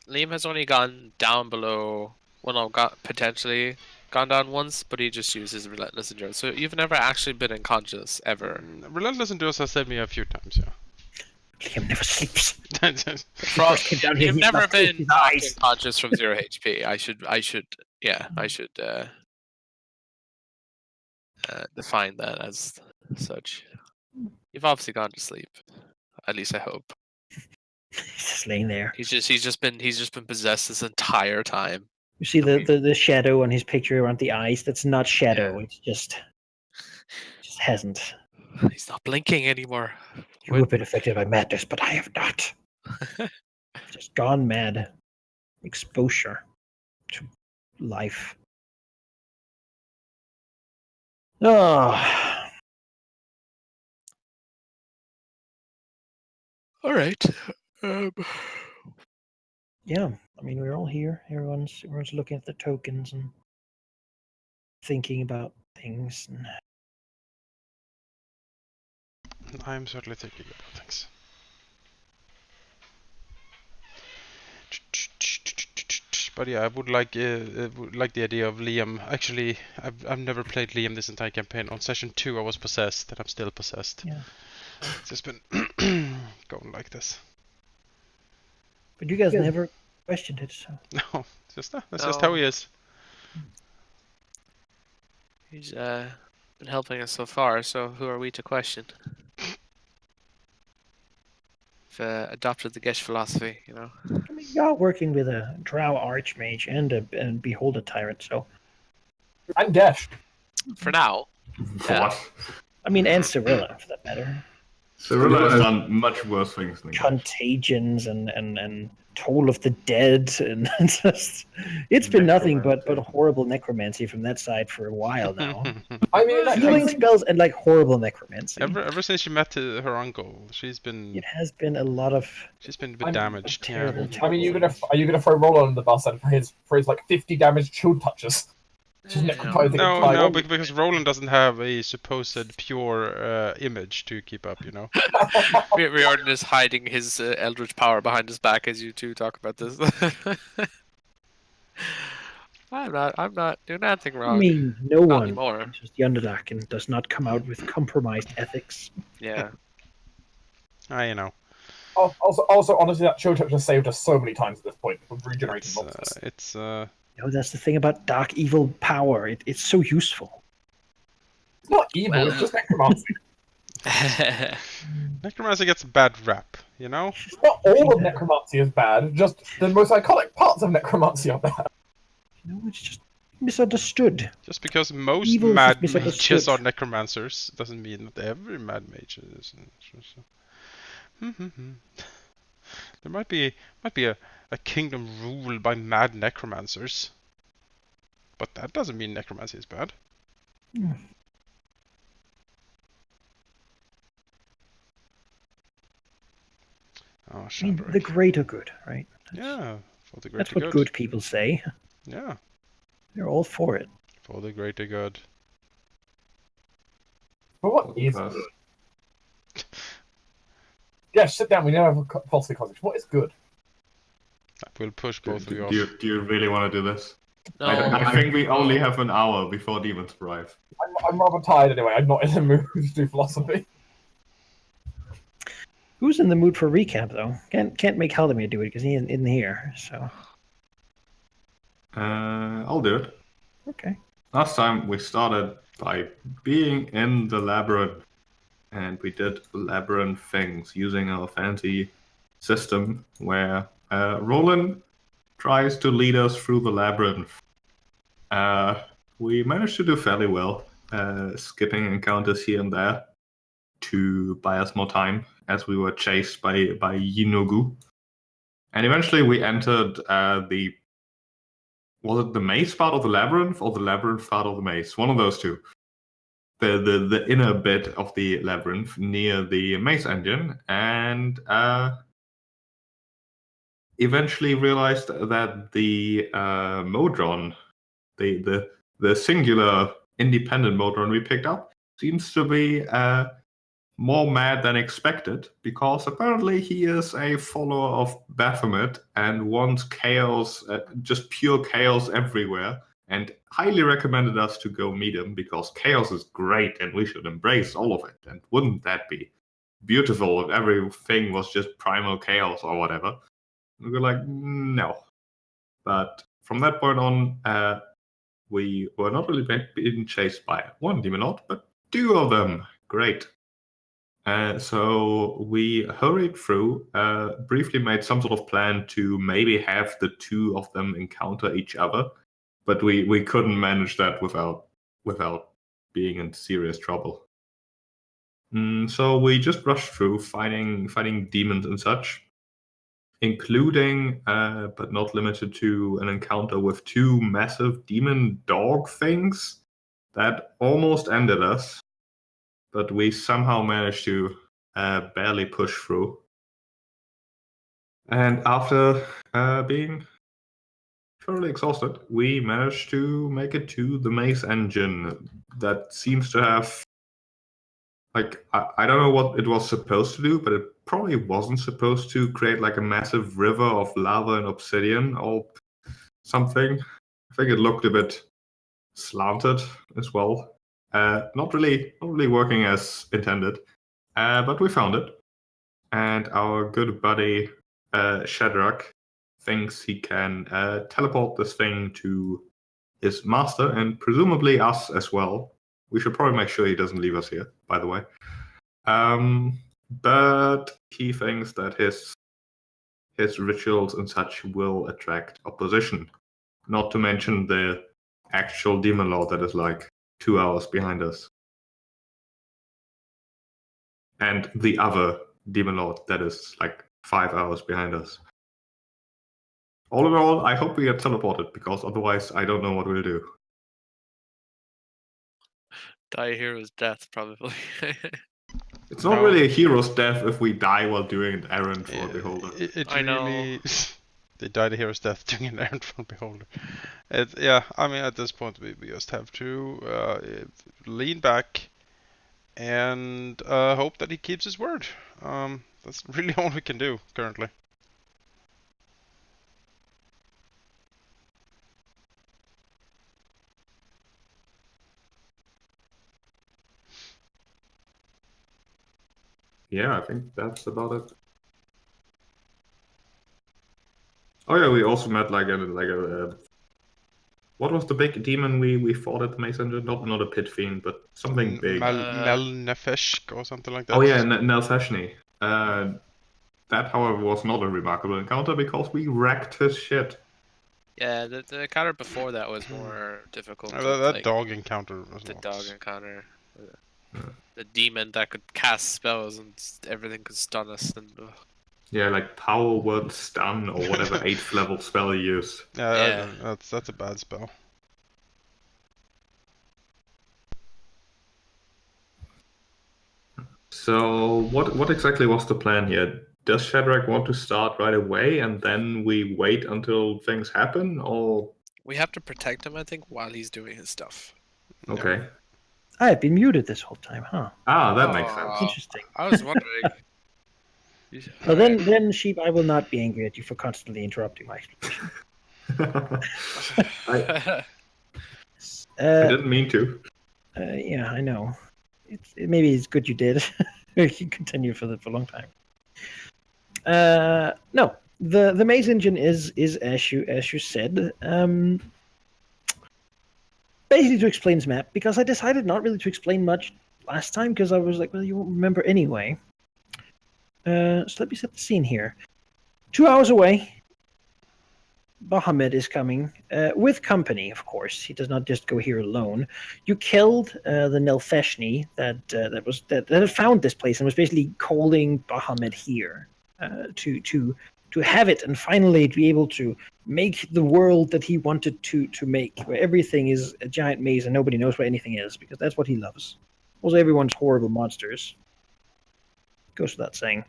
Liam has only gone down below. Well, no, potentially gone down once, but he just uses relentless endurance. So you've never actually been unconscious ever. Relentless endurance has saved me a few times, yeah. Liam never sleeps. First came down here, you've he's never not closed been his knocked eyes. unconscious from 0 HP. I should define that as such. You've obviously gone to sleep. At least I hope. He's just laying there. He's just been possessed this entire time. You see the shadow on his picture around the eyes? That's not shadow. Yeah. It's just hasn't. He's not blinking anymore. You have been affected by madness, but I have not. Just gone mad. Exposure to life. Oh. All right. Yeah, I mean we're all here. Everyone's looking at the tokens and thinking about things. And... I'm certainly thinking about things. But yeah, I would like the idea of Liam. Actually, I've never played Liam this entire campaign. On session 2, I was possessed, and I'm still possessed. Yeah. It's just been going like this. But you guys never questioned it, so. No, that's just how he is. He's been helping us so far, so who are we to question? We've adopted the Gesh philosophy, you know. I mean, you're working with a Drow Archmage and a Beholder Tyrant, so. And Gesh. For now. Yeah. I mean, and Cirilla, for that matter. Cirilla has done much worse things than Contagions and Toll of the Dead, and it's been nothing but horrible necromancy from that side for a while now. I mean, healing spells and horrible necromancy. Ever since she met her uncle, she's been. It has been a lot of. She's been a bit damaged. Terrible. I mean, are you gonna throw Roland under the bus then for his 50 damage shield touches? No, because Roland doesn't have a supposed pure image to keep up, you know. Riordan is hiding his eldritch power behind his back as you two talk about this. I'm not doing anything wrong. I mean, no not one anymore. Just the Underdark and does not come out with compromised ethics. Yeah. You know. Also, honestly, that shield touch has saved us so many times at this point from regenerating monsters. No, that's the thing about dark evil power. It's so useful. It's not evil, it's just necromancy. Necromancy gets a bad rap, you know? Not all of necromancy is bad, just the most iconic parts of necromancy are bad. No, it's just misunderstood. Just because most evil mad mages are necromancers doesn't mean that every mad mage is. There might be a kingdom ruled by mad necromancers. But that doesn't mean necromancy is bad. Oh, I mean, the greater good, right? Yeah, for the greater good. That's what good people say. Yeah. They're all for it. For the greater good. But what is good? Yeah, sit down. We now have a philosophy conversation. What is good? We'll push both of you off. Do you really want to do this? No. I think we only have an hour before demons arrive. I'm rather tired anyway. I'm not in the mood to do philosophy. Who's in the mood for recap though? Can't make Halldamir do it because he isn't here. So. I'll do it. Okay. Last time we started by being in the labyrinth, and we did labyrinth things using our fancy system where Roland tries to lead us through the labyrinth. We managed to do fairly well, skipping encounters here and there to buy us more time as we were chased by Yinogu. And eventually we entered was it the maze part of the labyrinth or the labyrinth part of the maze? One of those two. The inner bit of the labyrinth near the maze engine, and eventually realized that the Modron, the singular independent Modron we picked up, seems to be more mad than expected, because apparently he is a follower of Baphomet and wants chaos, just pure chaos everywhere, and highly recommended us to go meet him, because chaos is great and we should embrace all of it. And wouldn't that be beautiful if everything was just primal chaos or whatever? We were like, no. But from that point on, we were not really being chased by one demon lord, but two of them. Great. So we hurried through, briefly made some sort of plan to maybe have the two of them encounter each other, but we couldn't manage that without being in serious trouble. So we just rushed through, fighting demons and such, including, but not limited to, an encounter with two massive demon dog things that almost ended us. But we somehow managed to barely push through. And after being thoroughly exhausted, we managed to make it to the maze engine that seems to have, like, I don't know what it was supposed to do, but it probably wasn't supposed to create like a massive river of lava and obsidian or something. I think it looked a bit slanted as well. Not really working as intended, but we found it. And our good buddy Shadrach thinks he can teleport this thing to his master and presumably us as well. We should probably make sure he doesn't leave us here, by the way. But he thinks that his rituals and such will attract opposition. Not to mention the actual demon lord that is like 2 hours behind us. And the other demon lord that is like 5 hours behind us. All in all, I hope we get teleported, because otherwise I don't know what we'll do. Die a hero's death, probably. It's not really a hero's death if we die while doing an errand for a beholder. It I know. really... They died a hero's death doing an errand for a beholder. Yeah, I mean, at this point we just have to lean back and hope that he keeps his word. That's really all we can do currently. Yeah, I think that's about it. Oh yeah, we also met like a what was the big demon we fought at the Maze Engine? Not a pit fiend, but something big. Melnefeshk or something like that. Oh yeah, Nelfeshni. That, however, was not a remarkable encounter because we wrecked his shit. Yeah, the encounter before that was more difficult. That like, dog encounter was the not. dog encounter. The demon that could cast spells and everything could stun us. And yeah, like power word stun or whatever 8th level spell he used. Yeah, that's a bad spell. So what exactly was the plan here? Does Shadrach want to start right away and then we wait until things happen, or we have to protect him, I think, while he's doing his stuff. okay? Yeah. I have been muted this whole time, huh? Ah, that makes sense. Interesting. I was wondering. Well, then, Sheep, I will not be angry at you for constantly interrupting my explanation. I didn't mean to. Yeah, I know. Maybe it's good you did. You can continue for a long time. No, the maze engine is as you said. Basically to explain this map, because I decided not really to explain much last time because I was like, well, you won't remember anyway. So let me set the scene here. 2 hours away, Bahamut is coming with company, of course. He does not just go here alone. You killed the Nelfeshni that had found this place and was basically calling Bahamut here to have it and finally to be able to make the world that he wanted to make, where everything is a giant maze and nobody knows where anything is, because that's what he loves. Also, everyone's horrible monsters. Goes without saying.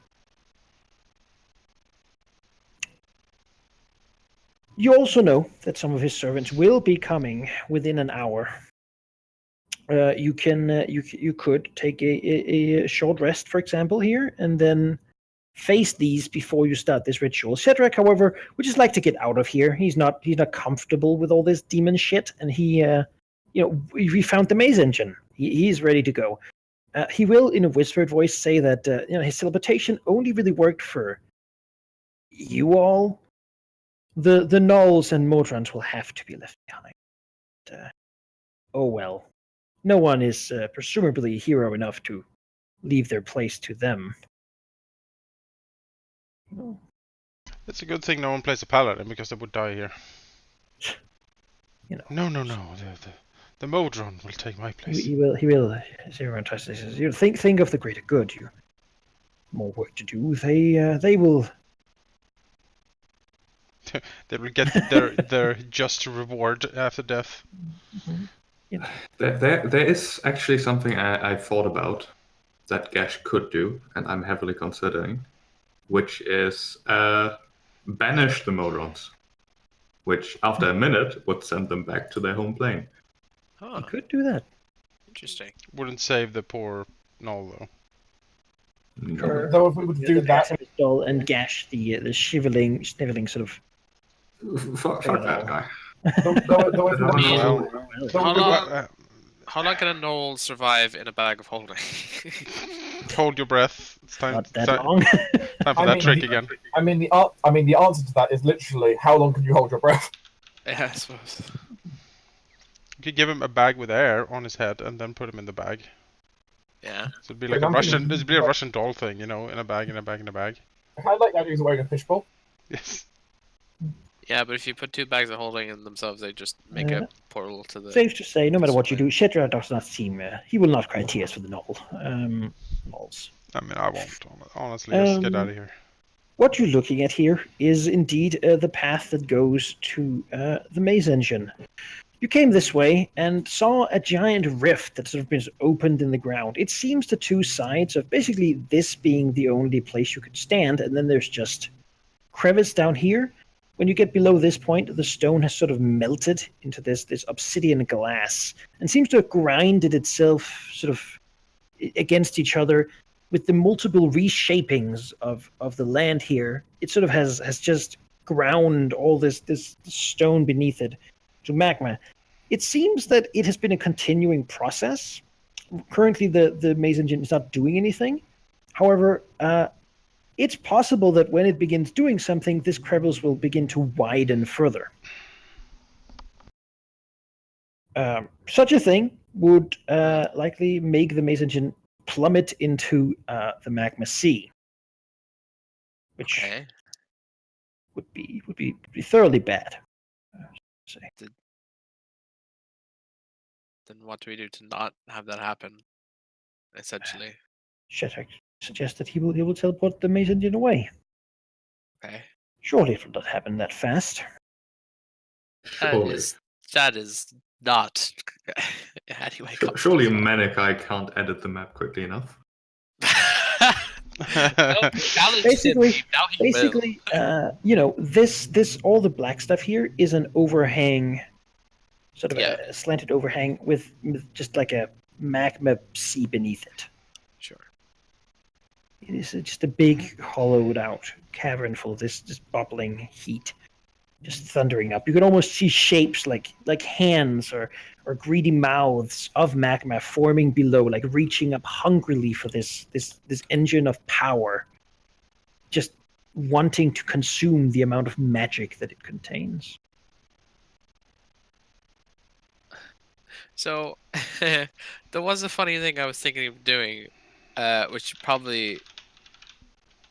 You also know that some of his servants will be coming within an hour. you could take a short rest, for example, here, and then face these before you start this ritual. Shedrack, however, would just like to get out of here. He's not comfortable with all this demon shit, and he found the maze engine. He's ready to go. He will, in a whispered voice, say that his teleportation only really worked for you all. The gnolls and modrons will have to be left behind. Oh well. No one is presumably hero enough to leave their place to them. Oh. It's a good thing no one plays a paladin because they would die here. No. The Modron will take my place. He will. As everyone tries to say, you think of the greater good. You more work to do. They will. They will get their just reward after death. There is actually something I thought about that Gash could do, and I'm heavily considering, which is banish the Modrons, which after a minute would send them back to their home plane. Huh. You could do that. Interesting. Wouldn't save the poor Gnoll though. Or Though if we would do that, and Gash the sniveling sort of. Fuck that guy. though if we would How long can a gnoll survive in a bag of holding? Hold your breath. It's time. Not that long. Time for that trick again. I mean, the answer to that is literally how long can you hold your breath? Yeah, I suppose. You could give him a bag with air on his head and then put him in the bag. Yeah. So it'd be like a Russian doll thing, in a bag, in a bag, in a bag. I like that he's wearing a fishbowl. Yes. Yeah, but if you put 2 bags of holding in themselves, they just make a portal to the... Safe to say, no matter what you do, Shedrack does not seem... he will not cry tears for the Gnoll. Gnolls. I mean, I won't, honestly. Just get out of here. What you're looking at here is indeed the path that goes to the maze engine. You came this way and saw a giant rift that sort of been opened in the ground. It seems the 2 sides of basically this being the only place you could stand, and then there's just crevice down here. When you get below this point, the stone has sort of melted into this obsidian glass and seems to have grinded itself sort of against each other with the multiple reshapings of the land here. It sort of has just ground all this stone beneath it to magma. It seems that it has been a continuing process. Currently, the maze engine is not doing anything. However, it's possible that when it begins doing something, this crevice will begin to widen further. Such a thing would likely make the maze engine plummet into the magma sea, which would be thoroughly bad. Then what do we do to not have that happen? Essentially. Shedrack suggests that he will teleport the maze engine away. Okay. Surely it will not happen that fast. Surely. That is not anyway. Surely Manic-Eye can't edit the map quickly enough. Basically, this all the black stuff here is an overhang, sort of a slanted overhang with just like a magma sea beneath it. Sure. It is just a big, hollowed out cavern full of this bubbling heat, just thundering up. You can almost see shapes like hands or greedy mouths of magma forming below, like reaching up hungrily for this engine of power, just wanting to consume the amount of magic that it contains. So, there was a funny thing I was thinking of doing, which probably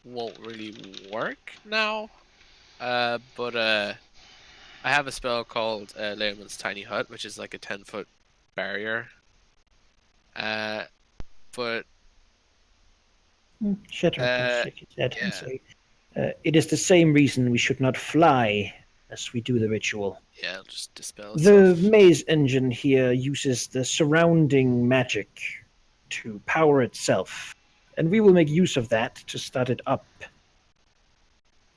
won't really work now. But I have a spell called Layman's Tiny Hut, which is like a 10-foot barrier. But Shedrack shake his head and say, "It is the same reason we should not fly as we do the ritual. Yeah, just dispel The itself. maze engine here uses the surrounding magic to power itself, and we will make use of that to start it up.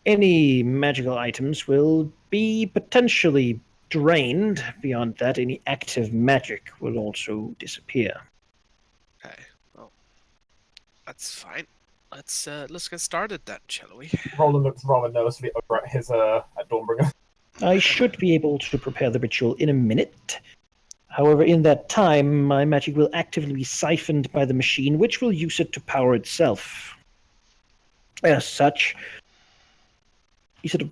Any magical items will be potentially drained. Beyond that, any active magic will also disappear. Okay, well, that's fine. Let's get started then, shall we? Roland looks rather nervously over at his at Dawnbringer. I should be able to prepare the ritual in a minute. However, in that time, my magic will actively be siphoned by the machine, which will use it to power itself. As such, he sort of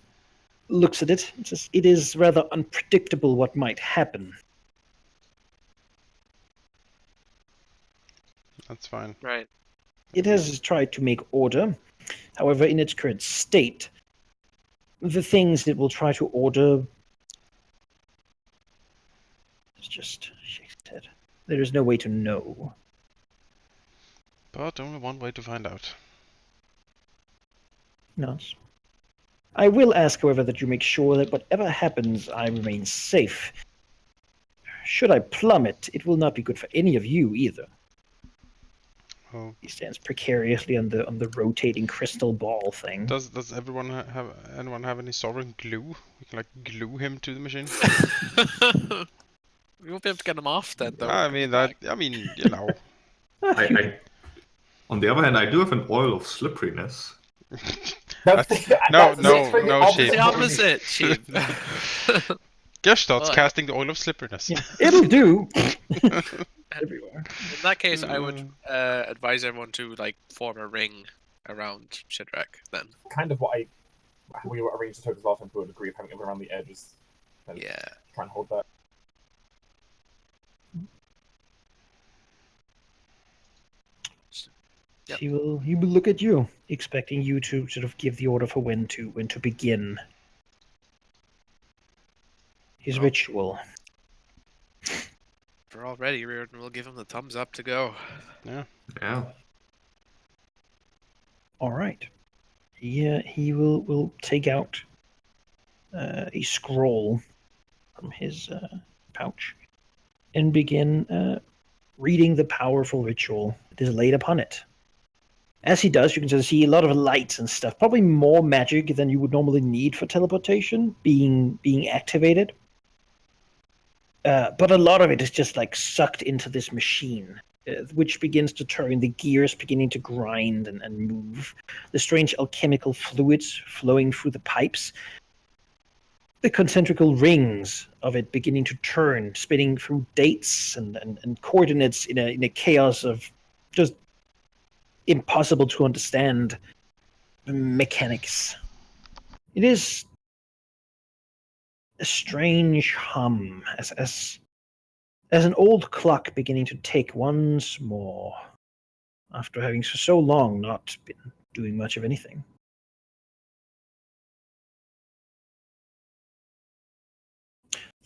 looks at it and says, it is rather unpredictable what might happen. That's fine. Right. It has tried to make order. However, in its current state, the things it will try to order... It's just shakes its head. There is no way to know. But only one way to find out. Nods. I will ask, however, that you make sure that whatever happens, I remain safe. Should I plummet, it will not be good for any of you either. Oh. He stands precariously on the rotating crystal ball thing. Does everyone anyone have any sovereign glue? We can like glue him to the machine. We won't be able to get him off then, though. I mean you know. On the other hand, I do have an oil of slipperiness. No, It's Sheep. the opposite, Sheep. Gerstad's Well, casting the oil of slipperiness. Yeah, it'll do. Everywhere. In that case, I would advise everyone to like form a ring around Shidrak then. Kind of what we were arranged to tokens last time to a degree of having it around the edges. And Yeah. try and hold that. Yep. He will look at you, expecting you to sort of give the order for when to begin his ritual. If we're all ready, Reardon will give him the thumbs up to go. Yeah. All right. He will take out a scroll from his pouch and begin reading the powerful ritual that is laid upon it. As he does, you can see a lot of lights and stuff, probably more magic than you would normally need for teleportation being activated. But a lot of it is just like sucked into this machine, which begins to turn, the gears beginning to grind and move, the strange alchemical fluids flowing through the pipes, the concentrical rings of it beginning to turn, spinning through dates and coordinates in a chaos of just impossible to understand mechanics. It is a strange hum, as an old clock beginning to tick once more, after having for so long not been doing much of anything.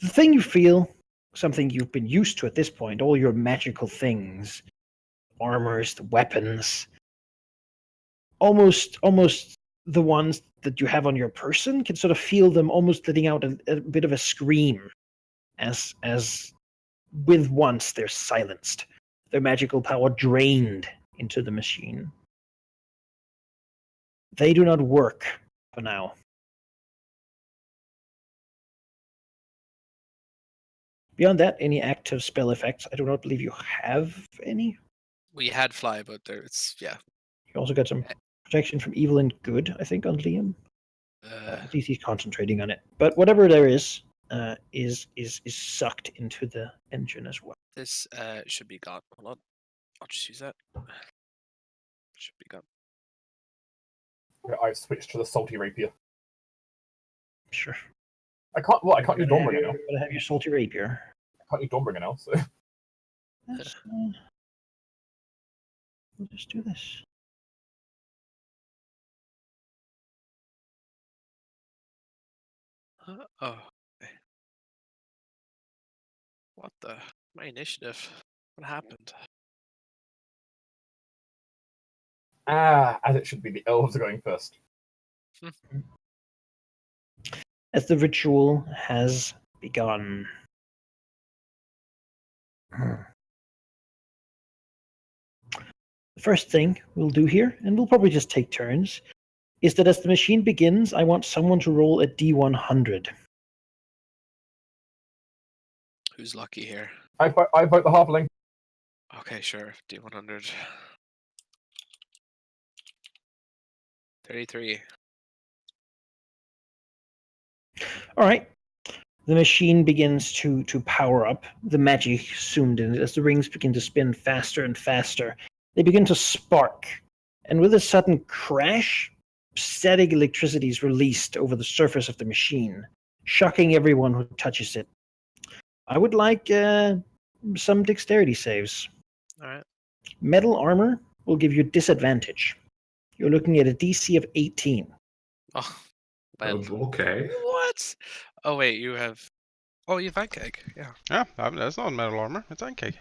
The thing you feel, something you've been used to at this point, all your magical things, armors, the weapons, almost the ones that you have on your person, can sort of feel them almost letting out a bit of a scream as with once they're silenced, their magical power drained into the machine. They do not work for now. Beyond that, any active spell effects, I do not believe you have any. We had fly, but it's You also got some protection from evil and good, I think, on Liam. At least he's concentrating on it. But whatever there is sucked into the engine as well. This should be gone. Hold on. I'll just use that. Should be gone. I've switched to the salty rapier. Sure. I can't use Dawnbringer now. Gotta have your salty rapier. I can't use Dawnbringer now, so Let's, we'll just do this. Oh. Okay. What the? My initiative. What happened? as it should be, the elves are going first. As the ritual has begun. The first thing we'll do here, and we'll probably just take turns, is that as the machine begins, I want someone to roll a D100. Who's lucky here? I vote the halfling. Okay, sure. D100. 33. All right. The machine begins to power up. The magic zoomed in as the rings begin to spin faster and faster. They begin to spark, and with a sudden crash, static electricity is released over the surface of the machine, shocking everyone who touches it. I would like some dexterity saves. All right. Metal armor will give you disadvantage. You're looking at a DC of 18. Oh, well. Okay. What? Oh wait, you have. Oh, you have encode. Yeah. Yeah, that's not metal armor. It's encode.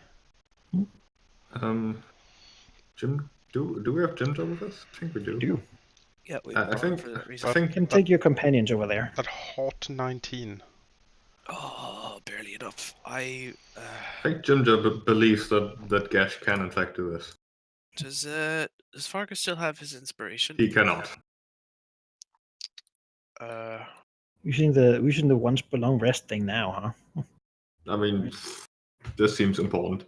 Jim, do we have Ginger with us? I think we do. Do. Yeah, we I think. for that reason. I think. You can take your companions over there. That hot 19. Oh, barely enough. I think Ginger believes that Gash can in fact do this. does Fargus still have his inspiration? He cannot. Using the once belong rest thing now, huh? I mean, this seems important.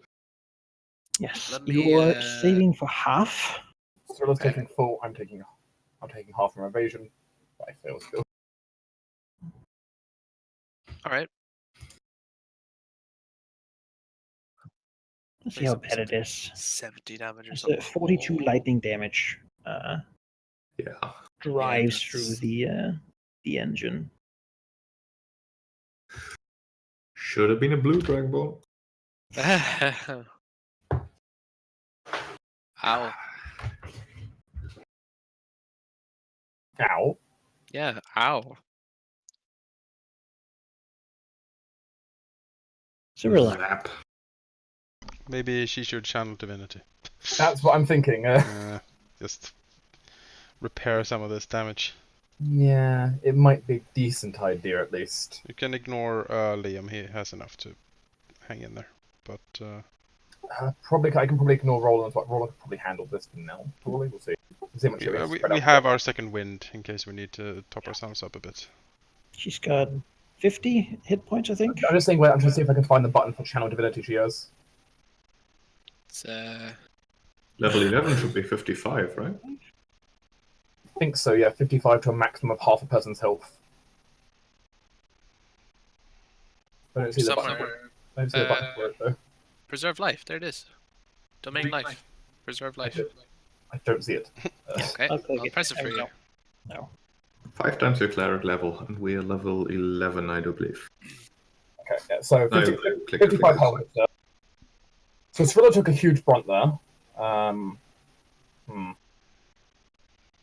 Yes. Let me, You're saving for half. Cyrilla's taking full. I'm taking half from evasion. I fail still. All right. Let's see how bad it is. 70 damage or It's something. 42 lightning damage. Yeah. Drives that's- through the engine. Should have been a blue Dragon Ball. Ow. Ow. Yeah, ow. Cyrilla. Zap. Maybe she should channel divinity. That's what I'm thinking. Just repair some of this damage. Yeah, it might be a decent idea at least. You can ignore Liam. He has enough to hang in there. But I can probably ignore Roland. But Roland can probably handle this now. Probably, we'll see. See how much it is we spread out. have our second wind in case we need to top ourselves up a bit. She's got 50 hit points, I think. I'm just saying. Wait, I'm trying to see if I can find the button for channel divinity she has. It's Level 11 should be 55, right? I think so. Yeah, 55 to a maximum of half a person's health. I don't see the button. I don't see the button for it though. preserve life. There it is. Domain life. Preserve life. I don't see it. Okay. I'll click I'll it. press it There for we you. go. No. 5 times your cleric level, and we are level 11, I do believe. Okay, yeah, so No, 50, click the 55 figures. health. So Cyrilla took a huge brunt there.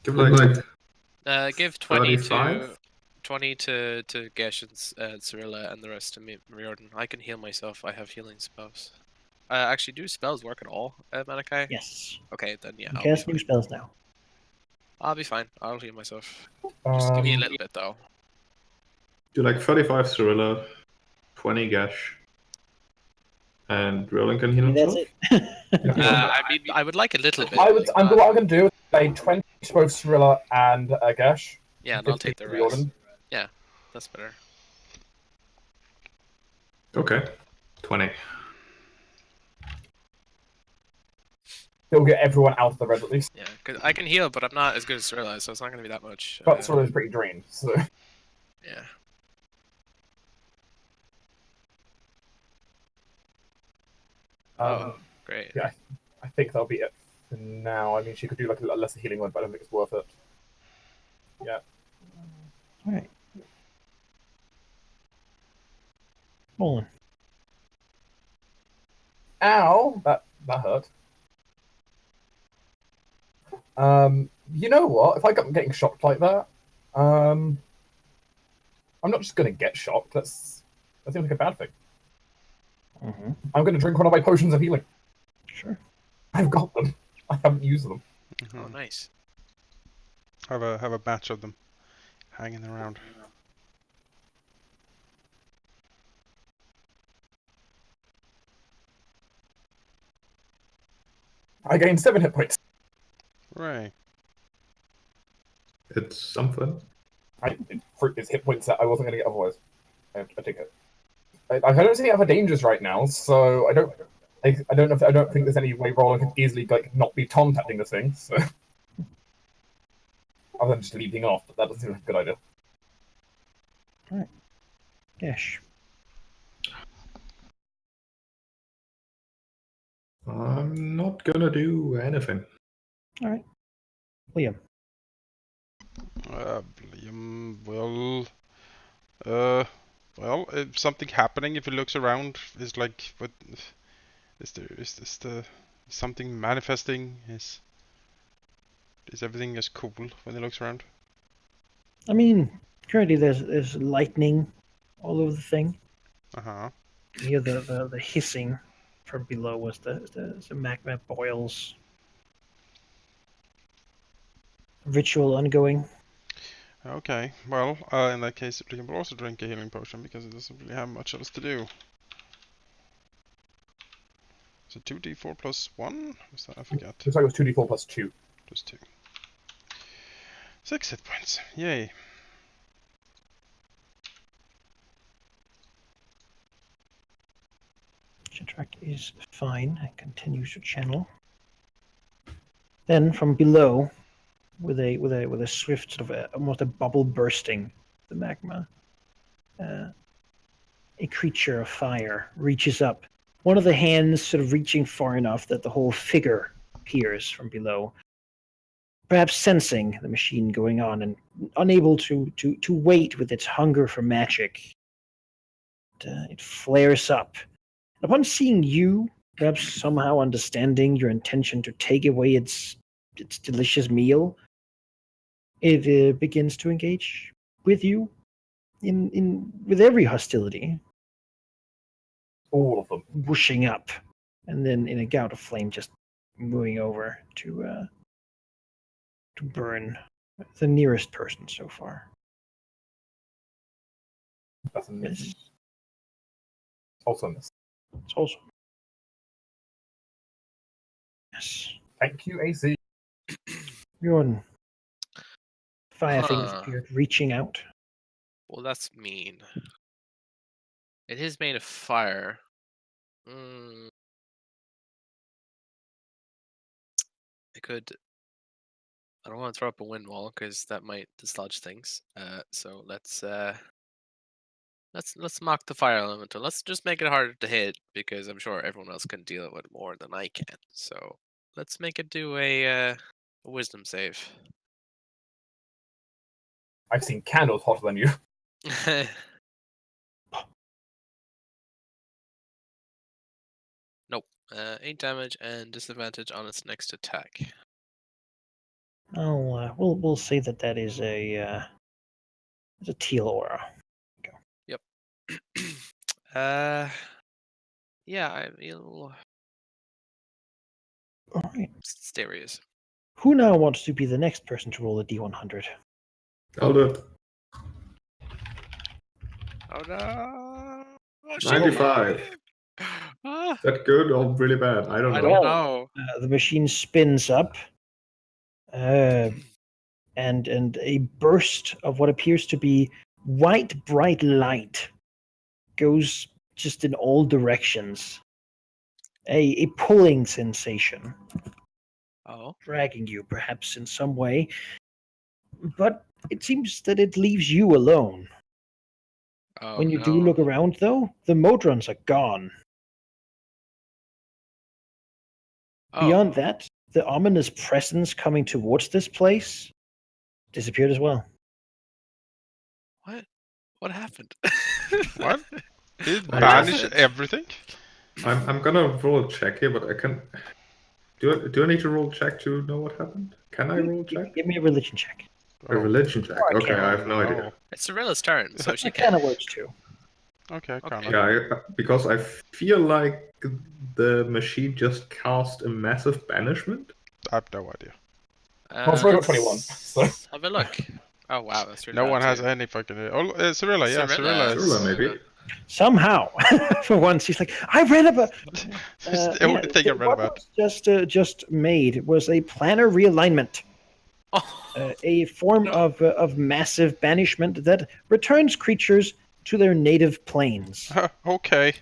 Give like Give 20 to 35? 20 to Gesh and Cyrilla and the rest to me, Riordan. I can heal myself. I have healing spells. Actually, do spells work at all, Malachi? Yes. Okay, then yeah. You I'll be cast new fine. spells now. I'll be fine. I'll heal myself. Just give me a little bit though. do like 35 Cyrilla, 20 Gash, and Roland can heal That's himself. it. I mean, I would like a little bit. what I'm like, going to do is say 20 to both Cyrilla and Gash. yeah, and I'll take the 50 to rest. Riordan. Yeah, that's better. Okay, 20. He'll get everyone out of the red at least. Yeah, because I can heal, but I'm not as good as Cyrilla, so it's not going to be that much. But Cyrilla's pretty drained, so. Yeah. Oh, great. Yeah, I think that'll be it for now. I mean, she could do like a lesser healing one, but I don't think it's worth it. Yeah. All right. Hold Ow! That hurt. You know what? If I'm getting shocked like that, I'm not just gonna get shocked. That seems like a bad thing. on. I'm gonna drink one of my potions of healing. Sure. I've got them. I haven't used them. Oh, nice. Have a batch of them hanging around. I gained 7 hit points. Right. It's something. It's hit points that I wasn't gonna get otherwise. I take it. I don't see any other dangers right now, so I don't think there's any way Roland could easily like not be contacting the thing. So other than just leaping off, but that doesn't seem like a good idea. Yes. I'm not gonna do anything. All right. Liam. Liam will. Well, if something happening, if he looks around, is like, what is there? Is this something manifesting? Is everything as cool when he looks around? I mean, currently there's lightning all over the thing. Uh-huh. You hear the hissing from below as the magma boils. Ritual ongoing. Okay, well, in that case, Liam will also drink a healing potion because it doesn't really have much else to do. So 2d4 plus 1? What's that? I forgot. Looks like it was 2d4 plus 2. Plus 2. 6 hit points. Yay. Track is fine. It continues to channel. Then from below, with a swift sort of almost a bubble bursting the magma, a creature of fire reaches up. One of the hands sort of reaching far enough that the whole figure appears from below. Perhaps sensing the machine going on and unable to wait with its hunger for magic. It flares up. Upon seeing you, perhaps somehow understanding your intention to take away its delicious meal, it begins to engage with you with every hostility. All of them. Whooshing up, and then in a gout of flame just moving over to burn the nearest person so far. That's a miss. Yes. Also a miss. It's also yes. Thank you, AC. Jordan. Fire things Huh. appeared, reaching out. Well, that's mean. It is made of fire. I could. I don't want to throw up a wind wall because that might dislodge things. So let's mock the fire elemental. Let's just make it harder to hit because I'm sure everyone else can deal with it more than I can. So let's make it do a wisdom save. I've seen candles hotter than you. 8 damage and disadvantage on its next attack. Oh, we'll say that is a teal aura. Yep. Yeah, I feel All right. mysterious. Who now wants to be the next person to roll a D100? I'll do it. Oh no! 95. Ah, Is that good or really bad? I don't I know. don't Well, know. The machine spins up, and a burst of what appears to be white, bright light goes just in all directions. A pulling sensation, Oh. dragging you perhaps in some way, but it seems that it leaves you alone. Oh, When you no. do look around, though, the Modrons are gone. Oh. Beyond that, the ominous presence coming towards this place disappeared as well. What happened? What? Did it I banish guess- everything? I'm gonna roll a check here, but I can. Do I need to roll a check to know what happened? Can I roll a check? Give me a religion check. A religion check. Or Okay, I have no Oh. idea. It's Cirilla's turn, so she That kind can. of works too. Okay, Okay. kind of. Yeah, because I feel like the machine just cast a massive banishment. I have no idea. Well, Cyrilla got 21, Let's so- have a look. Oh wow, that's really No bad one has too. any fucking. Oh, Cyrilla, yeah, Cyrilla. Cyrilla, maybe. Somehow, for once, he's like, I read about. It's the only thing I read what about. was just made was a planar realignment, Oh, a form No. of massive banishment that returns creatures to their native planes. Okay.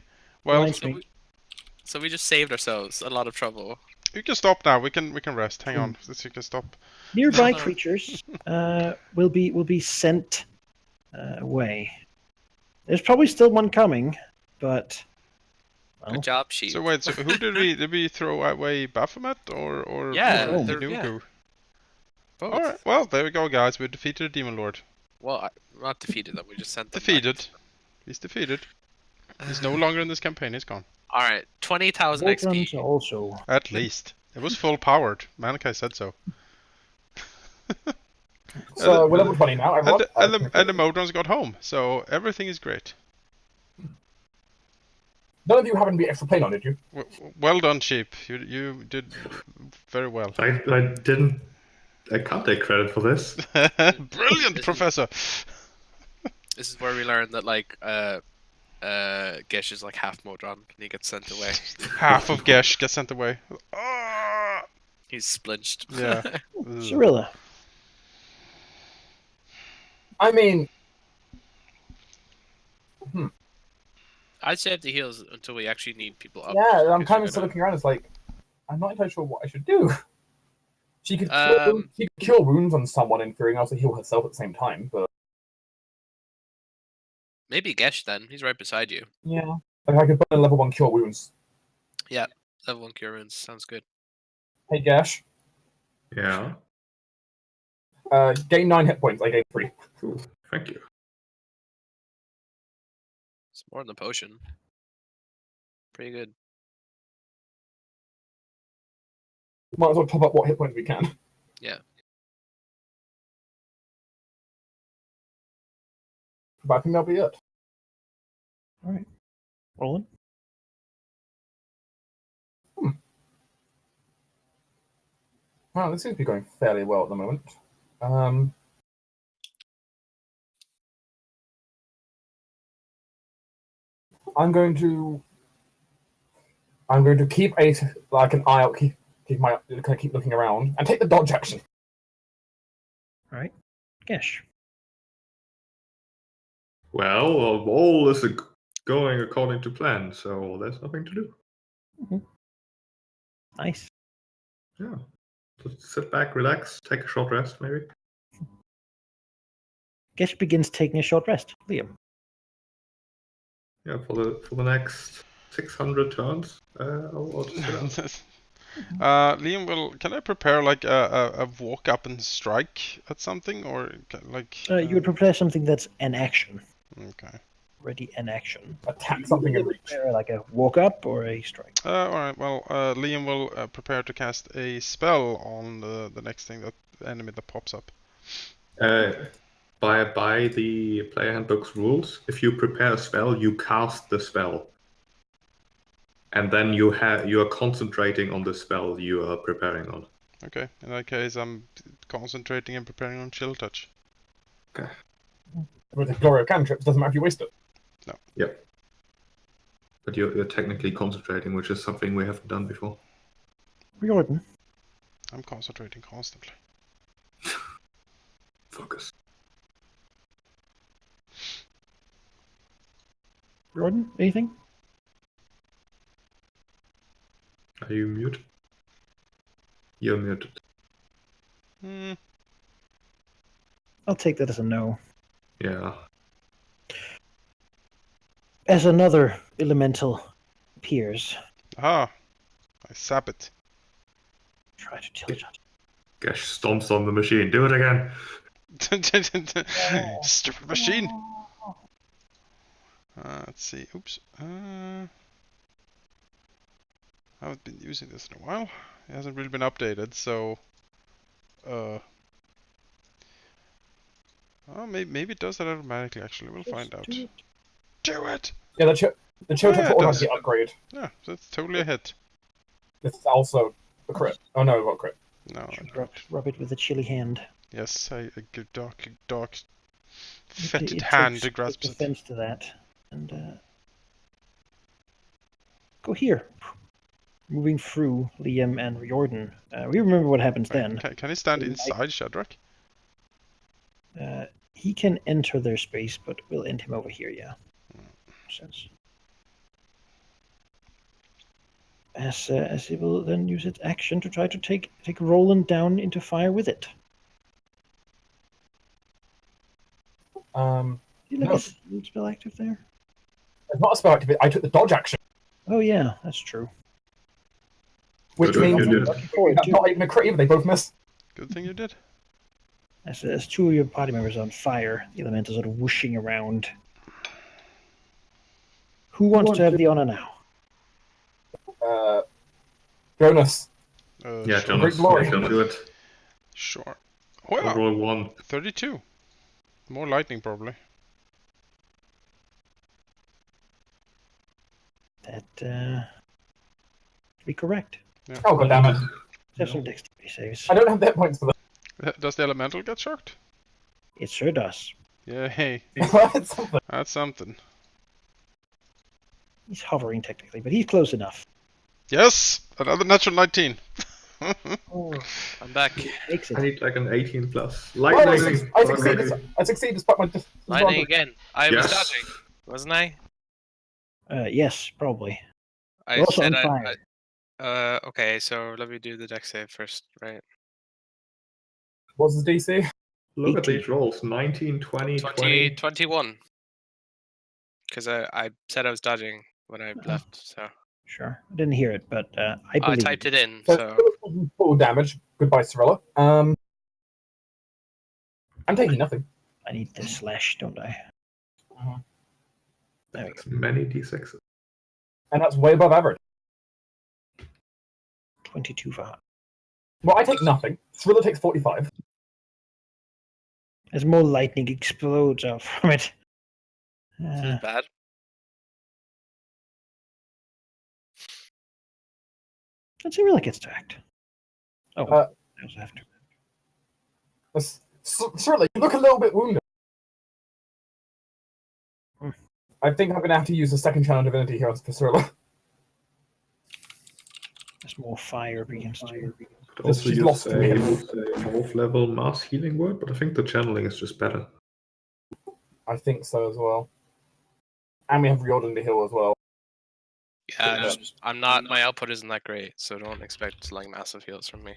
Well, Reminds So me. we just saved ourselves a lot of trouble. you can stop now. We can rest. Hang on. Hmm. You can stop. Nearby No. creatures will be sent away. There's probably still one coming, but well, Good job, sheep. So wait. So who did we throw away? Baphomet or Yeah, they're- Inugu? Both. All right. Well, there we go, guys. We defeated the Demon Lord. Well, not defeated them. We just sent them back. Defeated. He's defeated. He's no longer in this campaign. He's gone. All right, 20,000 Voltrons XP. also. At least it was full powered. Mankai said so. So we're level 20 now. Everyone. And the Modrons got home, so everything is great. None of you happened to be extra plane on, did you? Well done, Sheep. You did very well. I can't take credit for this. Brilliant, Professor. This is where we learned that like Gish is like half Modron and he gets sent away. Half of Gesh gets sent away. Ah! He's splinched. Yeah. Cirilla. I mean, I'd save the heals until we actually need people up. yeah, I'm because kind we're of still gonna- looking around. It's like, I'm not entirely sure what I should do. She could Um, cure wounds on someone in theory and also heal herself at the same time, but Maybe Gish then. He's right beside you. yeah. Like I could burn level 1 cure wounds. Level 1 cure wounds. Sounds good. Hey Gash, Yeah. gain 9 hit points, I gain 3. Cool. Thank you. It's more than the potion. Pretty good. Might as well top up what hit points we can. Yeah. But I think that'll be it. Roland. Wow, this seems to be going fairly well at the moment. I'm going to keep an eye out, keep looking around, and take the dodge action. All right. Gesh. Well, all is going according to plan, so there's nothing to do. Nice. Yeah. Just sit back, relax, take a short rest, maybe. Gesh begins taking a short rest. Liam. Yeah, for the next 600 turns, I'll just sit out. Liam, can I prepare like a walk up and strike at something, or like? You would prepare something that's an action. Okay. Ready an action. Attack something in reach. Prepare like a walk up or a strike. All right. Well, Liam will prepare to cast a spell on the next thing enemy that pops up. By the player handbook's rules, if you prepare a spell, you cast the spell, and then you are concentrating on the spell you are preparing on. Okay. In that case, I'm concentrating and preparing on Chill Touch. Okay. With the Glory of Cantrips, doesn't matter if you waste it. Yep. But you're technically concentrating, which is something we haven't done before. Riordan. I'm concentrating constantly. Focus. Riordan, anything? Are you muted? You're muted. I'll take that as a no. Yeah. As another elemental appears, Ah, I sap it. try to tilt it. Gash stomps on the machine. Do it again. Stupid machine. Let's see. Oops. I haven't been using this in a while. It hasn't really been updated, so. Maybe it does that automatically. Actually, we'll find out. Do it. Do it. Yeah, the chill Yeah, touch it will does. automatically upgrade. Yeah, that's totally a hit. This is also a crit. Oh no, not crit. No. Rub it with a chilly hand. Yes, a good dark, It fetid hand takes grasps quick it. offense to that. And go here. Moving through Liam and Riordan. We remember what happens then. Can he stand inside Shadrach? He can enter their space, but we'll end him over here, yeah. Makes sense. As he will then use its action to try to take Roland down into fire with it. Um, Do you look No. at the spell active there? it's not a spell activate. I took the dodge action, Oh yeah, that's true. which Good means you did. Lucky for it, that's too. not even a crit either. They both miss. Good thing you did. As two of your party members are on fire, the element is sort of whooshing around. Who wants to have the honor now? Jonas. Yeah, Sure. Jonas, Great you can do it. Sure. I'll Well, roll 1. 32. More lightning, probably. That be correct. Oh god damn it! Have some dexterity saves. I don't have the hit points for Does the elemental get shocked? It sure does. Yay. that. It's something. That's something. He's hovering technically, but he's close enough. Yes! Another natural 19. Oh, I'm back. makes I it. need like an 18 plus. Well, Lightning. I succeed despite my Lightning again. I was Yes. dodging, wasn't I? Yes, probably. I You're also said on fire. okay, so let me do the dex save first, right? What's the DC? Look at 18. these rolls. 19, 20, 20. 21. Because I said I was dodging when I left, so Sure. I didn't hear it, but I I believe typed it in. So So full damage. Goodbye, Cirilla. I'm taking nothing. I need this slash, don't I? Mhm. There we go. That's many d6s. And that's way above average. 22 for her. Well, I take nothing. Cirilla takes 45. As more lightning explodes out from it. this is bad. Let's see, really gets to act. Oh, Uh, I also have to. Cirilla, you look a little bit wounded. Hmm. I think I'm going to have to use a second channel divinity here for Cirilla. There's more fire against you. Could also She's use lost a me. 12th level mass healing word, but I think the channeling is just better. I think so as well. And we have Riordan to heal as well. Yeah, I'm not. My output isn't that great, so don't expect like massive heals from me.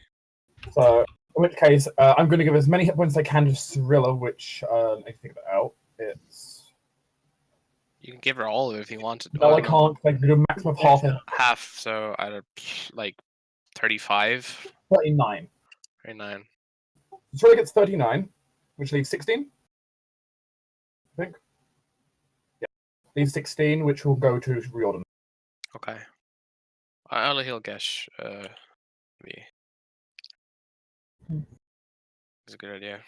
So, in which case, I'm going to give as many hit points as I can to Cirilla, which, I can figure that out. It's... You can give her all of it if you wanted. No, I can't. I can do a maximum of half. Half, so I don't like 35, 39. 39. Cirilla gets 39, which leaves 16. I think. Yeah. Leaves 16, which will go to Riordan. Okay. I'll heal Gesh. Me. Hmm. It's a good idea.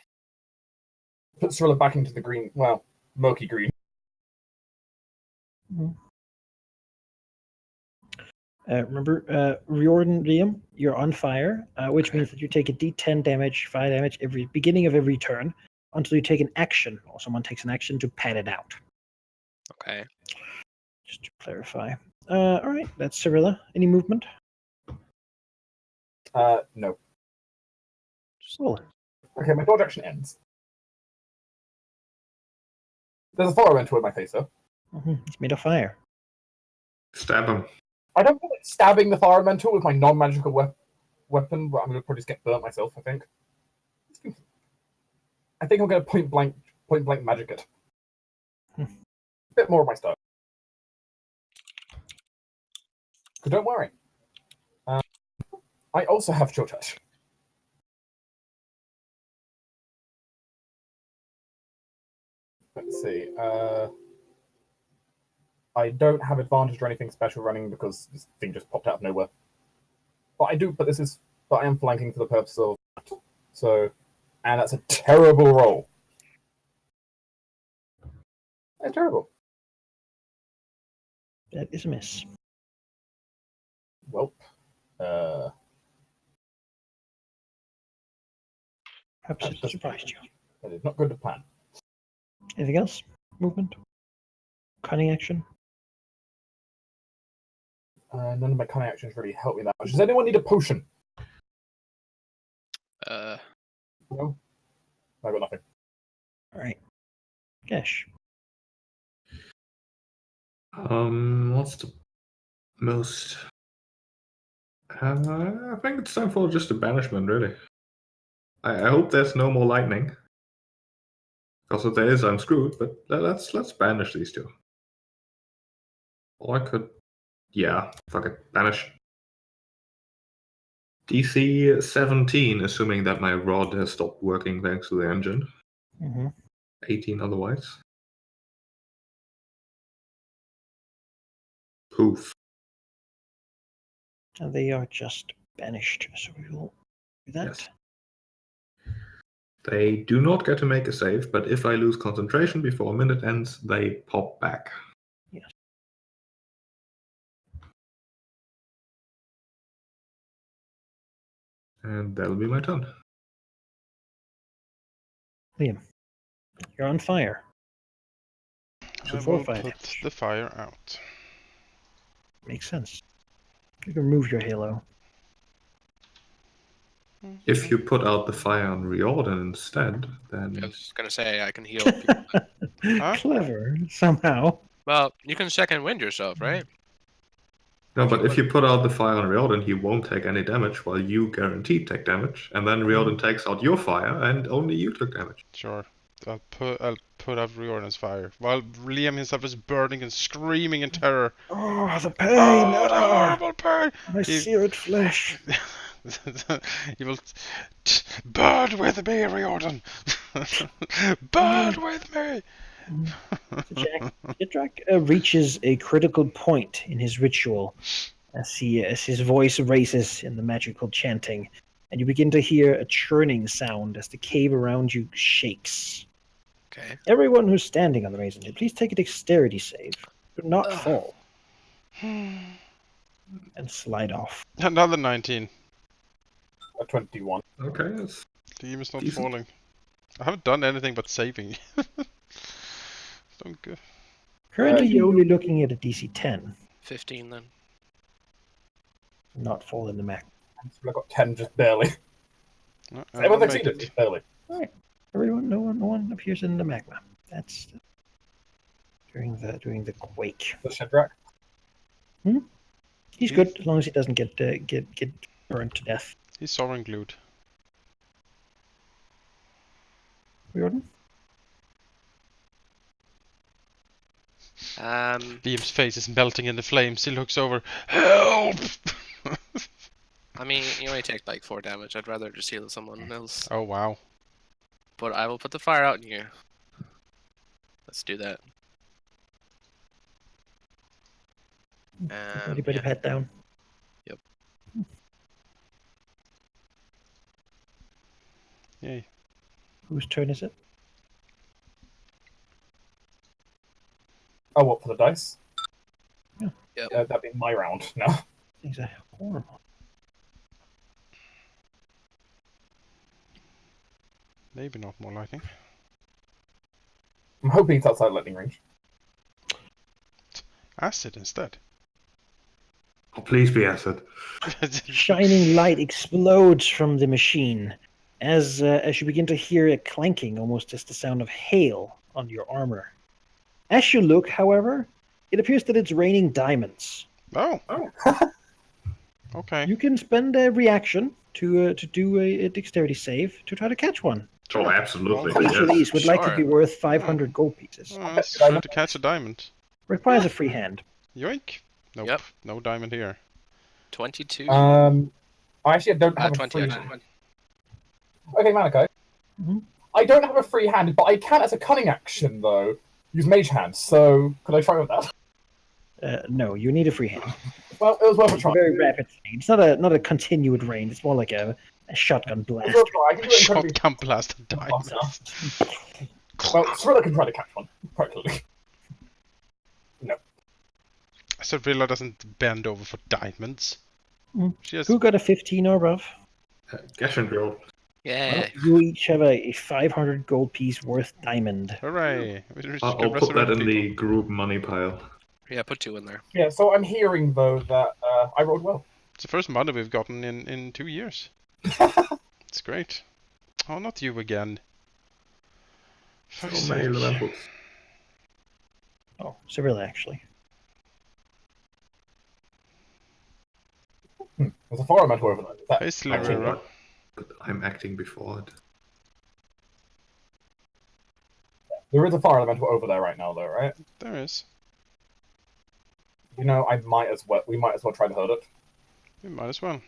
Put Cirilla back into the green, well, murky green. Remember, Riordan Liam, you're on fire, which means that you take a d10 damage, fire damage, every beginning of every turn until you take an action, or someone takes an action to pad it out. Okay. Just to clarify. All right, that's Cirilla. Any movement? No. Just roll it. Okay, my dodge action ends. There's a fire elemental in my face, though. It's made of fire. Stab him. I don't feel like stabbing the fire elemental with my non-magical weapon, but I'm going to probably just get burnt myself, I think. I think I'm going to point blank magic it. A bit more of my style. But don't worry. I also have chill touch. Let's see. I don't have advantage or anything special running because this thing just popped out of nowhere. But I do. But I am flanking for the purpose of that. So, and that's a terrible roll. That's terrible. That is a miss. Well, Perhaps it surprised you. that is not good to plan. Anything else? Movement? Cunning action? None of my cunning actions really help me that much. Does anyone need a potion? Uh, No? I got nothing. All right. Gesh. What's the most? I think it's time for just a banishment, really. I hope there's no more lightning. Because if there is, I'm screwed. But let's banish these two. Or I could, yeah, fuck it, banish. DC 17, assuming that my rod has stopped working thanks to the engine. Mm-hmm. 18 otherwise. Poof. And they are just banished, so we will do that. Yes. They do not get to make a save, but if I lose concentration before a minute ends, they pop back. Yes. And that'll be my turn. Liam, you're on fire. So I 4 will fire put damage. the fire out. Makes sense. You can remove your halo. If you put out the fire on Riordan instead, then I was just gonna say I can heal people. Huh? Clever, somehow. Well, you can second wind yourself, right? no. But if you put out the fire on Riordan, he won't take any damage, while you guaranteed take damage. And then Riordan takes out your fire, and only you took damage. Sure. I'll put out Riordan's fire while Liam himself is burning and screaming in terror. Oh, the pain! Oh, the horrible pain! My He- seared flesh. He will burn with me, Riordan. Burn with me. Jack reaches a critical point in his ritual as his voice raises in the magical chanting, and you begin to hear a churning sound as the cave around you shakes. Okay. Everyone who's standing on the raisin, please take a dexterity save. Do not fall. And slide off. Another 19. A 21. Okay, that's Liam is not Decent. falling. I haven't done anything but saving. Don't go. Currently, you're only looking at a DC 10, 15 then. not fall in the mac. I got 10 just barely. No, I Everyone will make succeeded, it. just barely. Everyone, no one appears in the magma. That's during the quake. The Shadrach. He's good as long as he doesn't get burned to death. He's sovereign glued. Riordan? Liam's face is melting in the flames. He looks over. Help! I mean, you only take like 4 damage. I'd rather just heal someone else. Oh wow. But I will put the fire out in you. Let's do that. Anybody Yeah. pat down? Yep. Yay. Whose turn is it? Oh, what, for the dice? Yeah. Yep. That'd be my round now. Things are horrible. Maybe not more lightning. I'm hoping it's outside lightning range. Acid instead. Oh, please be acid. Shining light explodes from the machine as you begin to hear a clanking, almost as the sound of hail on your armor. As you look, however, it appears that it's raining diamonds. Oh. Oh. Okay. You can spend a reaction to do a dexterity save to try to catch one. Oh, absolutely. Each of Yes. these would likely Sure. be worth 500 gold pieces. Oh, let's try to catch a diamond. Requires a free hand. Yoink. Nope. Yep. No diamond here. 22. I actually don't have a 20 free actually. hand. Okay, Manako. Mhm. I don't have a free hand, but I can, as a cunning action, though, use Mage Hand. So, could I try with that? No, you need a free hand. Well, it was worth a It's try. a very rapid thing. It's not a continued range. It's more like a shotgun It blast. was worth a try. I can do it incredibly Shotgun blast a diamond. fast. Well, Thriller can try to catch one, practically. So Rilla doesn't bend over for diamonds. Mm. She has Who got a 15 or above? Gashendrill. Yeah. You each have a 500 gold piece worth diamond. hooray. We can I'll put that resurrect in people. the group money pile. Yeah, put 2 in there. Yeah, so I'm hearing, though, that I rolled well. It's the first money we've gotten in 2 years. It's great. Oh, not you again. Fuck's So many sake. elementals. Oh, severely actually. There's a fire elemental over there. Is that Hastily, actually Rara. But I'm acting before it. There is a fire elemental over there right now, though, right? There is. You know, we might as well try to hurt it. We might as well.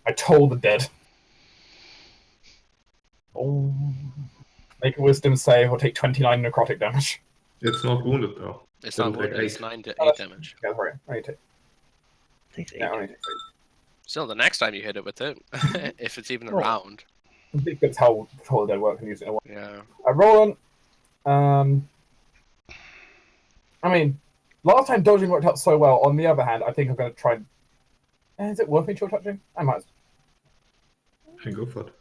I told the dead. Oh, Make a wisdom save or take 29 necrotic damage. It's not wounded though. It's It'll not take wounded. It's 8. 9 to Oh, 8 damage. Yeah, sorry. Only take. takes 8. Yeah, only take 8. Still, the next time you hit it with it, if it's even Oh. around. That's how Control the Dead works and use it in a way. Yeah. Roland. I mean, last time dodging worked out so well. On the other hand, I think I'm going to try. Is it worth me chill touching? I might. Hey, go for it.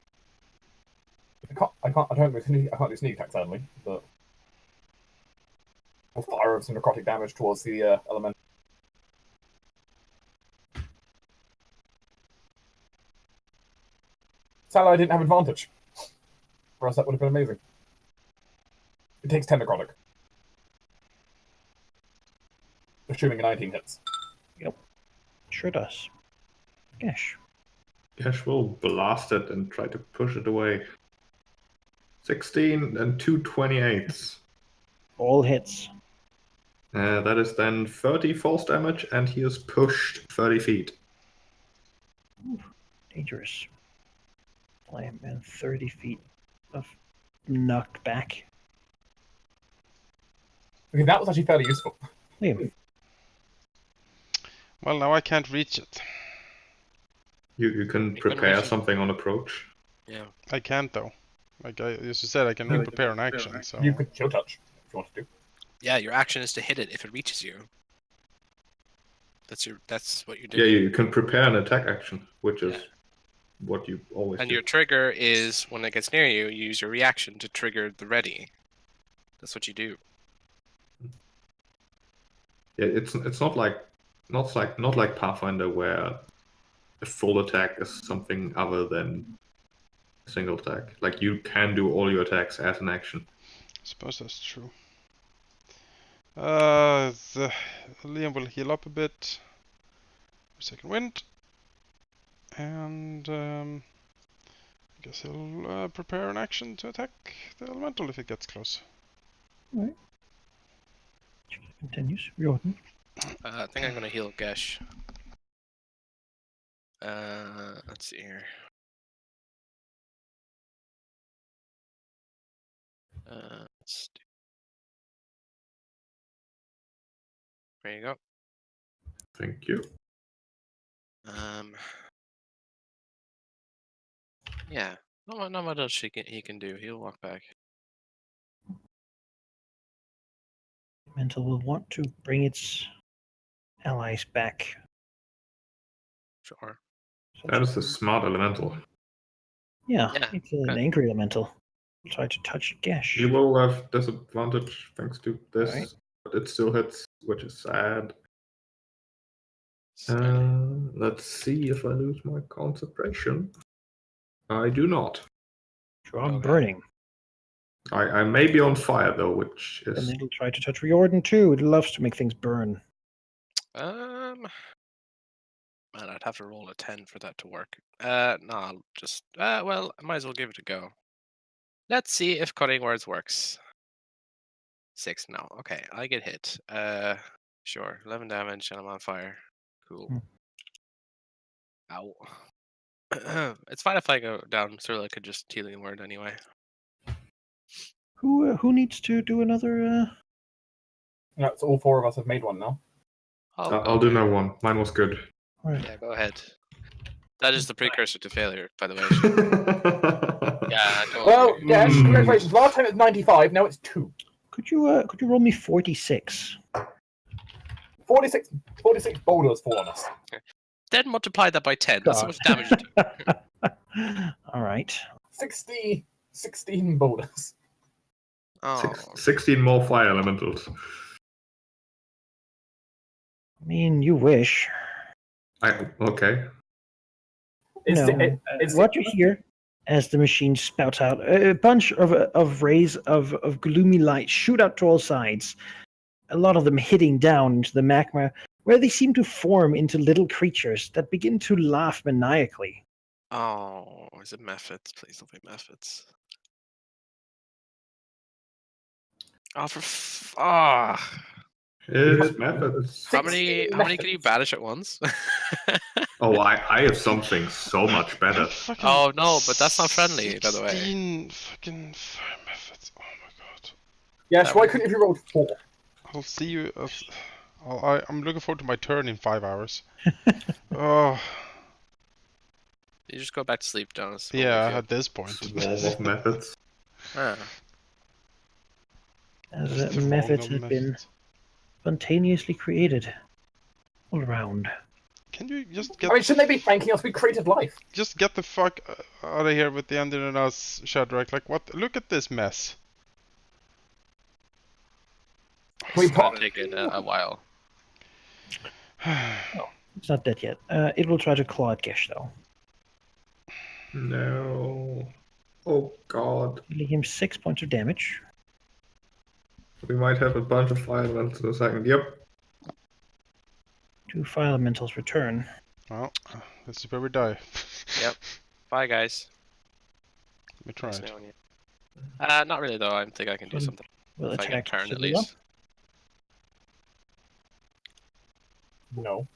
I can't do sneak attack sadly, but I'll fire some necrotic damage towards the element. Sadly, I didn't have advantage. Or else that would have been amazing. It takes 10 necrotic. Assuming a 19 hits. Sure does. Gosh. Cash will blast it and try to push it away. 16 and 2 28s. All hits. That is then 30 force damage, and he is pushed 30 feet. Dangerous. I am in 30 feet of knocked back. Okay, that was actually fairly useful. Liam. Well, now I can't reach it. You can You can prepare reach it. something on approach. Yeah. I can't though. Like I as you said, I can prepare an action. So You could chill touch if you want to do. Yeah, your action is to hit it if it reaches you. That's what you're Yeah, doing. you can prepare an attack action, which is Yeah. what you always And do. your trigger is when it gets near you, you use your reaction to trigger the ready. That's what you do. Yeah, it's not like Pathfinder where a full attack is something other than a single attack. Like you can do all your attacks as an action. I suppose that's true. Liam will heal up a bit. Second wind. And I guess he'll prepare an action to attack the elemental if it gets close. Continues. Jordan. I think I'm gonna heal Gesh. Let's see here. Let's do... There you go. Thank you. Yeah. Not much else he can do. He'll walk back. Mental will want to bring its allies back. Sure. That is a smart elemental. Yeah, Yeah, it's an okay. angry elemental. Try to touch Gesh. You will have disadvantage thanks to this, Alright. but it still hits, which is sad. So, Let's see if I lose my concentration. I do not. Draw Okay. burning. I may be on fire though, which And is it'll try to touch Riordan too. It loves to make things burn. Man, I'd have to roll a 10 for that to work. No, I'll just well, I might as well give it a go. Let's see if cutting words works. 6 now. Okay, I get hit. Sure. 11 damage and I'm on fire. Cool. Ow. It's fine if I go down. Cyrilla could just healing word anyway. Who needs to do another? No, so all 4 of us have made one now. Oh, I'll do no one. Mine was good. Right. yeah, go ahead. That is the precursor to failure, by the way. Yeah, I don't Well, agree. yeah, congratulations. Last time it was 95, now it's 2. Could you roll me 46? 46 boulders fall on us. Then multiply that by 10. That's how God. much damage you do. All right. 16 boulders. Oh, 16 more fire elementals. I mean, you wish. Okay. It's, No, it's what you hear as the machine spouts out a bunch of rays of gloomy light shoot out to all sides. A lot of them hitting down into the magma, where they seem to form into little creatures that begin to laugh maniacally. Oh, is it methods? Please don't be methods. Oh, It's methods. How many can you banish at once? Oh, I have something so much better. Fucking Oh no, but that's not friendly, by the way. 16 fucking fire methods. Oh my god. Yes, why couldn't you roll 4? I'll see you. I'm looking forward to my turn in 5 hours. Oh. You just go back to sleep, Jonas. Yeah, at this point. Wall of methods. Ah. As Just the methods wrong have been method. spontaneously created all around. Can you just get? I mean, shouldn't they be thanking us? We created life. Just get the fuck out of here with the end in us, Shadrach. Like what? Look at this mess. We It's gonna pop- take it a while. It's not dead yet. It will try to claw at Gish, though. No. Oh god. Dealing him 6 points of damage. We might have a bunch of fire elementals in a second. Yep. 2 fire elementals return. Well, this is where we die. Yep. Bye, guys. We tried. Nice knowing you. Not really though. I think I can do Well, something. Will If I attack get turn at Sibilla. least. No.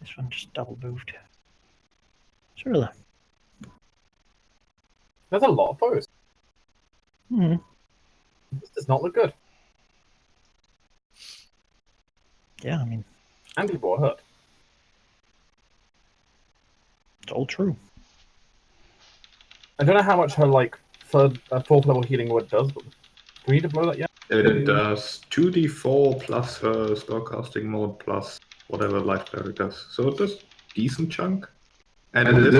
This one just double moved. Sibilla. There's a lot of foes. Hmm. This does not look good. Yeah, I mean, And people are hurt. it's all true. I don't know how much her like fourth level healing word does, but do we need to blow that yet? It does 2d4 plus her spellcasting mode plus whatever life cleric does. So it does decent chunk. And it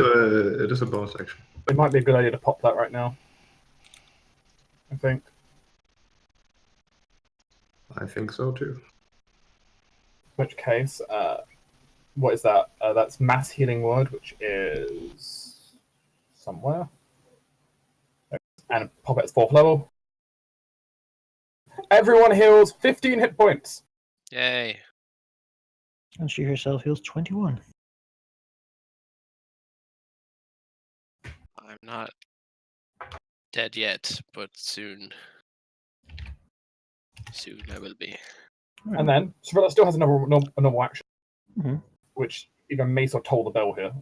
is a bonus action. It might be a good idea to pop that right now. I think. I think so too. In which case, what is that? That's mass healing word, which is somewhere. And pop it at 4th level. Everyone heals 15 hit points. Yay. And she herself heals 21. I'm not dead yet, but soon. Soon I will be. And then Sibilla still has a normal action, Mhm. which either Mace or Toll the Bell here.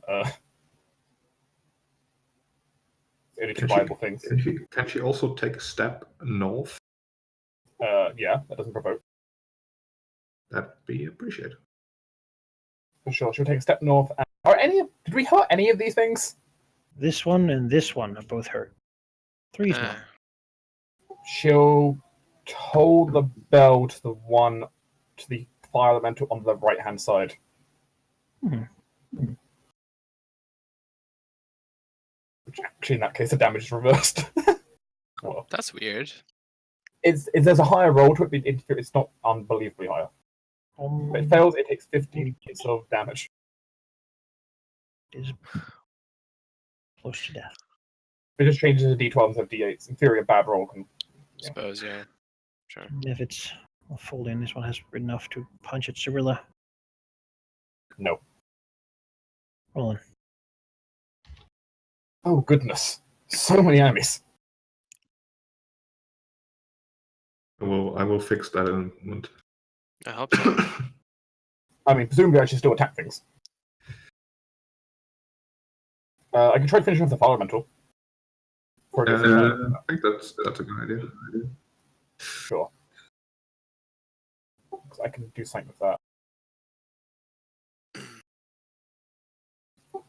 The only two viable things. Can she also take a step north? Yeah, that doesn't provoke. That'd be appreciated. For sure, she'll take a step north. Did we hurt any of these things? This one and this one are both hurt. 3's Ah. not. She'll toll the bell to the fire elemental on the right hand side. Mhm. Which actually, in that case, the damage is reversed. Well, That's weird. there's a higher roll to it. It's not unbelievably higher. If it fails, it takes 15 points of damage. It is close to death. It just changes to D12 instead of D8s. In theory, a bad roll can. Yeah. Suppose, yeah. Sure. If it's a fold in, this one has enough to punch at Cyrilla. No. Roll on. Oh, goodness. So many enemies. I will fix that in a moment. I hope so. I mean, presumably I should still attack things. I can try to finish off the fire elemental. For a different I think that's a good idea. Sure. I can do something with that.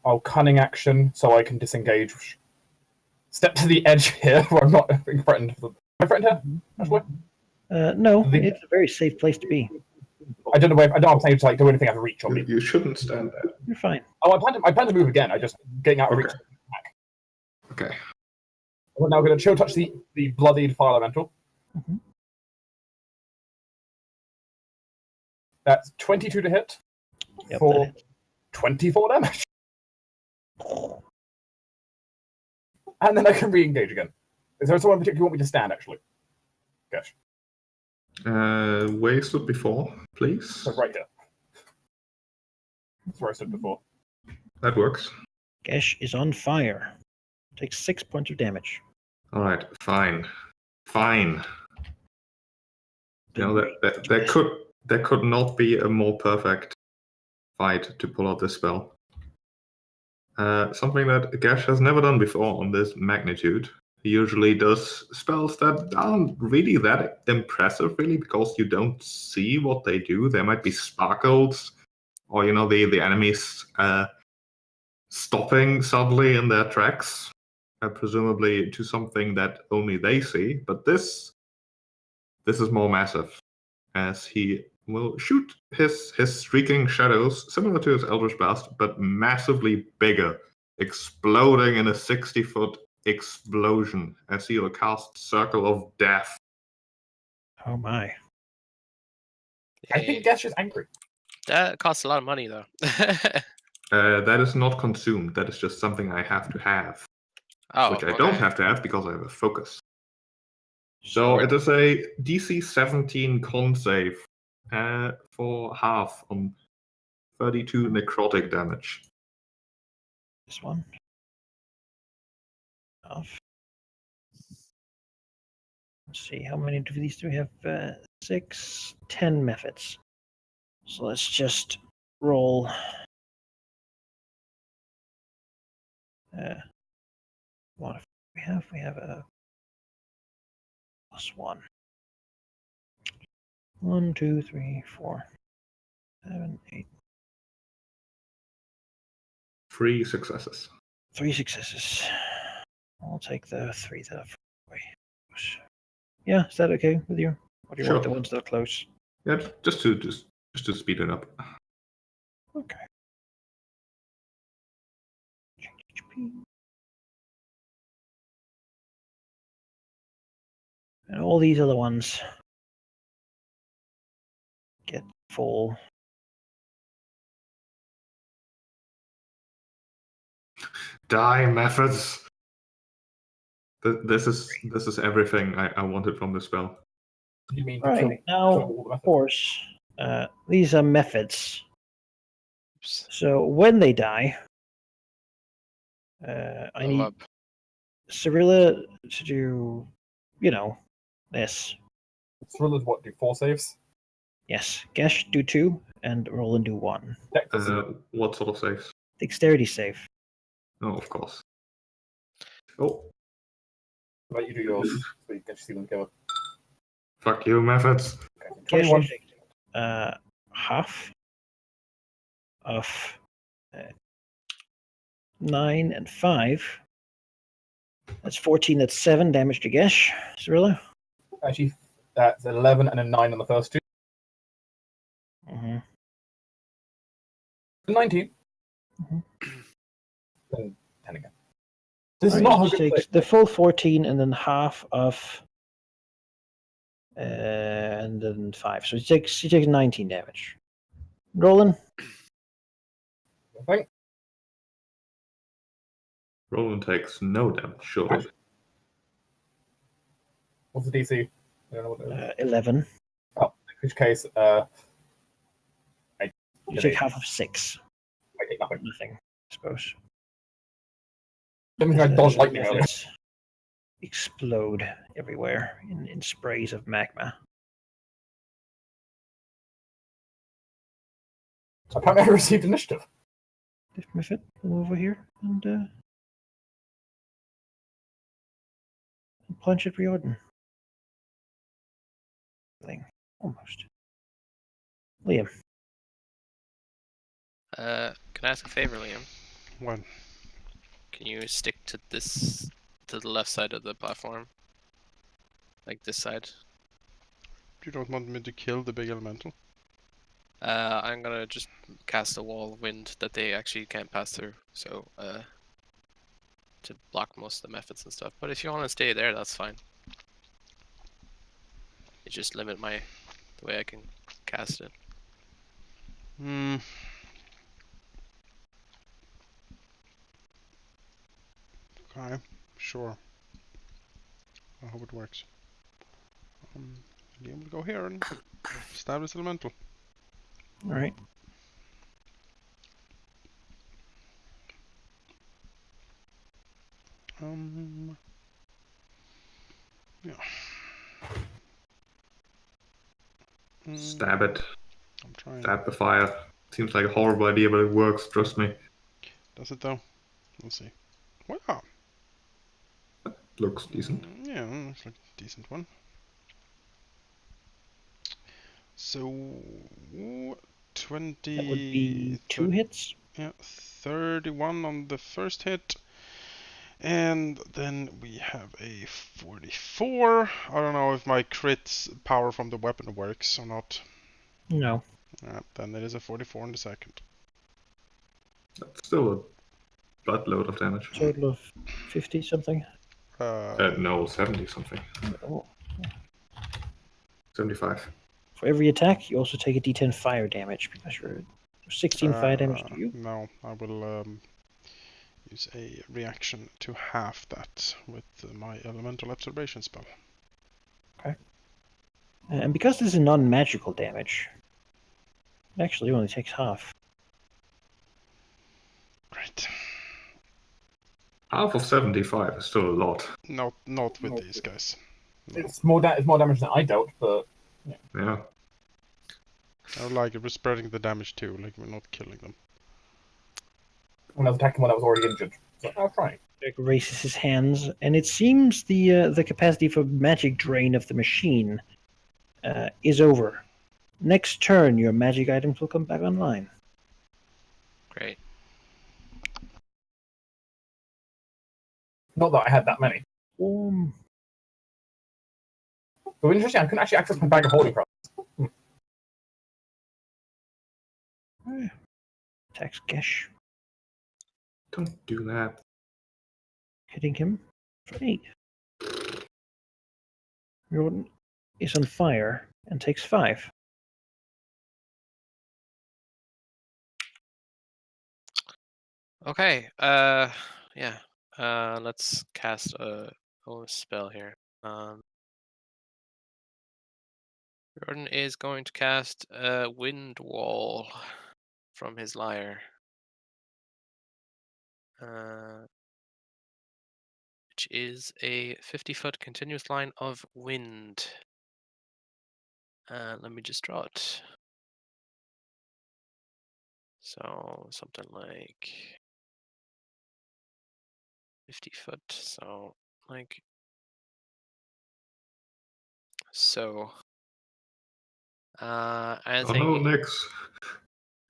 I'll cunning action so I can disengage. Step to the edge here where I'm not being threatened. Am I threatened here? Actually? No, The- it's a very safe place to be. I don't know. I'm saying to like do anything out of reach on me. You shouldn't stand there. You're fine. Oh, I plan to move again. I just getting out of reach. Okay. We're now going to chill touch the bloodied fire elemental. Mhm. That's 22 to hit Yep, for that hits. 24 damage. And then I can re-engage again. Is there someone in particular you want me to stand, actually? Gosh. Where you stood before, please? So right here. That's where I stood before. That works. Gesh is on fire. Takes 6 points of damage. Alright, fine. Fine. You know, there could not be a more perfect fight to pull out this spell. Something that Gash has never done before on this magnitude. He usually does spells that aren't really that impressive, really, because you don't see what they do. There might be sparkles, or the enemies stopping suddenly in their tracks, presumably to something that only they see. But this is more massive, as he will shoot his streaking shadows, similar to his Eldritch Blast, but massively bigger, exploding in a 60-foot explosion as he will cast Circle of Death. Oh my. I think Gesh is angry. That costs a lot of money, though. That is not consumed. That is just something I have to have, which I don't have to have because I have a focus. So it is a DC 17 con save for half on 32 necrotic damage. This one. Off. Let's see, how many of these do we have? 6, 10 methods. So let's just roll. What if we have? We have a +1. 1, 2, 3, 4, 7, 8. 3 successes. 3 successes. I'll take the 3 that I've away. Yeah, is that okay with you? Or do you want the Sure. ones that are close? Yeah, just to speed it up. Okay. Change HP. And all these other ones get full. Die methods. This is everything I wanted from the spell. You mean Right, kill now, all the of methods? course, these are methods. So when they die, I need up. Cyrilla to do, this. Thrillers what, do 4 saves? Yes, Gesh do 2, and Roland do 1. Dex does it. What sort of saves? Dexterity save. Oh, of course. Oh, How about you do yours so you can see them together? fuck you, methods. Okay. Gesh 21. will take half of 9 and 5. That's 14. That's 7 damage to Gesh. Cyrilla. Actually, that's 11 and a 9 on the first 2. Mm-hmm. 19. Mhm. Then 10 again. This is not a good takes place. the full 14 and then half of and then 5. So he takes 19 damage. Roland. I think. Roland takes no damage, surely. What's the DC? I don't know what it is. 11. Oh, in which case, You take half of 6. I take nothing. Nothing, I suppose. I think I dodged lightning earlier. Methods explode everywhere in sprays of magma. Apparently, I received initiative. Lift my foot, come over here and punch at Riordan. Almost. Liam. Can I ask a favor, Liam? What? Can you stick to the left side of the platform? Like this side? You don't want me to kill the big elemental? I'm gonna just cast a wall of wind that they actually can't pass through, so to block most of the methods and stuff. But if you want to stay there, that's fine. It just limit the way I can cast it. Hmm. Okay, sure. I hope it works. Liam will go here and stab this elemental. All right. Yeah. Stab it. I'm trying. Stab the fire. Seems like a horrible idea, but it works, trust me. Does it though? We'll see. Wow. Looks decent. Yeah, looks like a decent one. So 20. That would be 2 hits. Yeah, 31 on the first hit. And then we have a 44. I don't know if my crit power from the weapon works or not. No. Then it is a 44 in the second. That's still a buttload of damage. Total of 50 something. No, 70 something. Oh. 75. For every attack, you also take a d10 fire damage because you're 16 fire damage to you. No, I will use a reaction to half that with my elemental absorption spell. Okay. And because this is non-magical damage, it actually only takes half. Right. Half of 75 is still a lot. Not with these guys. No. It's more damage than I dealt, but Yeah. I would like it. We're spreading the damage too, like we're not killing them. when I was attacking one that was already injured. So I'll try. Dirk raises his hands, and it seems the capacity for magic drain of the machine is over. Next turn, your magic items will come back online. Great. Not that I had that many. But interesting, I couldn't actually access my bag of holding products. Attacks Gesh, Don't do that. hitting him for 8. Jordan is on fire and takes 5. Okay. Yeah. Let's cast a spell here. Jordan is going to cast a wind wall from his lyre. Which is a 50-foot continuous line of wind. Let me just draw it. So something like 50 foot. So like so. I Oh think. no, Nix.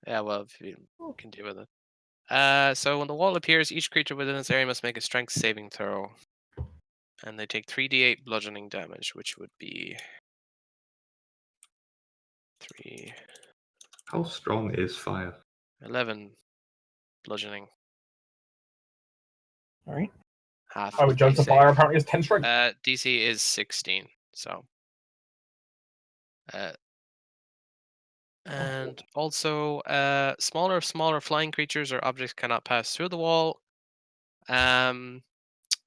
Yeah, well, if you can deal with it. So when the wall appears, each creature within this area must make a strength saving throw. And they take 3d8 bludgeoning damage, which would be 3, How strong is fire? 11 bludgeoning. All right. Half. I would judge the DC. fire apparently is 10 strength. DC is 16. So. And also, smaller flying creatures or objects cannot pass through the wall.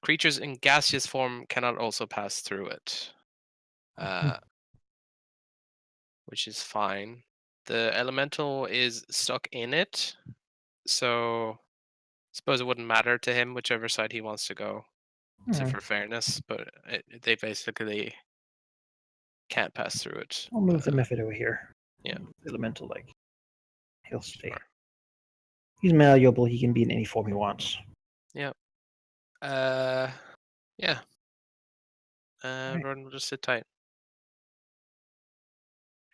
Creatures in gaseous form cannot also pass through it, which is fine. The elemental is stuck in it, so I suppose it wouldn't matter to him whichever side he wants to go, for fairness. But they basically can't pass through it. I'll move the method over here. Yeah. Elemental, like, he'll stay. Sure. He's malleable. He can be in any form he wants. Yeah. Right. Rodden will just sit tight.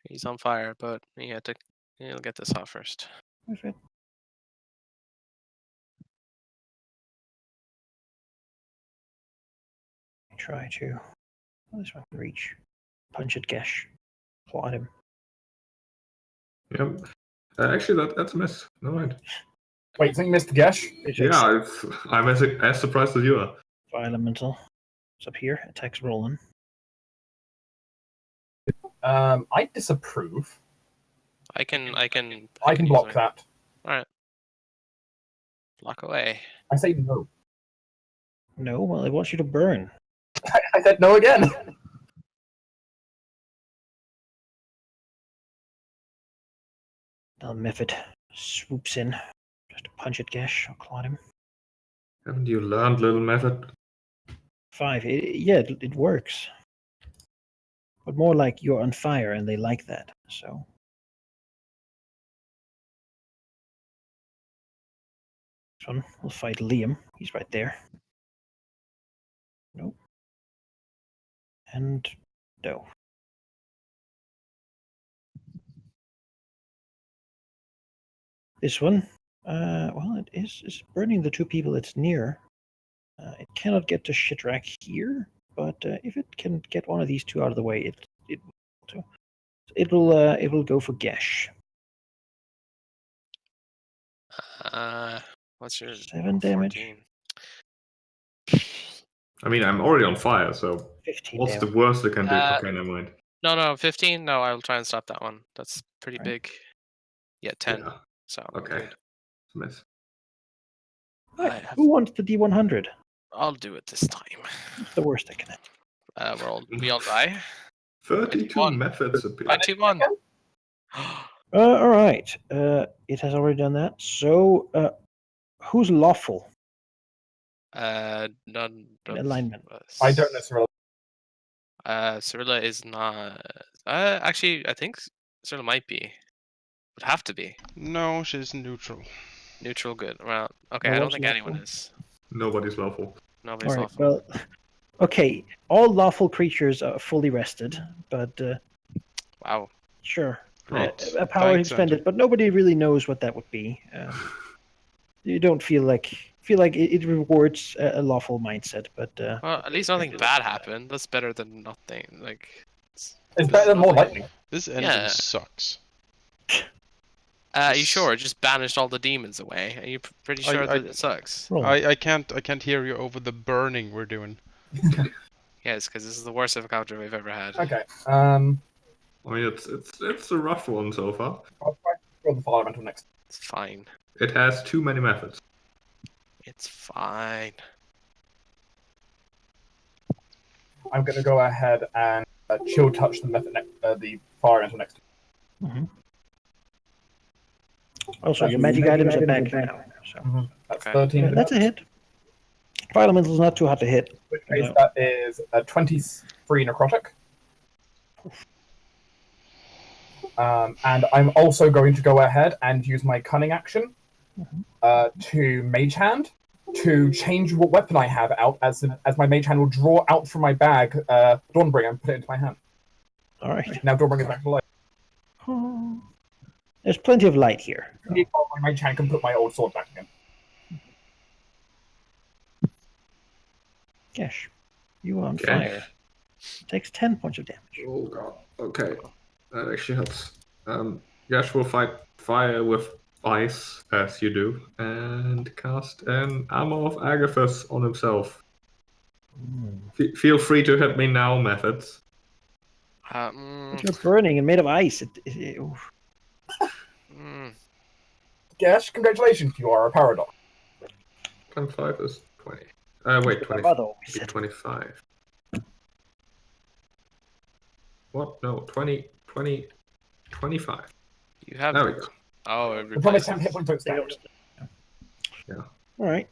He's on fire, but he'll get this off first. Perfect. Try to. Oh, this one can reach. Punch at Gesh. Claw at him. Yep. Actually, that's a miss. No mind. Wait, so you missed the Gesh? Yeah, I'm as surprised as you are. Fire elemental. It's up here. Attacks Roland. I disapprove. I can block easily. that. Alright. Block away. I say no. No, well, it wants you to burn. I said no again. Now Method swoops in. Just to punch at Gash or claw him. Haven't you learned, little method? 5. Yeah, it works. But more like you're on fire and they like that, so. This one will fight Liam. He's right there. Nope. And no. This one, well, it is burning the 2 people it's near. It cannot get to Shitrak here, but if it can get one of these 2 out of the way, it will go for Gash. What's your 7 damage. 14? I mean, I'm already on fire, so 15 what's damage. the worst it can do? Uh, Okay, never mind. No, 15. No, I'll try and stop that one. That's pretty Right. big. Yeah, 10. Yeah. So Okay. good. Miss. Right. Who wants the D100? I'll do it this time. It's the worst I can have. We all die. 32 21. methods appear. 21. All right. It has already done that. So, who's lawful None in of alignment? us. I don't know, Cyril. Cyrilla is not. Actually, I think Cyrilla might be. Would have to be. No, she's neutral. Neutral, good. Well, okay, No I don't one's think anyone lawful? is. Nobody's lawful. Nobody's All right. lawful. Well, okay. All lawful creatures are fully rested, but Wow. sure. Great. A power Thanks, expended, Andrew. but nobody really knows what that would be. You don't feel like it rewards a lawful mindset, but Well, at least nothing bad happened. That's better than nothing. Like, It's better than more lightning. This engine Yeah. sucks. you sure? It just banished all the demons away. Are you pretty sure that it sucks? roll. I can't hear you over the burning we're doing. Yes, because this is the worst encounter we've ever had. Okay. I mean, it's a rough one so far. I'll try to roll the fire elemental next. It's fine. It has too many methods. It's fine. I'm going to go ahead and chill touch the the fire elemental next. Mhm. Also, your magic items are back now. So. That's Okay. 13. Yeah, that's a hit. Fire elemental is not too hard to hit. In which case, No. that is a 23 necrotic. And I'm also going to go ahead and use my cunning action to mage hand to change what weapon I have out as my mage hand will draw out from my bag Dawnbringer and put it into my hand. All right. Now Dawnbringer is back to life. There's plenty of light here. Meanwhile, my mage hand can put my old sword back again. Gash, you are on Okay. fire. Takes 10 points of damage. Oh god. Okay. That actually helps. Yash will fight fire with ice, as you do, and cast an Armor of Agathis on himself. Feel free to hit me now, methods. But you're burning and made of ice. Oof. Gash, congratulations, you are a paradox. 25 is 20. Wait, 20. Bravo, we said. 25. What? No, 20, 25. You have. There we go. Oh, it The problem is replaces. 10 hit points don't stand. Yeah. All right.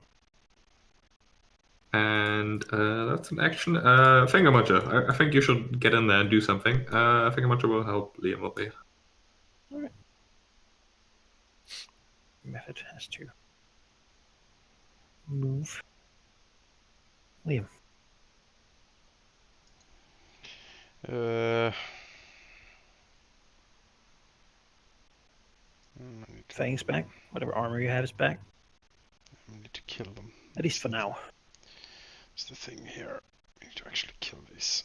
And that's an action. Fingermuncher. I think you should get in there and do something. Fingermuncher will help Liam up here. All right. Method has to move. Liam. Fang's back. Whatever armor you have is back. I need to kill them. At least for now. It's the thing here. I need to actually kill these.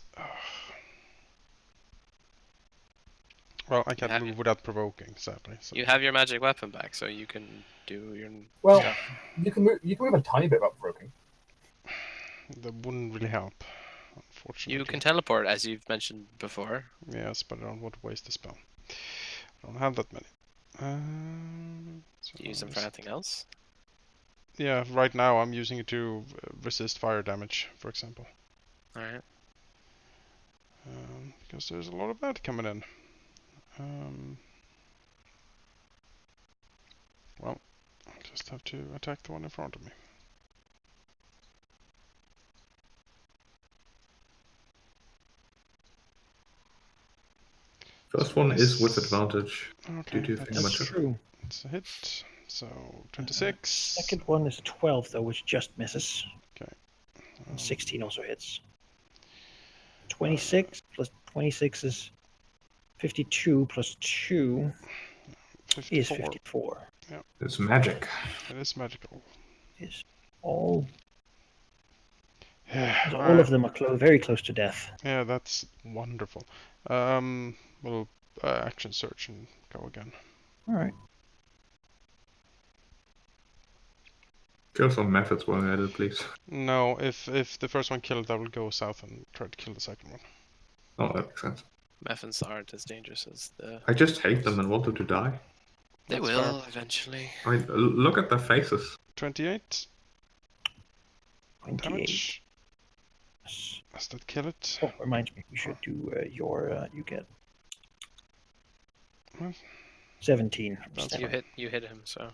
Well, I can't move without provoking, sadly. So. You have your magic weapon back, so you can do your Well, stuff. you can move a tiny bit without broken. That wouldn't really help, unfortunately. You can teleport, as you've mentioned before. Yes, but I don't want to waste the spell. I don't have that many. So Use them for anything else. Yeah, right now I'm using it to resist fire damage, for example. Alright. Because there's a lot of that coming in. Well, I'll just have to attack the one in front of me. First one is with advantage Okay, due to That's thingamatic. true. it's a hit. So 26. Second one is 12, though, which just misses. Okay. And 16 also hits. 26 plus 26 is 52 plus 2 is 54. 54. It's magic. It is magical. Is all Yeah, all of them are very close to death. yeah, that's wonderful. We'll action search and go again. All right. Kill some methods while at it, please. No, if the first one killed, I will go south and try to kill the second one. Oh, that makes sense. Methods aren't as dangerous as the. I just hate them and want them to die. They That's will fair. eventually. I mean, look at their faces. 28 28. damage. Does that kill it? Oh, reminds me, you should do your. You get What? 17. from That's stamina. You hit him, so.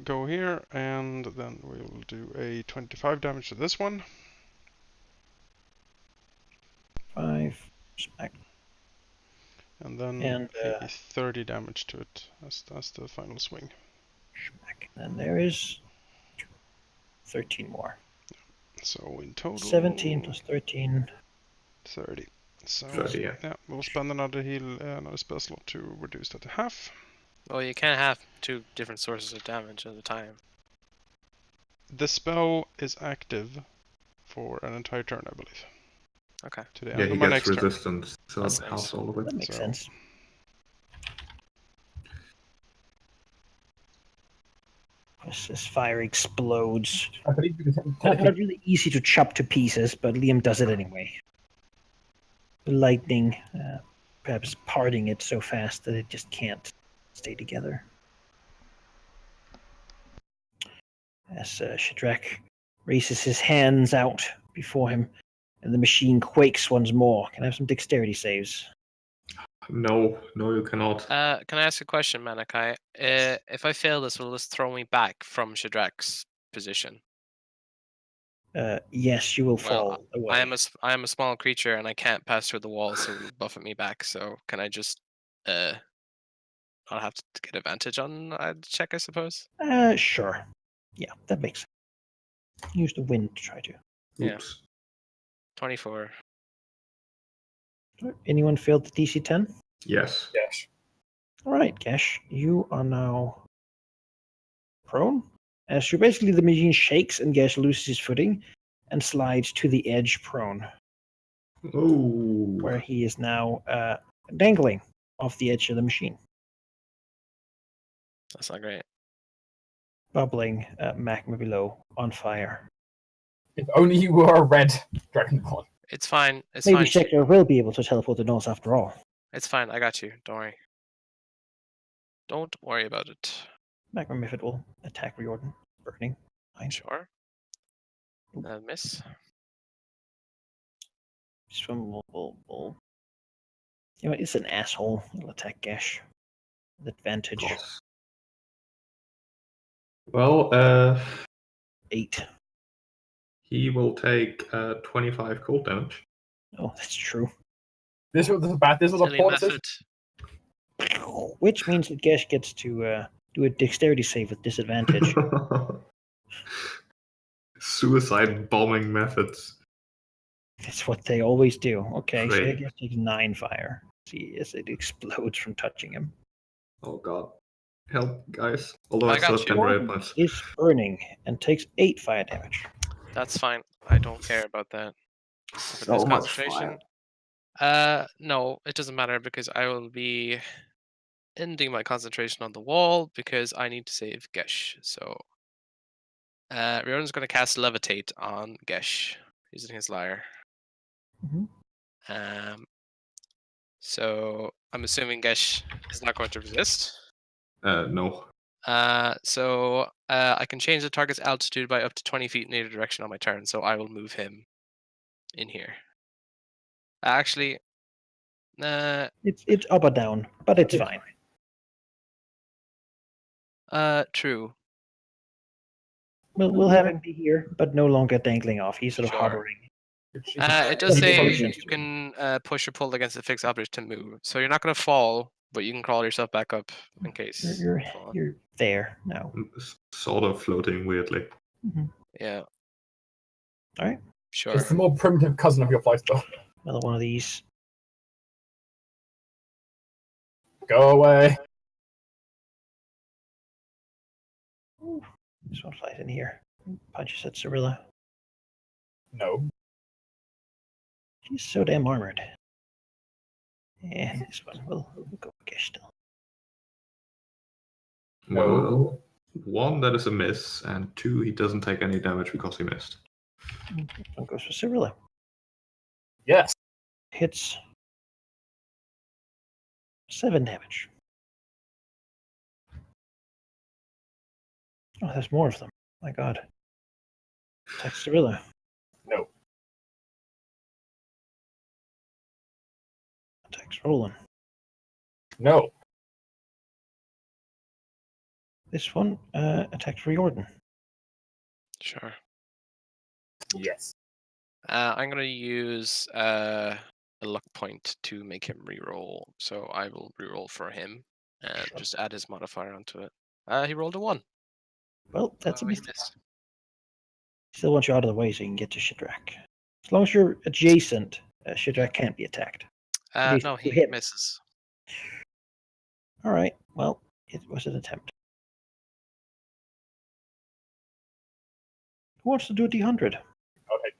Go here, and then we will do a 25 damage to this one. 5. Smack. And then And, a 30 damage to it as the final swing. Smack. And there is 13 more. So in total, 17 plus 13. 30. So 30, yeah. we'll spend another another spell slot to reduce that to half. Well, you can't have two different sources of damage at a time. The spell is active for an entire turn, I believe. Okay. To the Yeah, end he of my gets next turn. resistance, so That's it nice. halves all of That it. makes So- sense. This fire explodes. I believe you can Not really easy to chop to pieces, but Liam does it anyway. The lightning perhaps parting it so fast that it just can't stay together. As Shadrach raises his hands out before him, and the machine quakes once more. Can I have some dexterity saves? No, you cannot. Can I ask a question, Manakai? If I fail this, will this throw me back from Shadrach's position? Yes, you will fall away. I am a small creature and I can't pass through the wall, so it'll buffet me back. So can I just not have to get advantage on a check, I suppose? Sure. Yeah, that makes sense. Use the wind to try to. Yeah. Oops. 24. Anyone failed the DC 10? Yes. Yes. All right, Gesh, you are now prone. As you basically the machine shakes and Gesh loses his footing and slides to the edge prone, Oh. where he is now dangling off the edge of the machine, That's not great. bubbling magma below on fire. If only you were a red dragonborn. It's fine. It's Maybe fine. Shekler will be able to teleport the north after all. It's fine. I got you. Don't worry. Don't worry about it. Magma Miffit will attack Riordan, burning. Fine. Sure. Miss. This one will. You know, it's an asshole. He'll attack Gesh with advantage. Gosh. Well, 8. he will take 25 cold damage. Oh, that's true. This was a Silly poor decision. method. Which means that Gesh gets to do a dexterity save with disadvantage. Suicide bombing methods. That's what they always do. Okay, so Great. Gesh takes 9 fire. See, as it explodes from touching him. Oh god. Help, guys. Although I I still got have you. 10 red points. Is burning and takes 8 fire damage. That's fine. I don't care about that. If it So is much concentration. No, it doesn't matter because I will be ending my concentration on the wall because I need to save Gesh. So, Riordan's going to cast Levitate on Gesh using his lyre. Mhm. So I'm assuming Gesh is not going to resist. No. So I can change the target's altitude by up to 20 feet in either direction on my turn, so I will move him in here. Actually, It's up or down, but it's fine. true. We'll have him be here, but no longer dangling off. He's sort of Sure. hovering. It does say Intelligence. you can push or pull against the fixed object to move, so you're not going to fall, but you can crawl yourself back up in case. You're you fall. you're there now. Sort of floating weirdly. Yeah. All right. Sure. It's the more primitive cousin of your fly spell. Another one of these. Go away. This one flies in here. Punches at Cirilla. No. She's so damn armored. And this one will go Gesh still. Well, 1, that is a miss, and 2, he doesn't take any damage because he missed. This one goes for Cirilla. Yes. Hits 7 damage. Oh, there's more of them. My god. Attacks Cirilla. No. Attacks Roland. No. This one attacks Riordan. Sure. Yes. I'm going to use a luck point to make him reroll, so I will reroll for him and just add his modifier onto it. He rolled a 1. Well, that's a he miss. missed. Still want you out of the way so you can get to Shidrak. As long as you're adjacent, Shidrak can't be attacked. least No, you he hit. misses. All right. Well, it was an attempt. Who wants to do a D100? Okay,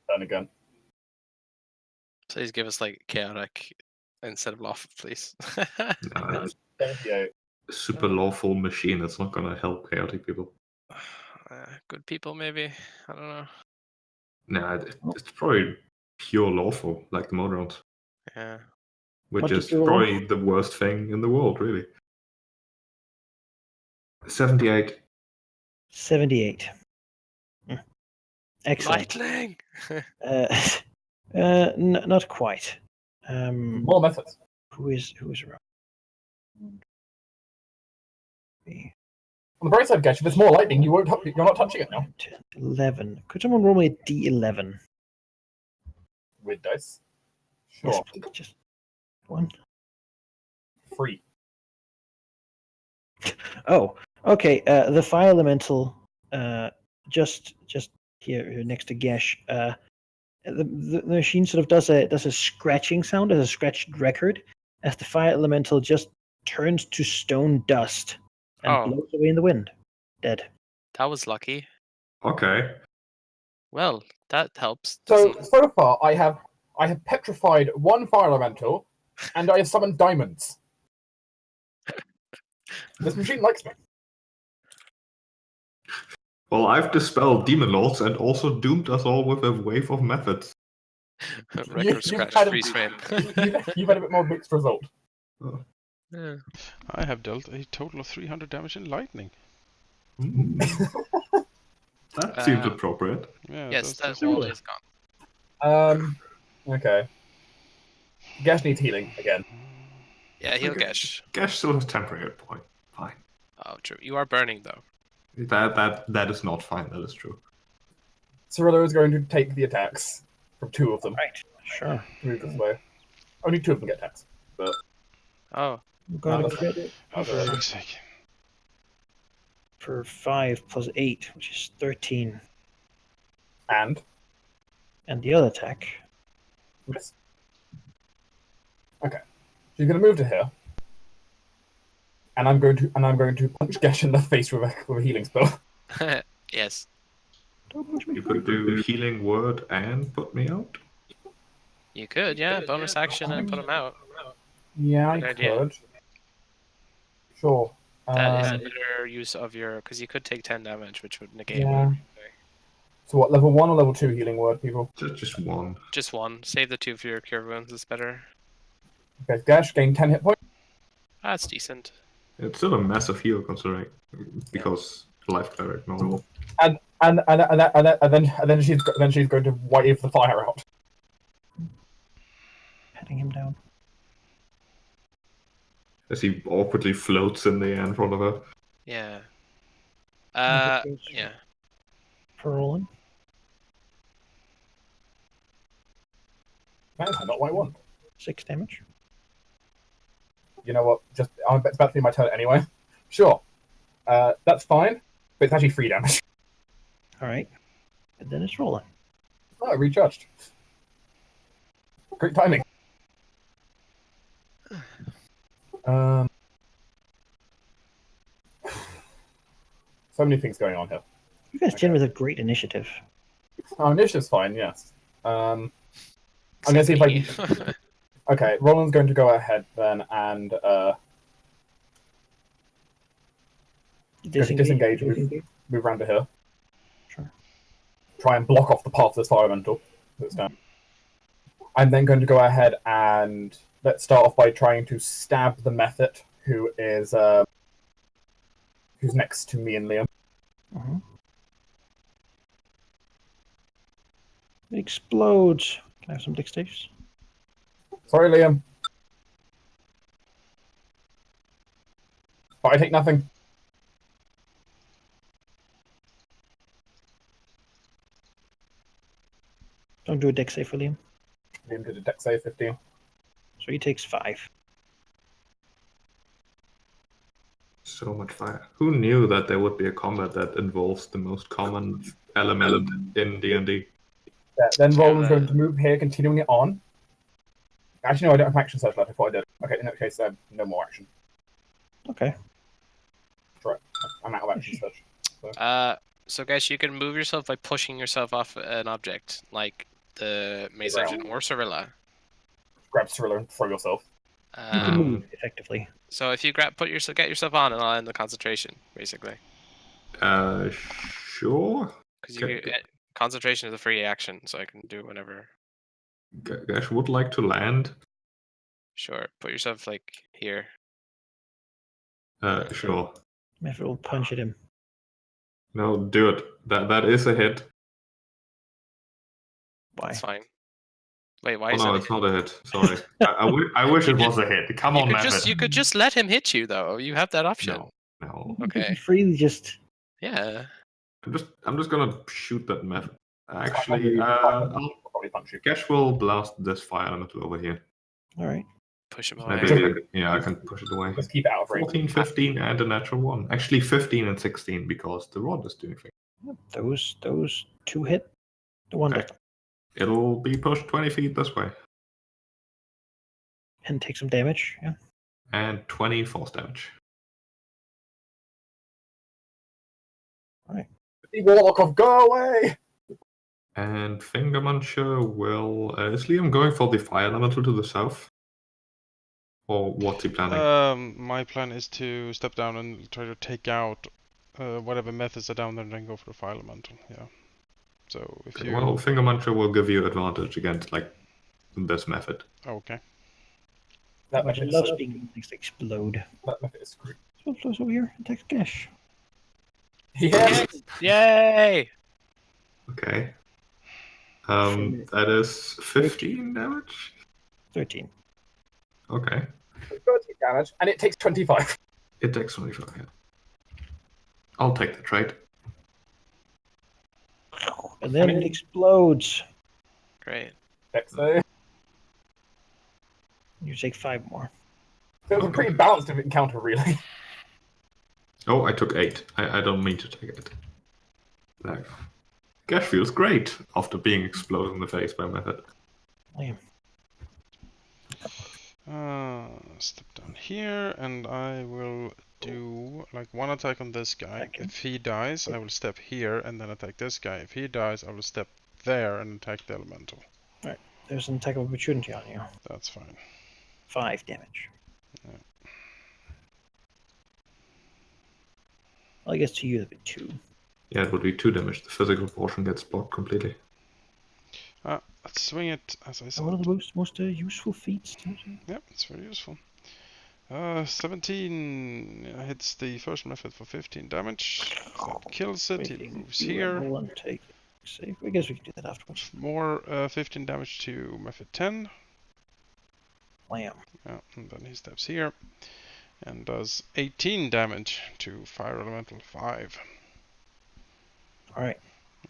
turn again. Please give us like chaotic instead of lawful, please. No, 78. super lawful machine. It's not gonna help chaotic people. Good people, maybe. I don't know. Nah, it's probably pure lawful, like the Modrons, Yeah. which What is did you roll? probably the worst thing in the world, really. 78. 78. Excellent. Lightning. Not quite. More methods. Who is around? Me. On the bright side, Gash, if it's more lightning, you're not touching it now. 10, 11. Could someone roll me a D11? With dice. Yes, Sure. please, just one. Free. Oh, okay. The fire elemental, just here next to Gesh. The machine sort of does a scratching sound, as a scratched record, as the fire elemental just turns to stone dust and blows away in the wind, dead. That was lucky. Okay. Well, that helps. So doesn't it? far, I have petrified one fire elemental, and I have summoned diamonds. This machine likes me. Well, I've dispelled demon lords and also doomed us all with a wave of methods. Record You've scratch had a- freeze frame. You've had a bit more mixed result. Yeah. I have dealt a total of 300 damage in lightning. That seems appropriate. Yeah, Yes, that's that roll is gone. Okay. Gash needs healing again. Yeah, he'll Okay. Gesh. Gash still has temporary hit point. Fine. Oh, true. You are burning though. That is not fine. That is true. Cirilla is going to take the attacks from two of them. Right, sure. Move this way. Only two of them get attacks. But Oh, I'm going No, to crit it Oh, for fuck's sake. for 5 plus 8, which is 13. and And the other attack, miss. Okay. She's going to move to here. And I'm going to punch Gash in the face with a healing spell. yes. don't punch me. You could do healing word and put me out. You could, yeah. Bonus action and put him out. Yeah, I Good idea. could. Sure. That is a better use of your, because you could take 10 damage, which would negate. Yeah. whatever you're doing. So what, level 1 or level 2 healing word, people? Just one. Just one. Save the 2 for your cure wounds. It's better. Okay, Gash, gain 10 hit points. That's decent. It's still a massive heal considering, because life cleric normal. And then she's going to wave the fire out. Patting him down. As he awkwardly floats in the air in front of her. Yeah. Yeah. For Roland. That's not what I want. 6 damage. You know what? It's about to be my turn anyway. Sure. That's fine, but it's actually 3 damage. Alright. And then it's Roland. Oh, I recharged. Great timing. So many things going on here. You guys generally have great initiative. Oh, initiative's fine, yes. I'm gonna see if I can... Okay, Roland's going to go ahead then and disengage. Move around to here. Sure. Try and block off the path of this fire elemental that's down. I'm then going to go ahead and let's start off by trying to stab the Method, who is who's next to me and Liam. It explodes. Can I have some dexterity? Sorry, Liam. But I take nothing. Don't do a dex save for Liam. Liam did a dex save 15. So he takes 5. So much fire. Who knew that there would be a combat that involves the most common element in D&D? Yeah, then Roland's going to move here, continuing it on. Actually, no, I don't have action search left. I thought I did. Okay, in that case, no more action. Okay. Right. I'm out of action search. So guys, you can move yourself by pushing yourself off an object, like the maze engine or Cirilla. Grab Cirilla and throw yourself. You can move effectively. So if you get yourself on, and I'll end the concentration, basically. Sure. Because concentration is a free action, so I can do it whenever. Guys would like to land. Sure. Put yourself like here. Sure. Method will punch at him. No, do it. That is a hit. Why? That's fine. Wait, why Oh is no, it? it's not a hit. Sorry. I wish it was a hit. Come on, Method. You could just let him hit you, though. You have that option. No. You Okay. can freely just... Yeah. I'm just gonna shoot that Method. Actually, Actually, probably punch you. Gash will blast this fire elemental over here. Alright. Push him away. Maybe, yeah, I can push it away. Just keep it out of range. 14, 15, and a natural 1. Actually, 15 and 16 because the rod is doing things. Those 2 hit. The one Okay. doesn't. It'll be pushed 20 feet this way. And take some damage, yeah. And 20 force damage. Alright. Warlock, go away! And Finger Muncher will... is Liam going for the fire elemental to the south? Or what's he planning? My plan is to step down and try to take out whatever methods are down there and then go for the fire elemental, yeah. So if you... Well, Finger Muncher will give you advantage against, like, this method. Okay. That Much method loves is being things to explode. screwed. So flows over here, attacks Gash. Yes! Yay! Okay. That is 15 damage? 13. Okay. 30 damage, and it takes 25. It takes 25, yeah. I'll take the trade. And then it explodes. Great. So You take 5 more. it was a pretty balanced encounter, really. Oh, I took 8. I don't mean to take it. No. Gash feels great after being exploded in the face by Method. Liam. Step down here, and I will do like one attack on this guy. Okay. If he dies, I will step here and then attack this guy. If he dies, I will step there and attack the elemental. Alright, there's an attack of opportunity on you. That's fine. 5 damage. Yeah. Well, I guess to you it'd be 2. Yeah, it would be 2 damage. The physical portion gets blocked completely. Let's swing it, as I said. One of the most useful feats. Yep, it's very useful. 17 hits the first method for 15 damage. That kills it. He Waiting, moves you and here. Roland take save. I guess we can do that afterwards. More 15 damage to method 10. Lamb. Yeah, and then he steps here and does 18 damage to Fire Elemental 5. All right.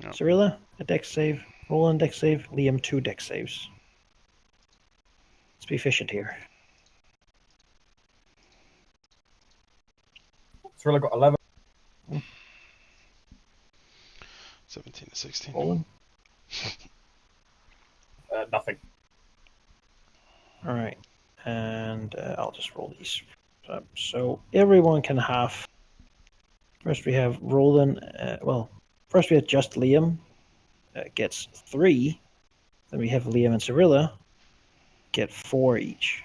Yeah. Cyrilla, a dex save. Roland, dex save. Liam, 2 dex saves. Let's be efficient here. It's really got 11. 17 to 16. Roland. Nothing. All right. And I'll just roll these. So everyone can have. First we have Roland. First we have just Liam. Gets 3. Then we have Liam and Cyrilla. Get 4 each.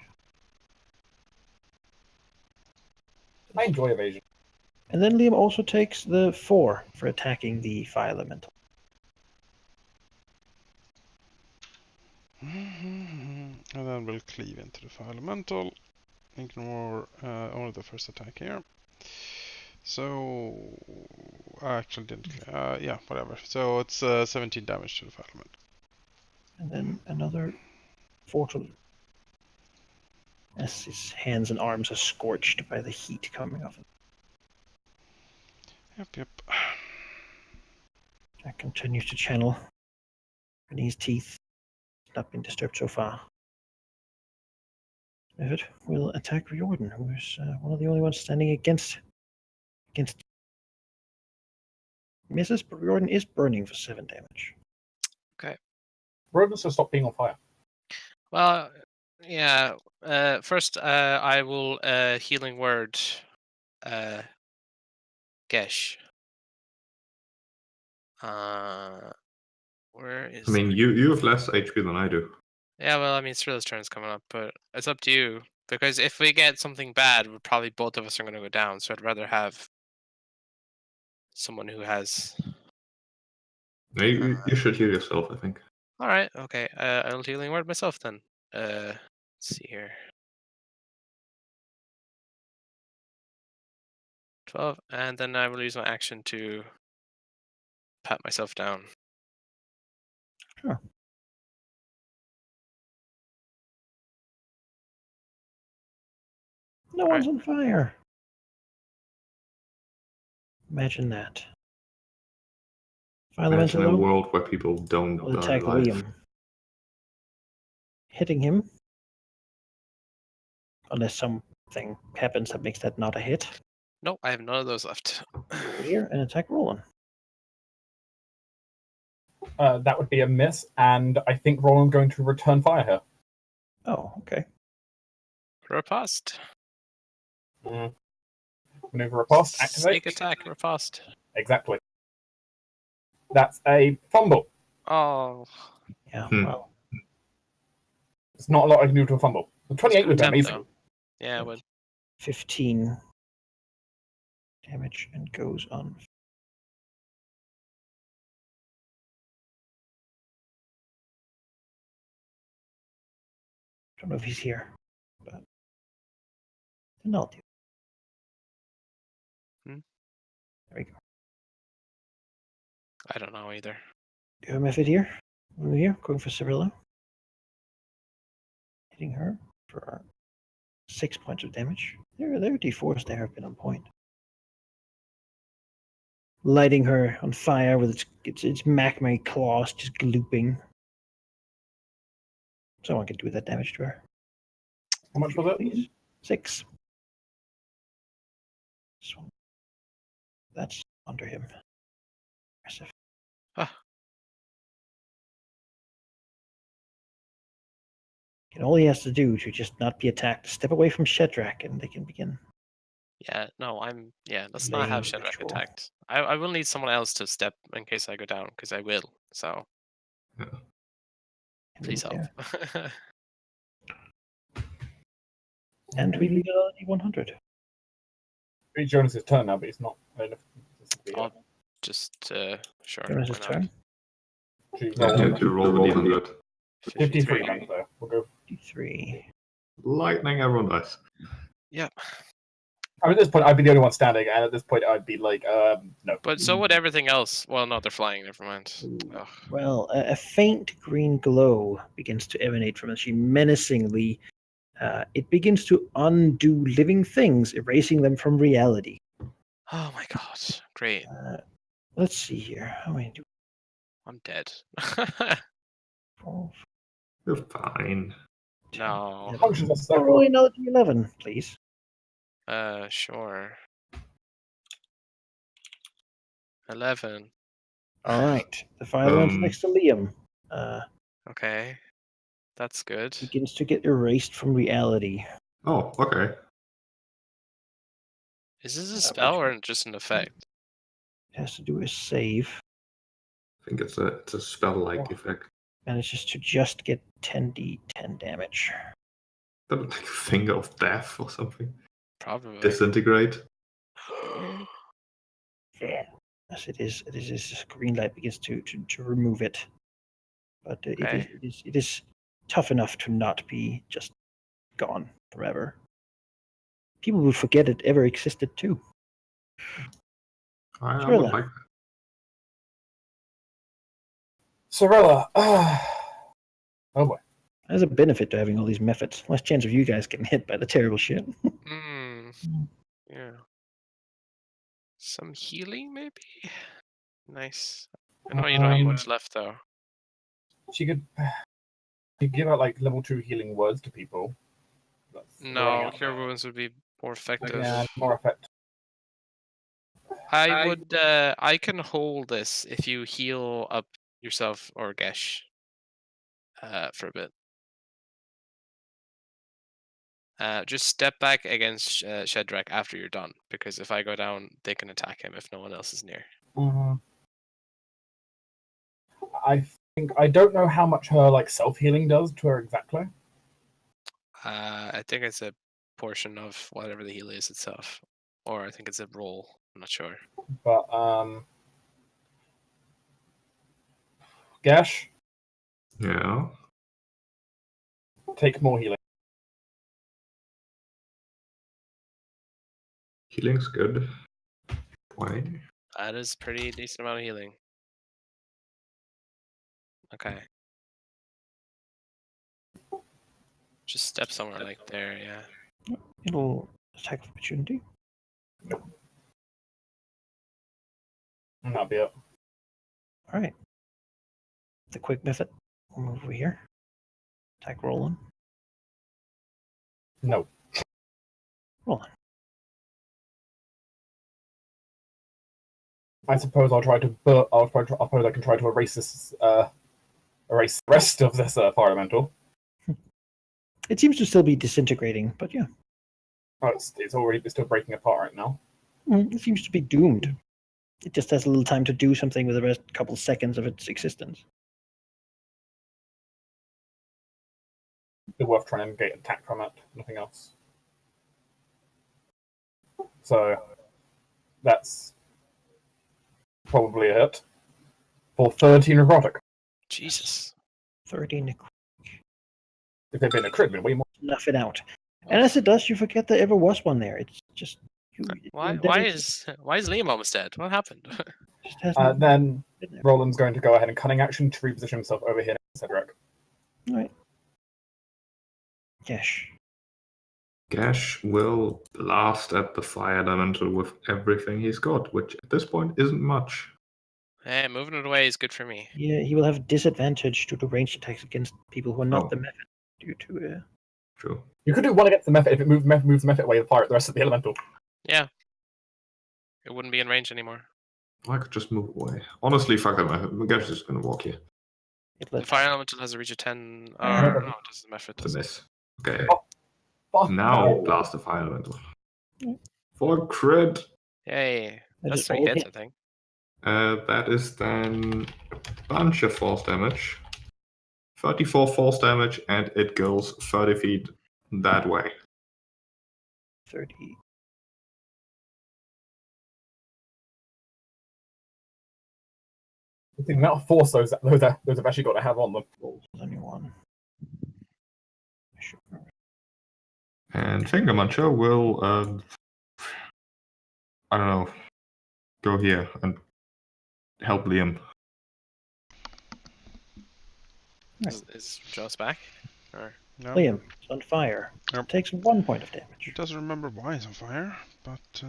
I enjoy evasion. And then Liam also takes the 4 for attacking the fire elemental. And then we'll cleave into the Fire Elemental. Ignore only the first attack here. So I actually didn't. Yeah, whatever. So it's 17 damage to the Fire Elemental. And then another 4 to Liam. As his hands and arms are scorched by the heat coming off. Yep. I continue to channel. And his teeth not been disturbed so far. It will attack Riordan, who is one of the only ones standing against. Misses, but Riordan is burning for 7 damage. Rodents have stopped being on fire. Well, yeah. First, I will healing word. Gesh. Where is? I mean, you have less HP than I do. Yeah, well, I mean, Cyrilla's turn is coming up, but it's up to you. Because if we get something bad, probably both of us are going to go down. So I'd rather have someone who has. You should heal yourself, I think. All right, okay. I'll healing word myself then. Let's see here. 12, and then I will use my action to pat myself down. Sure. No one's on fire. Imagine that. Fire Imagine a elemental world where people don't will die attack alive. Liam. Hitting him. Unless something happens that makes that not a hit. Nope, I have none of those left. Here and attack Roland. That would be a miss, and I think Roland's going to return fire here. Oh, okay. Riposte. Maneuver riposte, activate. Sneak attack, riposte. Exactly. That's a fumble. Oh. Yeah, Hmm. well. It's not a lot I can do to a fumble. 28 would be Attempt, amazing. though. Yeah, but 15 damage and goes on. Don't know if he's here, but then I'll do. Hmm. There we go. I don't know either. Do you have a method here? Over here, going for Cyrilla. Hitting her for 6 points of damage. Their D4s there have been on point. Lighting her on fire with its magma claws just glooping. Someone can do that damage to her. How much was it? Please. 6. This one. That's under him. Impressive. Ah. And all he has to do to just not be attacked, step away from Shedrack, and they can begin. Yeah, no, let's not have Main Shedrack ritual. attacked. I will need someone else to step in case I go down, because I will. So please help. There. And we leave it on E100. It's Jonas' turn now, but he's not. I don't know if this would be I'll just sure. Jonas's why not? turn. to Yeah, roll. to roll the D100. 53 then, so we'll go. 53. Lightning, everyone dies. Yep. I mean, at this point, I'd be the only one standing, and at this point, I'd be like, no. But so would everything else. Well, no, they're flying. Never mind. Ugh. Well, a faint green glow begins to emanate from it. She menacingly, it begins to undo living things, erasing them from reality. Oh my god. Great. Let's see here. How many do I'm dead. 12, You're fine. 10, No. 11. Functions as a Oh, circle. roll another d11, please. Sure. 11. All right. The fire elemental next to Liam Okay. That's good. begins to get erased from reality. Oh, okay. Is this a spell or just an effect? It has to do a save. I think it's a spell-like Oh. effect. Manages to just get 10d10 damage. That looked like a finger of death or something. Probably. Disintegrate. Yes, it is. It is. This green light begins to remove it, but Okay. it is tough enough to not be just gone forever. People would forget it ever existed too. I Sure would then. like Sorella. Oh boy. There's a benefit to having all these methods. Less chance of you guys getting hit by the terrible shit. Yeah. Some healing, maybe? Nice. I know you don't have much left, though. She could give out like level 2 healing words to people. That's running No, out. cure wounds would be more effective. Yeah, more effect. I would. I can hold this if you heal up yourself or Gesh. For a bit. Just step back against Shedrack after you're done, because if I go down, they can attack him if no one else is near. I think I don't know how much her like self healing does to her exactly. I think it's a portion of whatever the heal is itself, or I think it's a roll. I'm not sure. But Gash, Yeah. take more healing. Healing's good. 20. That is pretty decent amount of healing. Okay. Just step somewhere like there, yeah. It'll attack of opportunity. And that'll be it. All right. The quick method. We'll move over here. Attack Roland. No. Roland. I suppose I'll try to. I can try to erase this. Erase the rest of this fire elemental. It seems to still be disintegrating, but yeah. Oh, it's still breaking apart right now. It seems to be doomed. It just has a little time to do something with the rest couple seconds of its existence. It's worth trying to get attack from it. Nothing else. So that's probably a hit for 13 necrotic. Jesus. 30 necrotic. If they'd been a crit, it'd been way more. Snuff it out. And as it does, you forget there ever was one there. It's just Why is Liam almost dead? What happened? Just hasn't Then been there. Roland's going to go ahead and cunning action to reposition himself over here next to Cedric. All right. Yes. Gash will blast at the fire elemental with everything he's got, which at this point isn't much. Hey, moving it away is good for me. Yeah, he will have disadvantage due to ranged attacks against people who are not Oh. the method due to True. You could do one against the method if it moves the method away, the rest of the elemental. Yeah. It wouldn't be in range anymore. I could just move away. Honestly, fuck it. Gash is just gonna walk here. The fire elemental has a reach of 10. Or Yeah. no, it does the method. It's a Does it? miss. Okay. Fuck Now no. blast the fire elemental. Mm. For crit. Yay. That That's is 3 all hits, hit. I think. That is then a bunch of force damage. 34 force damage, and it goes 30 feet that way. 30. The amount of force those have actually got to have on them. Rolls only one. I should remember. And Finger Muncher will, I don't know, go here and help Liam. Is Joss back? Or No, Liam is on fire. Yep. Takes 1 point of damage. he doesn't remember why he's on fire, but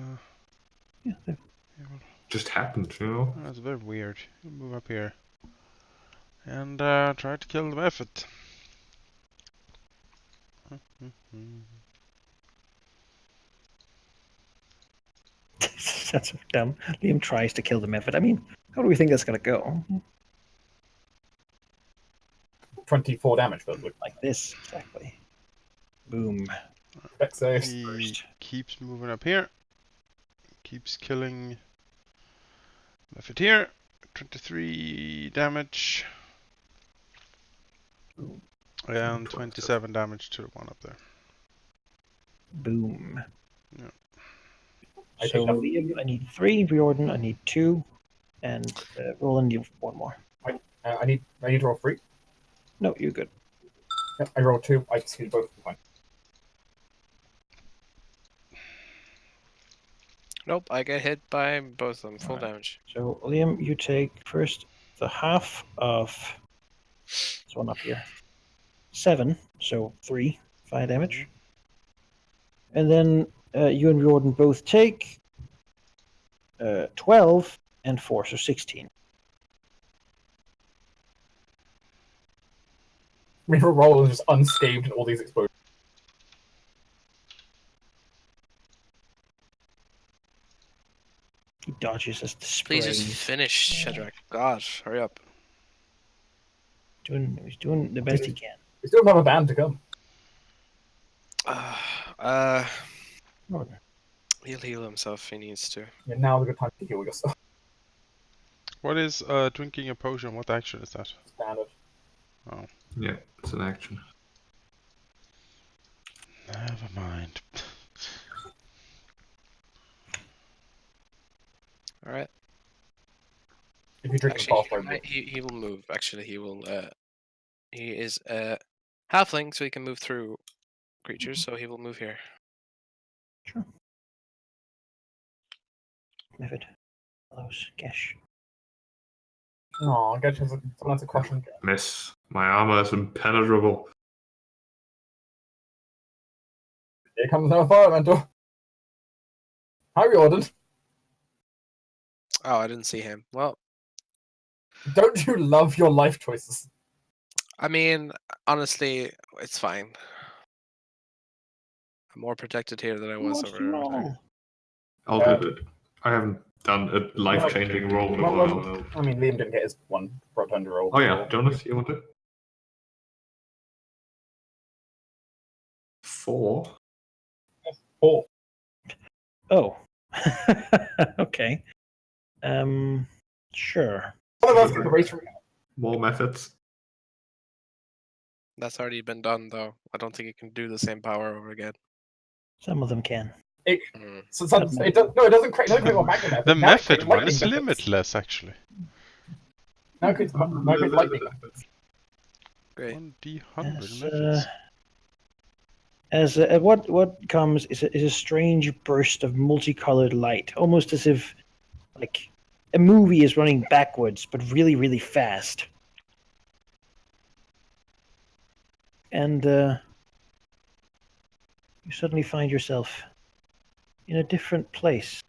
Yeah, there. Just happened, you know? that's very weird. He'll move up here and try to kill the method. That's so dumb. Liam tries to kill the method. I mean, how do we think that's gonna go? 24 damage, but look Like this, exactly. Boom. like saves. He keeps moving up here. Keeps killing method here. 23 damage. And 27 damage to the one up there. Boom. Yeah. I So think that- Liam, I need 3. Riordan, I need 2. And Roland, you have 1 more. I need to roll 3. No, you're good. Yep, I rolled 2. I see both. Fine. nope, I get hit by both of them, full Alright. damage. So Liam, you take first the half of this one up here. 7, so 3 fire damage. And then you and Riordan both take 12 and 4, so 16. Reaver Roll is just unscathed in all these explosions. He dodges as the Please spray. just finish, Shadrach. God, hurry up. He's doing the best he can. We still have a band to come. Riordan. He'll heal himself if he needs to. Yeah, now's a good time to heal yourself. What is drinking a potion? What action is that? Standard. Yeah, it's an action. Never mind. Alright. If you drink the Actually, fast break, he will move. Actually, he will. He is a halfling, so he can move through creatures. So he will move here. Sure. Method. Close. Gesh. oh, get you someone has a question. Miss. My armor is impenetrable. Here comes our fire mentor. Hi, Riordan. Oh, I didn't see him. Well, Don't you love your life choices? I mean, honestly, it's fine. I'm more protected here than I was over there. I haven't done a life-changing roll in a Well, while. I mean, Liam didn't get his one under roll. Oh yeah, Jonas, you want it? 4. 4. Oh. Okay. Sure. One of us can erase from More methods. That's already been done, though. I don't think it can do the same power over again. Some of them can. Mm. So it doesn't create more magnet method. The Now it method creates one lightning is methods. limitless, actually. Now it creates lightning methods. Great. 1d100 As methods. what comes is a strange burst of multicolored light, almost as if like a movie is running backwards, but really, really fast. And you suddenly find yourself in a different place.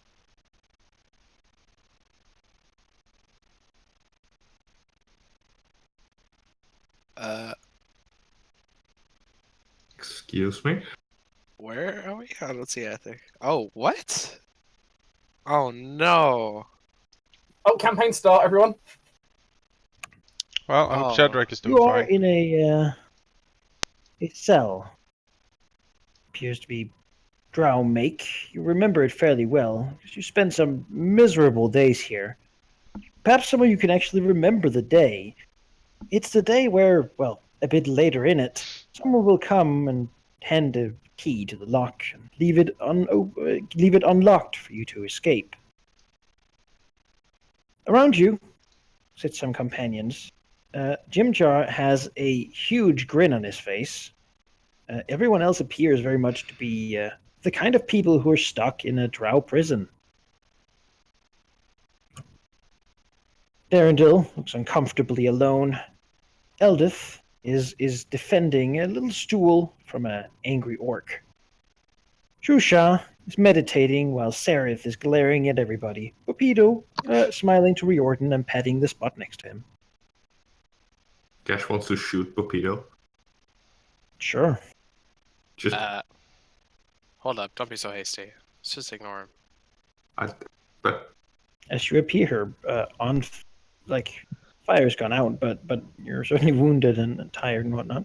Excuse me? Where are we? I don't see anything. Oh, what? Oh no. Oh, campaign start, everyone. Well, I hope Oh. Shadrach is doing You are fine. in a cell. Appears to be drow make. You remember it fairly well, because you spent some miserable days here. Perhaps some of you can actually remember the day. It's the day where, well, a bit later in it, someone will come and hand a key to the lock and leave it unlocked for you to escape. Around you sit some companions. Jimjar has a huge grin on his face. Everyone else appears very much to be the kind of people who are stuck in a drow prison. Darendil looks uncomfortably alone. Eldith is defending a little stool from an angry orc. Shusha is meditating while Sereth is glaring at everybody. Popedo smiling to Riordan and patting the spot next to him. Gash wants to shoot Popedo. Sure. Just, Hold up, don't be so hasty. Let's just ignore him. but As you appear fire's gone out, but you're certainly wounded and tired and whatnot.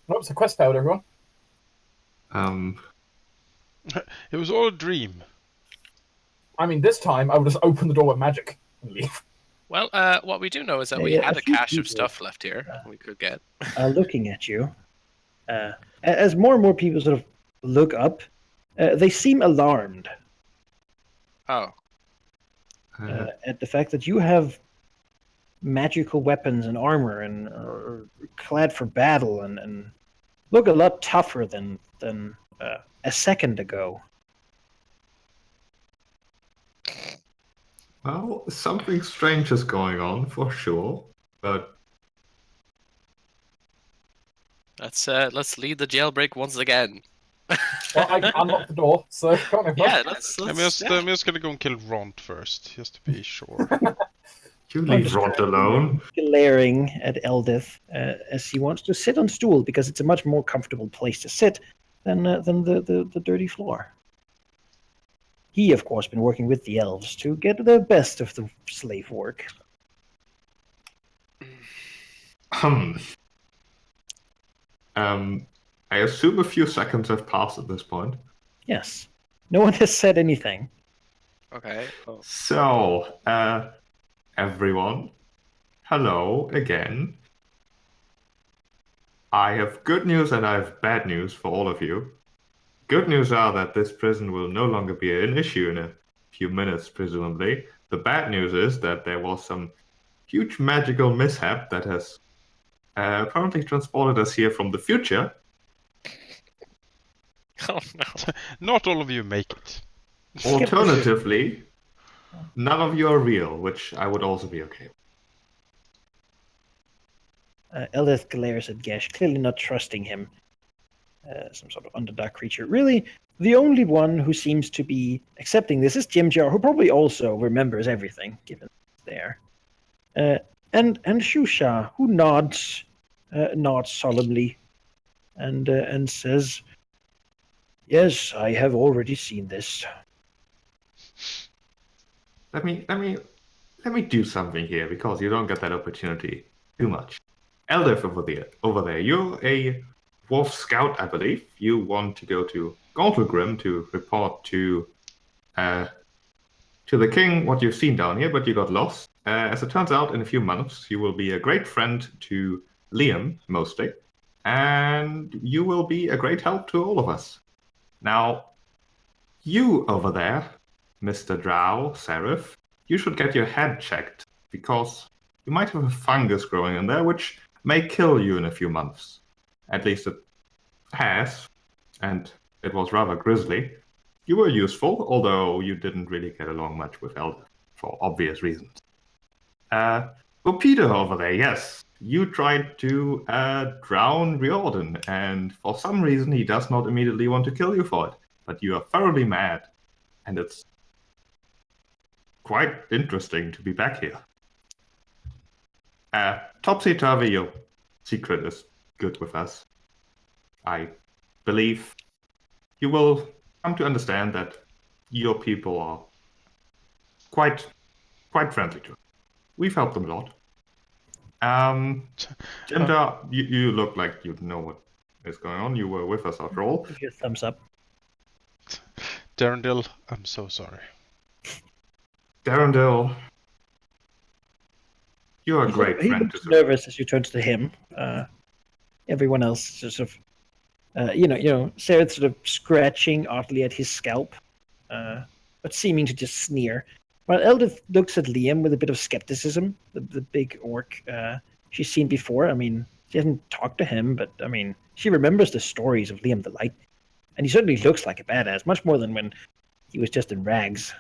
What's the quest failed, everyone? It was all a dream. I mean, this time I would just open the door with magic and leave. Well, what we do know is that we Yeah, had a a few cache of people, stuff left here we could get. Looking at you. As more and more people sort of look up, they seem alarmed Oh, at the fact that you have magical weapons and armor and are clad for battle and look a lot tougher than a second ago. well, something strange is going on for sure. But let's lead the jailbreak once again. Well, I unlocked the door, so come on, Yeah, everyone. I'm just gonna go and kill Ront first, just to be sure. you leave Rod alone. Glaring at Eldith as he wants to sit on stool because it's a much more comfortable place to sit than the dirty floor. He, of course, been working with the elves to get the best of the slave work. I assume a few seconds have passed at this point. Yes. No one has said anything. Okay. Oh. So, everyone, hello again. I have good news and I have bad news for all of you. Good news are that this prison will no longer be an issue in a few minutes, presumably. The bad news is that there was some huge magical mishap that has apparently transported us here from the future. Oh no. Not all of you make it. Alternatively, none of you are real, which I would also be okay with. Eldith glares at Gesh, clearly not trusting him. Some sort of underdark creature. Really, the only one who seems to be accepting this is Jimjar, who probably also remembers everything, given it's there. And Shusha, who nods solemnly, and says, "Yes, I have already seen this." Let me do something here because you don't get that opportunity too much. Eldith over there, you're a Wolf Scout, I believe. You want to go to Gauntlegrim to report to the king what you've seen down here, but you got lost. As it turns out, in a few months, you will be a great friend to Liam, mostly, and you will be a great help to all of us. Now, you over there, Mr. Drow, Seraph, you should get your head checked, because you might have a fungus growing in there, which may kill you in a few months. At least it has, and it was rather grisly. You were useful, although you didn't really get along much with Elder, for obvious reasons. Peter over there, yes. You tried to drown Riordan, and for some reason he does not immediately want to kill you for it. But you are thoroughly mad, and it's quite interesting to be back here. Topsy-turvy, your secret is good with us. I believe you will come to understand that your people are quite friendly to us. We've helped them a lot. Jinder, you look like you know what is going on. You were with us after all. Give you a thumbs up. Darendil, I'm so sorry. Darendil, you're a He great friend. looks nervous as you turn to him. Everyone else sort of, Sarah sort of scratching oddly at his scalp, but seeming to just sneer. While Eldith looks at Liam with a bit of skepticism, the big orc she's seen before. I mean, She hasn't talked to him, but I mean, she remembers the stories of Liam the Light, and he certainly looks like a badass, much more than when he was just in rags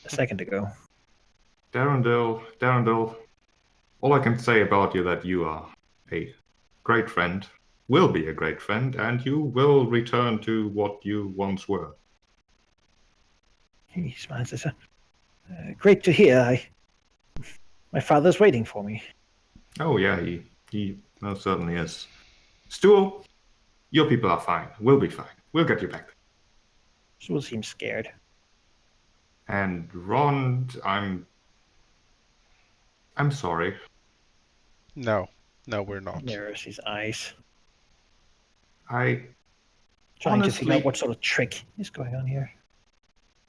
a second ago. Darendil, all I can say about you that you are a great friend, will be a great friend, and you will return to what you once were. He smiles. Says, "Great to hear. My father's waiting for me." Oh yeah, he most certainly is. Stuhl, your people are fine. We'll be fine. We'll get you back. Sewell seems scared. And Rond, I'm sorry. No, we're not. Mirrors his eyes, I trying to figure honestly- out what sort of trick is going on here.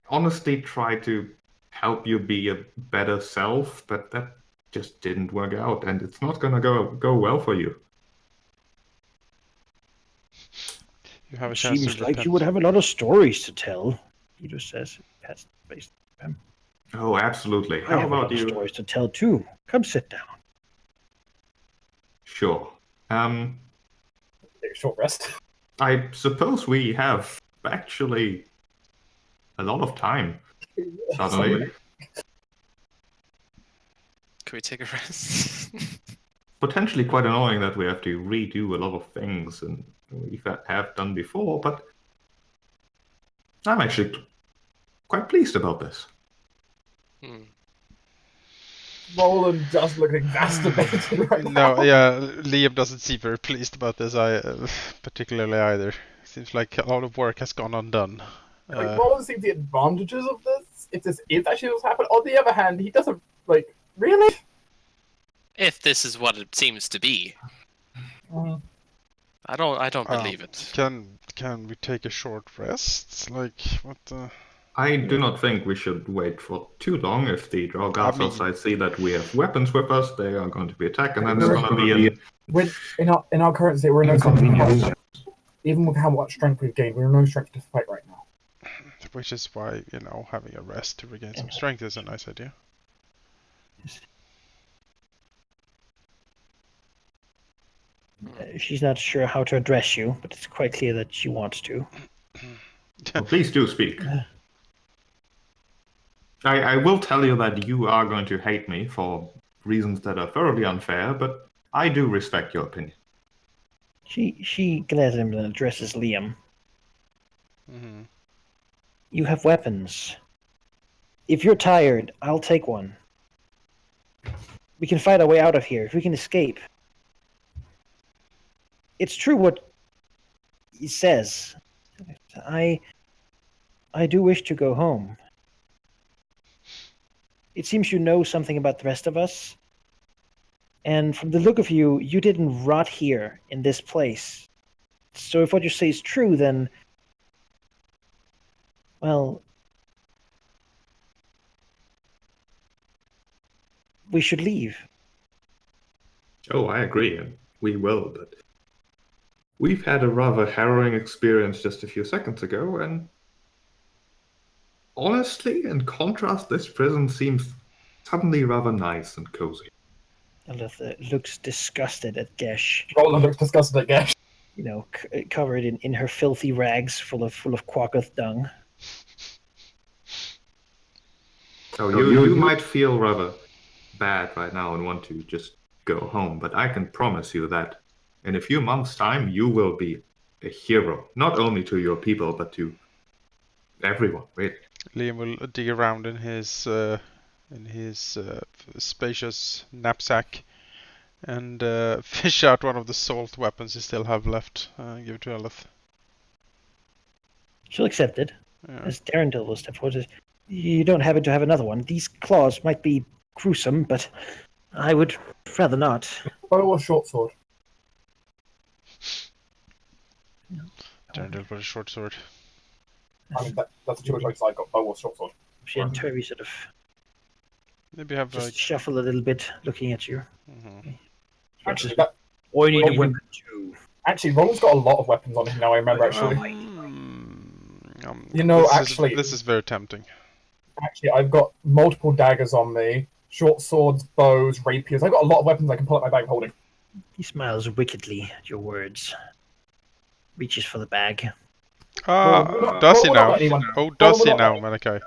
honestly tried to help you be a better self, but that just didn't work out, and it's not gonna go well for you. You have a chance Seems to like repent. you would have a lot of stories to tell. Peter says, pats the face. Oh, absolutely. I How have a lot about of you? stories to tell too. Come sit down. Sure. Take a short rest. I suppose we have actually a lot of time suddenly. Can we take a rest? Potentially quite annoying that we have to redo a lot of things and we have done before, but I'm actually quite pleased about this. Hmm. Roland just look exacerbated right now. No, yeah, Liam doesn't seem very pleased about this, particularly either. Seems like a lot of work has gone undone. Like, Roland sees the advantages of this. If this is actually what's happened. On the other hand, he doesn't, like, really? If this is what it seems to be, I don't believe it. Can we take a short rest? Like, what the... I do not think we should wait for too long. If the Drow guards I mean- outside see that we have weapons with us, they are going to be attacked, and then there's going to be In our current state, we're in no convenience. Even with how much strength we've gained, we're in no strength to fight right now. Which is why, having a rest to regain some strength is a nice idea. She's not sure how to address you, but it's quite clear that she wants to. Well, please do speak. I will tell you that you are going to hate me for reasons that are thoroughly unfair, but I do respect your opinion. She glares at him and addresses Liam. Mm-hmm. You have weapons. If you're tired, I'll take one. We can fight our way out of here. If we can escape. It's true what he says. I do wish to go home. It seems you know something about the rest of us. And from the look of you, you didn't rot here in this place. So if what you say is true, then... well... we should leave. Oh, I agree, and we will, but we've had a rather harrowing experience just a few seconds ago, and honestly, in contrast, this prison seems suddenly rather nice and cozy. Elitha looks disgusted at Gesh, Roland looks disgusted at Gesh. covered in her filthy rags full of Quacketh dung. So you might feel rather bad right now and want to just go home, but I can promise you that in a few months' time, you will be a hero, not only to your people, but to everyone, really. Liam will dig around in his spacious knapsack and fish out one of the salt weapons he still have left. Give it to Elith. She'll accept it, Yeah. as Darendil will step forward. You don't happen to have another one. These claws might be gruesome, but I would rather not. Bow or short sword? Darendil with a short sword. I mean, that's the two choices I've got, bow or short sword. She and Turvey sort of Maybe have just like. shuffle a little bit, looking at you. Mhm. Actually, I need a a weapon too. Roland's got a lot of weapons on him now, I remember, actually. This is very tempting. Actually, I've got multiple daggers on me, short swords, bows, rapiers. I've got a lot of weapons I can pull out my bag of holding. He smiles wickedly at your words. Reaches for the bag. Does he Roland, now? not anyone. Oh, does he Roland, now, not Malachi?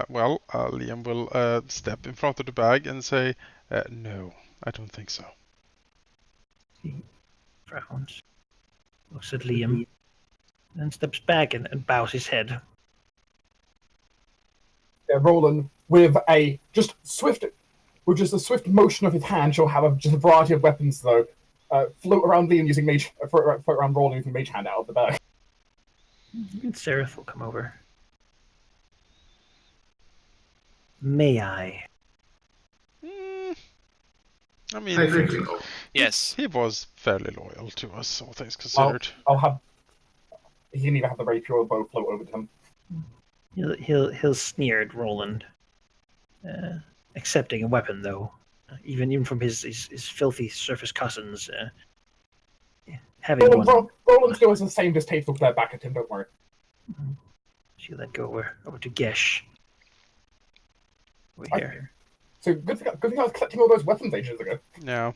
Well, Liam will step in front of the bag and say, no, I don't think so. He frowns, looks at Liam, then steps back and bows his head. Roland, with just a swift motion of his hand, shall have just a variety of weapons, though. Float around Liam using mage, float around Roland using mage hand out of the bag. And Seraph will come over. May I? I mean, I think so. Yes. he was fairly loyal to us, all things considered. I'll have. He didn't even have the rapier or bow float over to him. He'll sneer at Roland, accepting a weapon though, even from his filthy surface cousins. Having one. Roland still has the same distasteful glare back at him. Don't worry. She'll let go over to Gesh. Over here. So good thing I was collecting all those weapons ages ago. Yeah.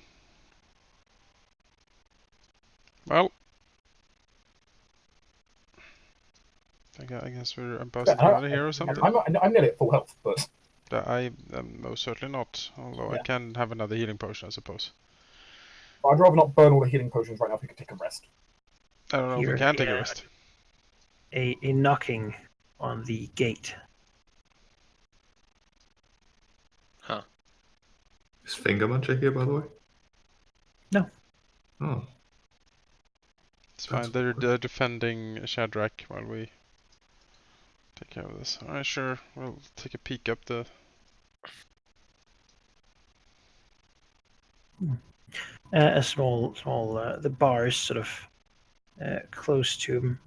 Well, I guess we're busting out of here or something. I'm nearly at full health, but I am most certainly not. Although I can have another healing potion, I suppose. I'd rather not burn all the healing potions right now if we could take a rest. I don't know if we can take a rest. A knocking on the gate. Huh. Is Finger Muncher here, by the way? No. Oh. It's fine. They're defending Shadrach while we take care of this. Alright, sure. We'll take a peek up the... A small, the bars sort of close to him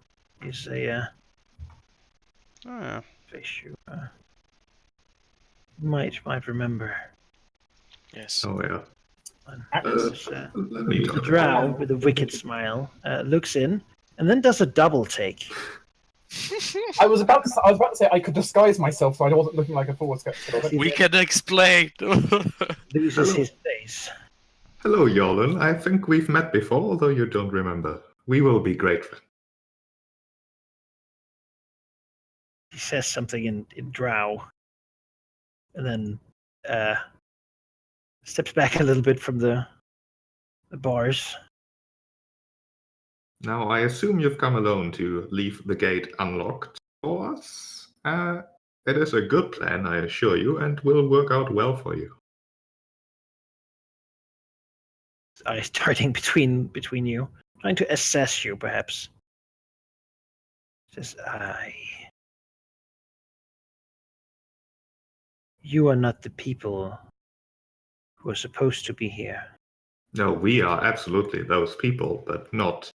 is a Oh, yeah. face you might remember. Yes. Oh, yeah. Let me The talk. drow, with a wicked smile, looks in and then does a double take. I was about to say I could disguise myself so I wasn't looking like a fool. We can explain. Loses his face. Hello, Yolan. I think we've met before, although you don't remember. We will be great friends. He says something in drow, and then steps back a little bit from the bars. Now, I assume you've come alone to leave the gate unlocked for us. It is a good plan, I assure you, and will work out well for you. Eyes darting between you, trying to assess you, perhaps. Says, you are not the people who are supposed to be here. No, we are absolutely those people, but not...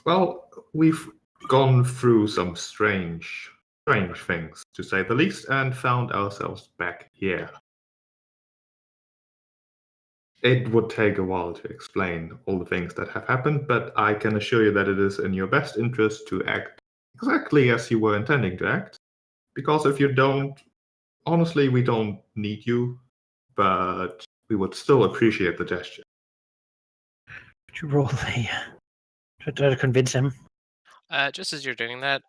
Well, we've gone through some strange things, to say the least, and found ourselves back here. It would take a while to explain all the things that have happened, but I can assure you that it is in your best interest to act exactly as you were intending to act. Because if you don't, honestly, we don't need you, but we would still appreciate the gesture. Could you roll a... try to convince him? Just as you're doing that,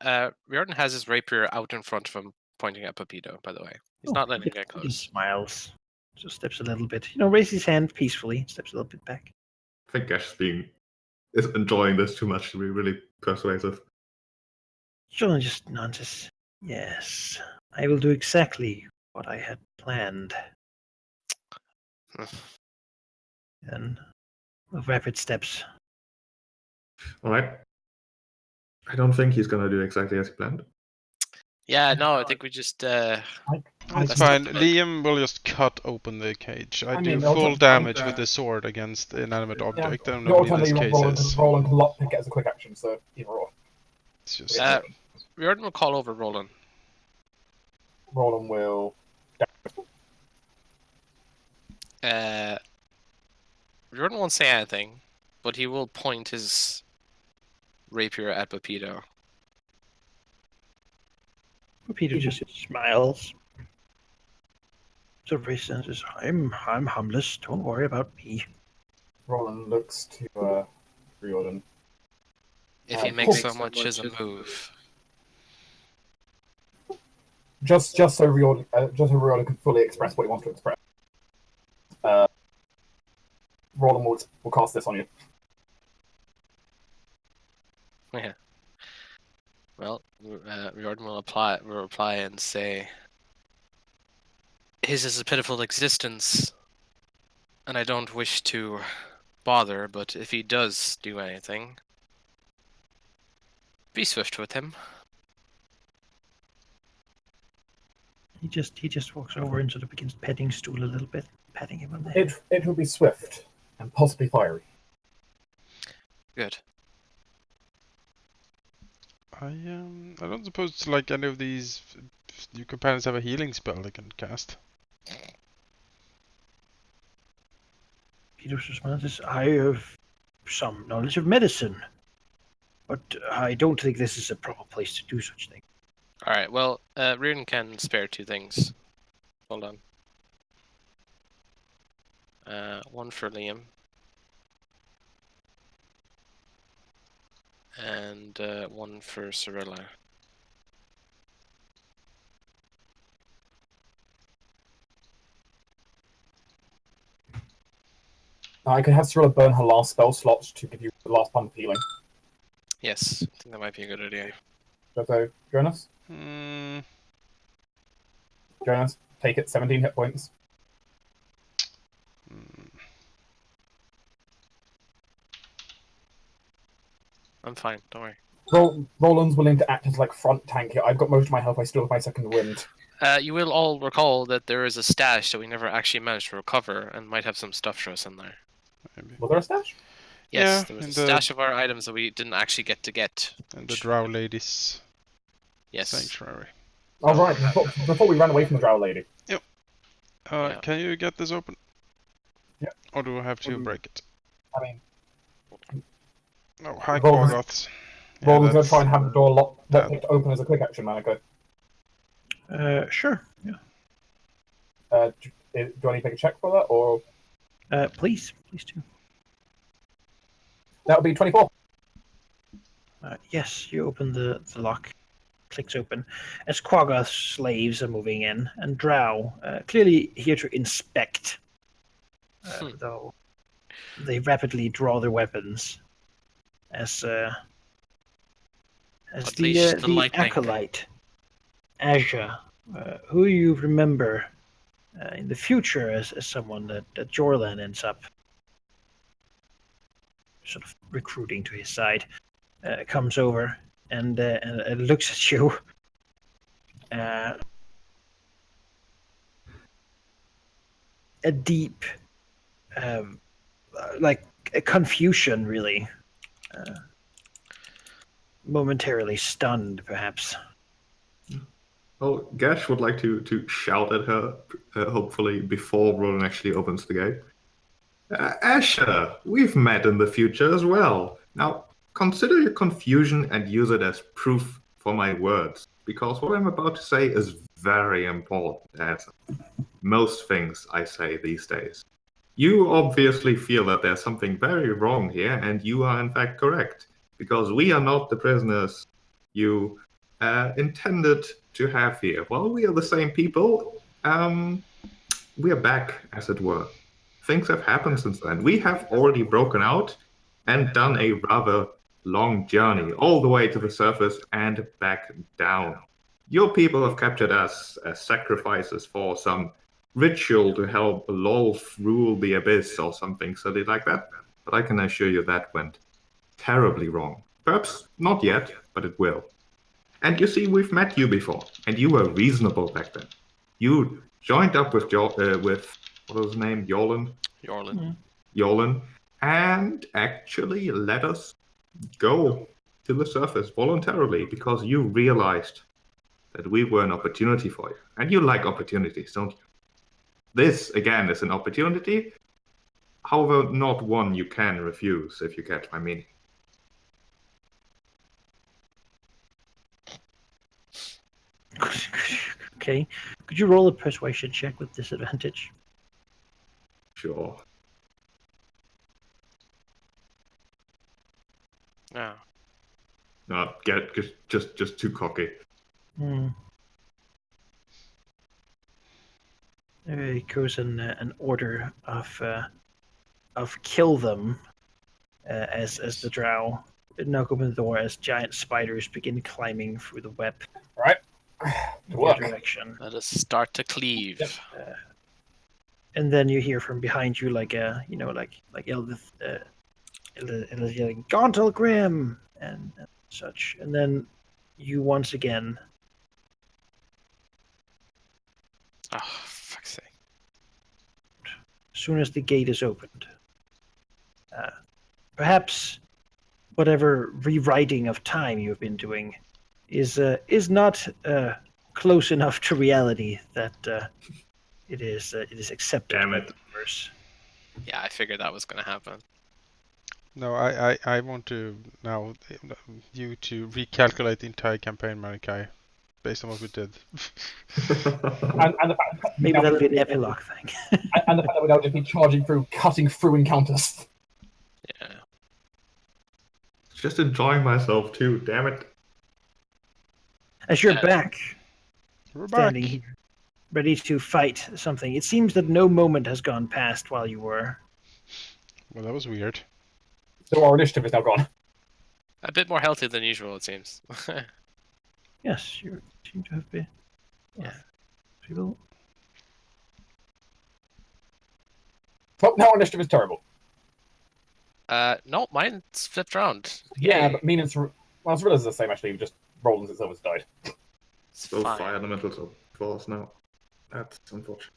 Riordan has his rapier out in front of him, pointing at Pepito, by the way. He's not letting him get He close. smiles. Just steps a little bit. Raises his hand peacefully, steps a little bit back. I think Ash is enjoying this too much to be really persuasive. John just nods. Yes, I will do exactly what I had planned. Then, with rapid steps. All right. I don't think he's going to do exactly as he planned. Yeah, no, I think we just... It's fine. Liam will just cut open the cage. I do full damage with the sword against inanimate object. I don't know what this case is. Roland can lockpick it as a quick action, so either or. It's just... Riordan will call over Roland. Roland will... Riordan won't say anything, but he will point his rapier at Pepito. Peter just smiles. Survey says, I'm harmless. Don't worry about me. Roland looks to Riordan. If he Cool. makes so much as a move. Just so Riordan can fully express what he wants to express. Roland will cast this on you. Yeah. Well, Riordan will reply and say, his is a pitiful existence, and I don't wish to bother, but if he does do anything, be swift with him. He just walks over and sort of begins petting Stool a little bit, patting him on the head. It will be swift and possibly fiery. Good. I don't suppose like any of these new companions have a healing spell they can cast. Peter's response is, I have some knowledge of medicine, but I don't think this is a proper place to do such things. Alright, well, Riordan can spare 2 things. Hold on. One for Liam. And one for Cirilla. I can have Cirilla burn her last spell slot to give you the last pump of healing. Yes, I think that might be a good idea. So, Jonas? Hmm. Jonas, take it, 17 hit points. I'm fine, don't worry. Roland's willing to act as like front tank here. I've got most of my health, I still have my second wind. You will all recall that there is a stash that we never actually managed to recover, and might have some stuff for us in there. Maybe. Was there a stash? Yes, Yeah, there was in a the- stash of our items that we didn't actually get to get. And the Drow Ladies Yes. Sanctuary. Oh, right, before we ran away from the Drow Lady. Yeah. Can you get this open? Yeah. Or do I have to break it? I mean, Oh, hi, Roland's- Gorgoths. Roland's going that's- to try and have the door locked that- open as a quick action, Manako. Sure. Yeah. Do I need to make a check for that, or Please do. that would be 24? Yes, you open the lock. Clicks open as Quaggoth slaves are moving in, and Drow, clearly here to inspect, though they rapidly draw their weapons as Unleash the lightning. acolyte Azure, who you remember in the future as someone that Jorlan ends up sort of recruiting to his side, comes over and looks at you. A deep, like a confusion, really. Momentarily stunned, perhaps. Well, Gash would like to shout at her, hopefully before Roland actually opens the gate. Asher, we've met in the future as well. Now, consider your confusion and use it as proof for my words, because what I'm about to say is very important, as most things I say these days. You obviously feel that there's something very wrong here, and you are in fact correct, because we are not the prisoners you intended to have here. Well, we are the same people. We are back, as it were. Things have happened since then. We have already broken out and done a rather long journey all the way to the surface and back down. Your people have captured us as sacrifices for some ritual to help Lolth rule the abyss or something silly like that. But I can assure you that went terribly wrong. Perhaps not yet, but it will. And you see, we've met you before, and you were reasonable back then. You joined up with what was his name? Yolan, and actually let us go to the surface voluntarily because you realized that we were an opportunity for you. And you like opportunities, don't you? This, again, is an opportunity, however, not one you can refuse, if you catch my meaning. Okay. Could you roll a persuasion check with disadvantage? Sure. Oh. No, just too cocky. Hmm. It goes in an order of kill them as the drow knock open the door as giant spiders begin climbing through the web Right. in To your work. direction. Let us start to cleave. Yep. And then you hear from behind you like Eldith yelling Gauntle Grim and such. And then you once again Oh, fuck's sake. as soon as the gate is opened. Perhaps whatever rewriting of time you've been doing is not close enough to reality that it is accepted. Damn by it. the universe. Yeah, I figured that was gonna happen. No, I want to now you to recalculate the entire campaign, Marikai, based on what we did. And the fact that Maybe that'll be an epilogue thing. and the fact that we don't just be charging through, cutting through encounters. Yeah. Just enjoying myself too. Damn it. As you're Yeah. back, We're standing back. here, ready to fight something, it seems that no moment has gone past while you were. Well, that was weird. So our initiative is now gone. A bit more healthy than usual, it seems. Yes, you seem to have been. Yeah. People. But now our initiative is terrible. No, mine's flipped around. Yeah, Yay. but mean it's the same actually. Just Roland's itself has died. It's Both fine. fire elementals are false now. That's unfortunate.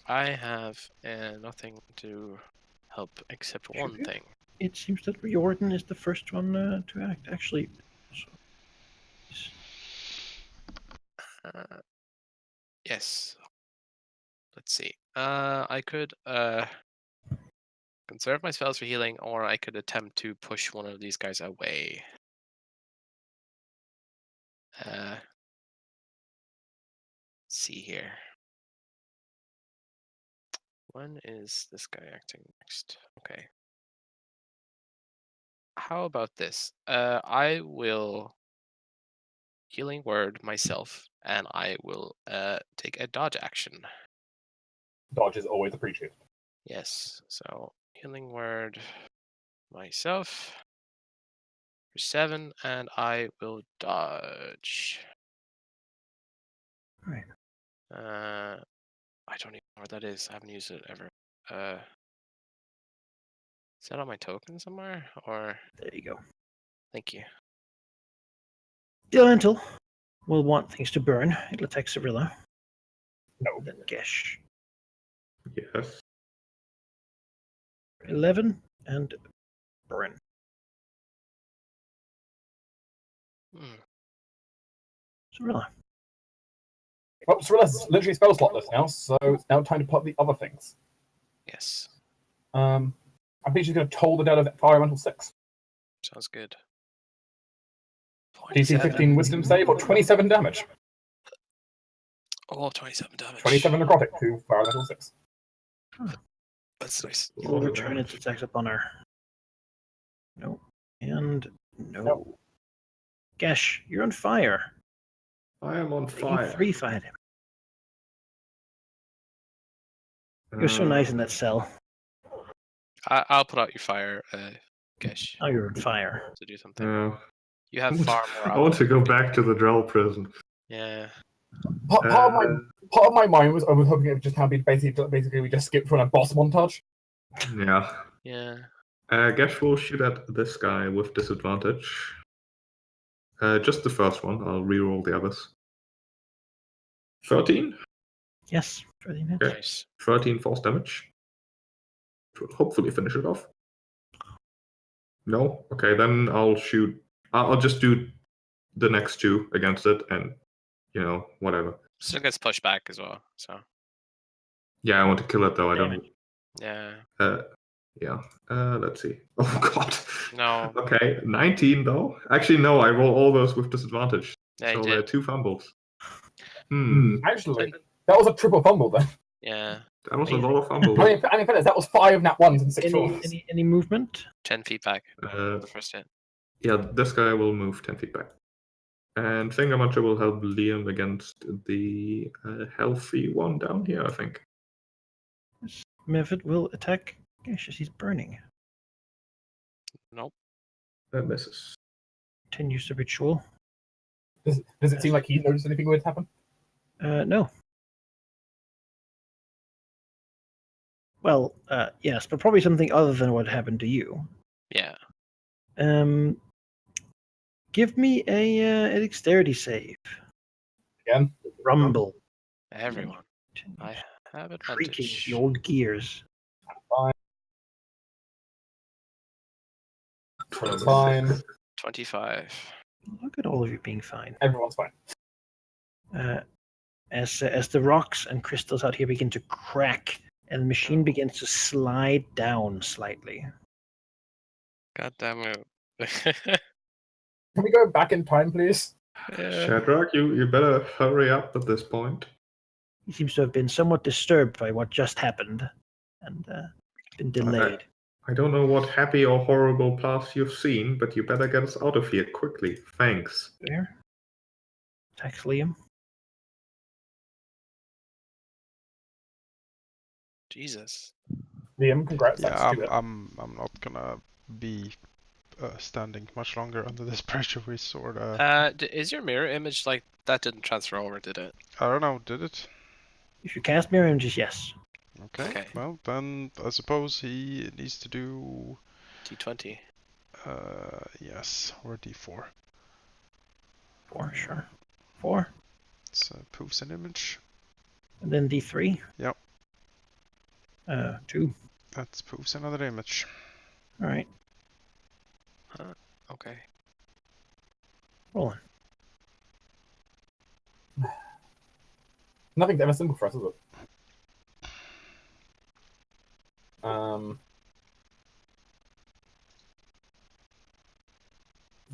I have nothing to help except one Should you? thing. It seems that Riordan is the first one to act. Actually, so, Yes. Let's see. I could conserve my spells for healing, or I could attempt to push one of these guys away. Let's see here. When is this guy acting next? Okay. How about this? I will healing word myself, and I will take a dodge action. Dodge is always appreciated. Yes. So healing word myself for 7, and I will dodge. Right. I don't even know where that is. I haven't used it ever. Is that on my token somewhere? Or there you go. thank you. The elemental will want things to burn. It'll attack Cyrilla. No. Then Gesh. Yes. 11 and burn. Hmm. Cyrilla. Well, Cyrilla's literally spell slotless now, so it's now time to put the other things. Yes. I think she's going to toll the dead of Fire Elemental 6. Sounds good. DC 15 Wisdom save or 27 damage. Oh, 27 damage. 27 necrotic to Fire Elemental 6. That's nice. It will return its attacks upon her. No. And no. No. Gesh, you're on fire. I am on Taking fire. 3 fire damage. You're so nice in that cell. I'll put out your fire, Gesh, Oh, you're on fire. to do something. Yeah. You have far more. I want to go back to the Drell prison. Yeah. Part of my mind was I was hoping it would just have been basically we just skip from a boss montage. Yeah. Yeah. Gesh will shoot at this guy with disadvantage. Just the first one. I'll reroll the others. 13? Yes, 13 hits. Okay. Nice. 13 force damage. Which will hopefully finish it off. No? Okay, then I'll shoot. I'll just do the next 2 against it and, whatever. Still gets pushed back as well, so. Yeah, I want to kill it though. I Damn don't. Yeah. Yeah. Let's see. Oh god. No. Okay, 19 though. Actually, no. I roll all those with disadvantage. Yeah, you So there are did. 2 fumbles. Actually, that was a triple fumble then. Yeah, That was a Amazing. lot of fumbles. I mean, in fairness, that was 5 nat 1s and 6 Any, rolls. any movement? 10 feet back. Uh, The first hit. yeah, this guy will move 10 feet back. And Finger Muncher will help Liam against the healthy one down here, I think. Method will attack. Gosh, he's burning. Nope. That misses. Continues the ritual. Does it seem like he noticed anything weird happen? No. Well, yes, but probably something other than what happened to you. Yeah. Give me a dexterity save. Again? Rumble. Everyone. I have Creaking advantage. the old gears. Fine. 25. Look at all of you being fine. Everyone's fine. As the rocks and crystals out here begin to crack, and the machine begins to slide down slightly. God damn it. Can we go back in time, please? Shadrach, you better hurry up at this point. He seems to have been somewhat disturbed by what just happened, and been delayed. I don't know what happy or horrible paths you've seen, but you better get us out of here quickly. Thanks. There. Attacks Liam. Jesus. Liam, congrats. Yeah, That's 2 hits. I'm not gonna be standing much longer under this pressure with sword. Is your mirror image like that? Didn't transfer over, did it? I don't know, did it? If you cast mirror images, yes. Okay. Well, then I suppose he needs to do D20. yes, or D4. 4, sure. 4. It's poofs an image. And then D3. Yep. 2. That's poofs another image. Alright. Okay. Rolling. Nothing's ever simple for us, is it?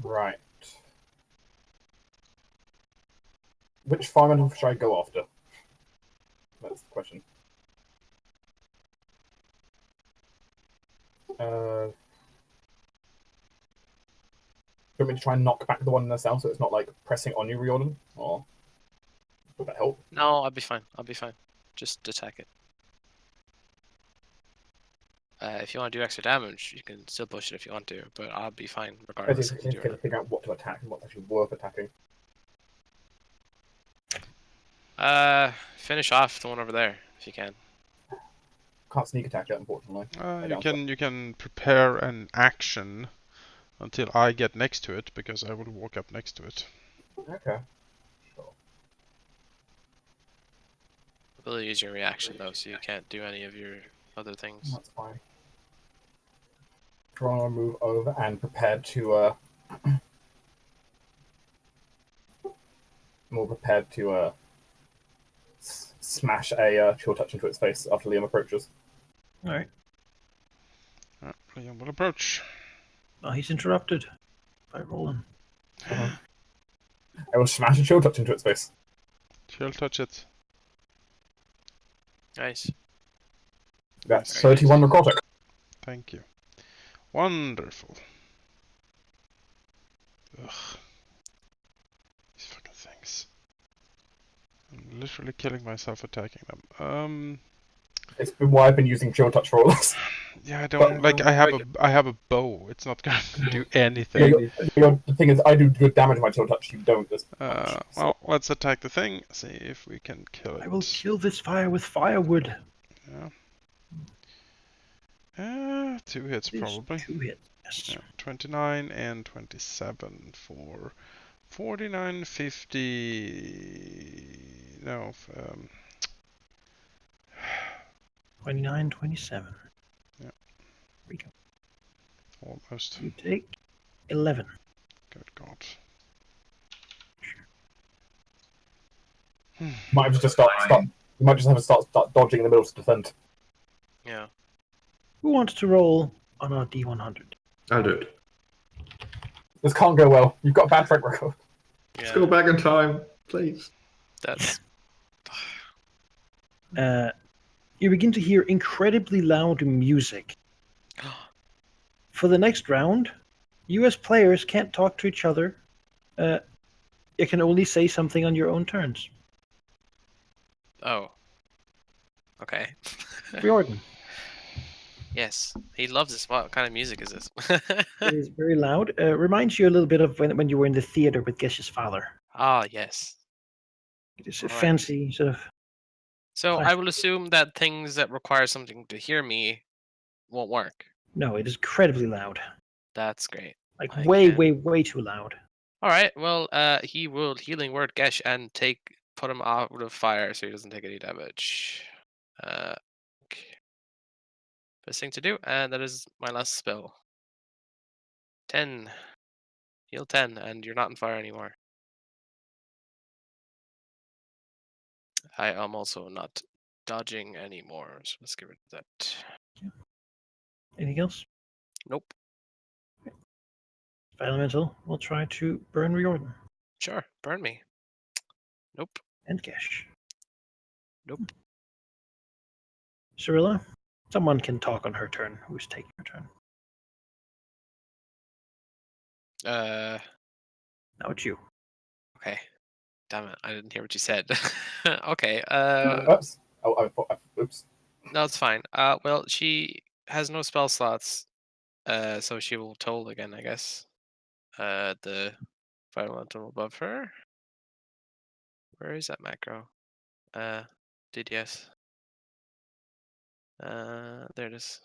Right. Which fireman should I go after? That's the question. Do you want me to try and knock back the one in the cell so it's not like pressing on you, Riordan? Or would that help? No, I'll be fine. I'll be fine. Just attack it. If you want to do extra damage, you can still push it if you want to, but I'll be fine I regardless. just if you need do to it. figure out what to attack and what's actually worth attacking. Finish off the one over there if you can. Can't sneak attack yet, unfortunately. You can prepare an action until I get next to it, because I will walk up next to it. Okay. Sure. Ability use your reaction though, so you can't do any of your other things. That's fine. Trying to move over and prepared to more prepared to smash a chill touch into its face after Liam approaches. Alright. Liam will approach. Well, he's interrupted by rolling. I will smash a chill touch into its face. She'll touch it. Nice. That's Very 31 necrotic. Thank you. Wonderful. Ugh. These fucking things. I'm literally killing myself attacking them. It's been why I've been using chill touch for all this. Yeah, I don't like. I have a bow. It's not gonna do anything. The thing is, I do good damage with my chill touch. You don't. Well, let's attack the thing. See if we can kill it. I will kill this fire with firewood. Yeah. 2 hits There's probably. 2 hits. Yes. Yeah, 29 and 27 for 49, 50. No. 29, 27. Yeah. We go. Almost. You take 11. Good God. Might have to just start. You might just have to start dodging in the middle to defend. Yeah. Who wants to roll on our D100? I'll do it. This can't go well. You've got a bad track record. Yeah. Let's go back in time, please. That's You begin to hear incredibly loud music. For the next round, you as players can't talk to each other. You can only say something on your own turns. oh. Okay. Riordan. Yes, he loves this. What kind of music is this? It is very loud. Reminds you a little bit of when you were in the theater with Gesh's father. Ah, yes. It is a All right. fancy sort of. So I Classic. will assume that things that require something to hear me won't work. No, it is incredibly loud. That's great. Like I way, can- way, way too loud. All right. Well, he will healing word Gesh and put him out of fire so he doesn't take any damage. Okay. Best thing to do, and that is my last spell. 10. Heal 10, and you're not on fire anymore. I am also not dodging anymore, so let's get rid of that. Anything else? Nope. Elemental will try to burn Riordan Sure, burn me. Nope. and Gesh. Nope. Cirilla, someone can talk on her turn. Who's taking her turn? Now it's you. Okay. Damn it, I didn't hear what you said. Okay, Oops. Oops. no, it's fine. Well, she has no spell slots, so she will toll again, I guess. The fire elemental above her. Where is that macro? DDS. There it is.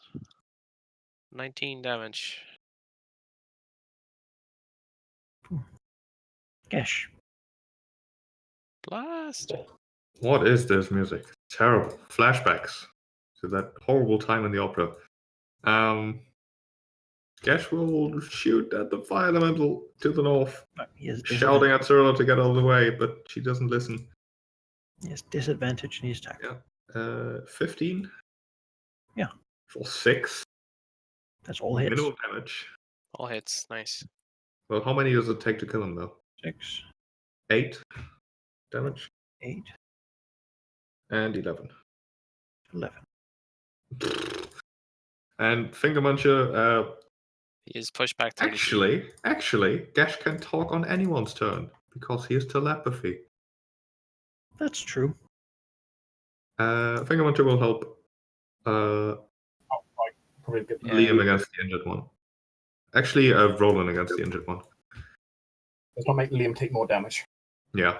19 damage. Gesh. Blast! What is this music? Terrible. Flashbacks to that horrible time in the opera. Gesh will shoot at the fire elemental to the north, He has shouting at Cyrilla to get out of the way, but she doesn't listen. He has disadvantage in his attack. Yeah. 15? Yeah. For 6. That's all hits. Minimum damage. All hits, nice. Well, how many does it take to kill him, though? 6, 8 damage 8, and 11. 11. And Fingermuncher, He is pushed back 30 feet. actually, Gesh can talk on anyone's turn because he has telepathy. That's true. Fingermuncher will help Probably good. Yeah. Liam against the injured one. Actually, Roland against the injured one. Let's not make Liam take more damage. Yeah.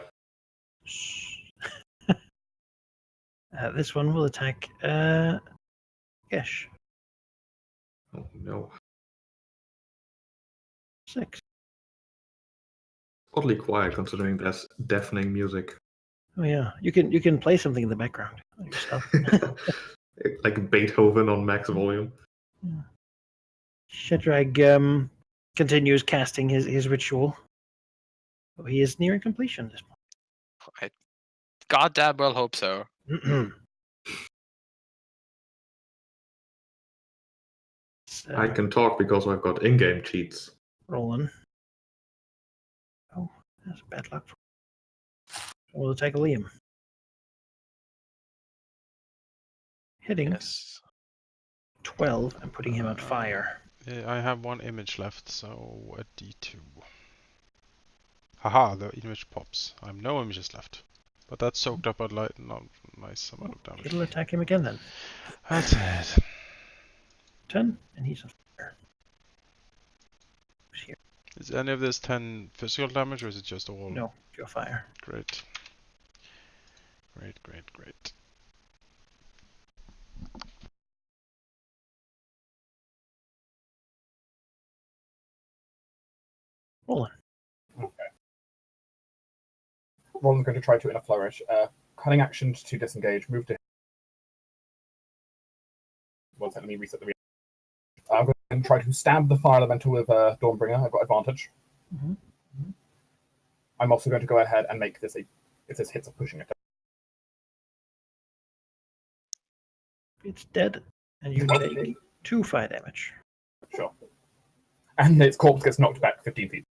This one will attack Gesh. Oh no. 6. Oddly quiet considering there's deafening music. Oh yeah, you can play something in the background yourself. Like Beethoven on max volume. Shedrag continues casting his ritual. Oh, he is nearing completion at this I goddamn well hope so. point. I can talk because I've got in-game cheats. Roland. Oh, that's bad luck. We'll attack Liam. Hitting Yes. 12 and putting him on fire. Yeah, I have one image left, so a D2. Haha, the image pops. I have no images left. But that's soaked up a nice amount of damage. It'll attack him again then. That's it. 10, and he's on fire. Who's here? Is any of this 10 physical damage, or is it just all? No, pure fire. Great. Great. Roland. Roland's going to try to, in a flourish, cunning action to disengage, move to. One second, let me reset the. I'm going to try to stab the fire elemental with Dawnbringer. I've got advantage. Mm-hmm. I'm also going to go ahead and make this if this hits a pushing attack. It's dead, and you take 2 fire damage. Sure. And its corpse gets knocked back 15 feet.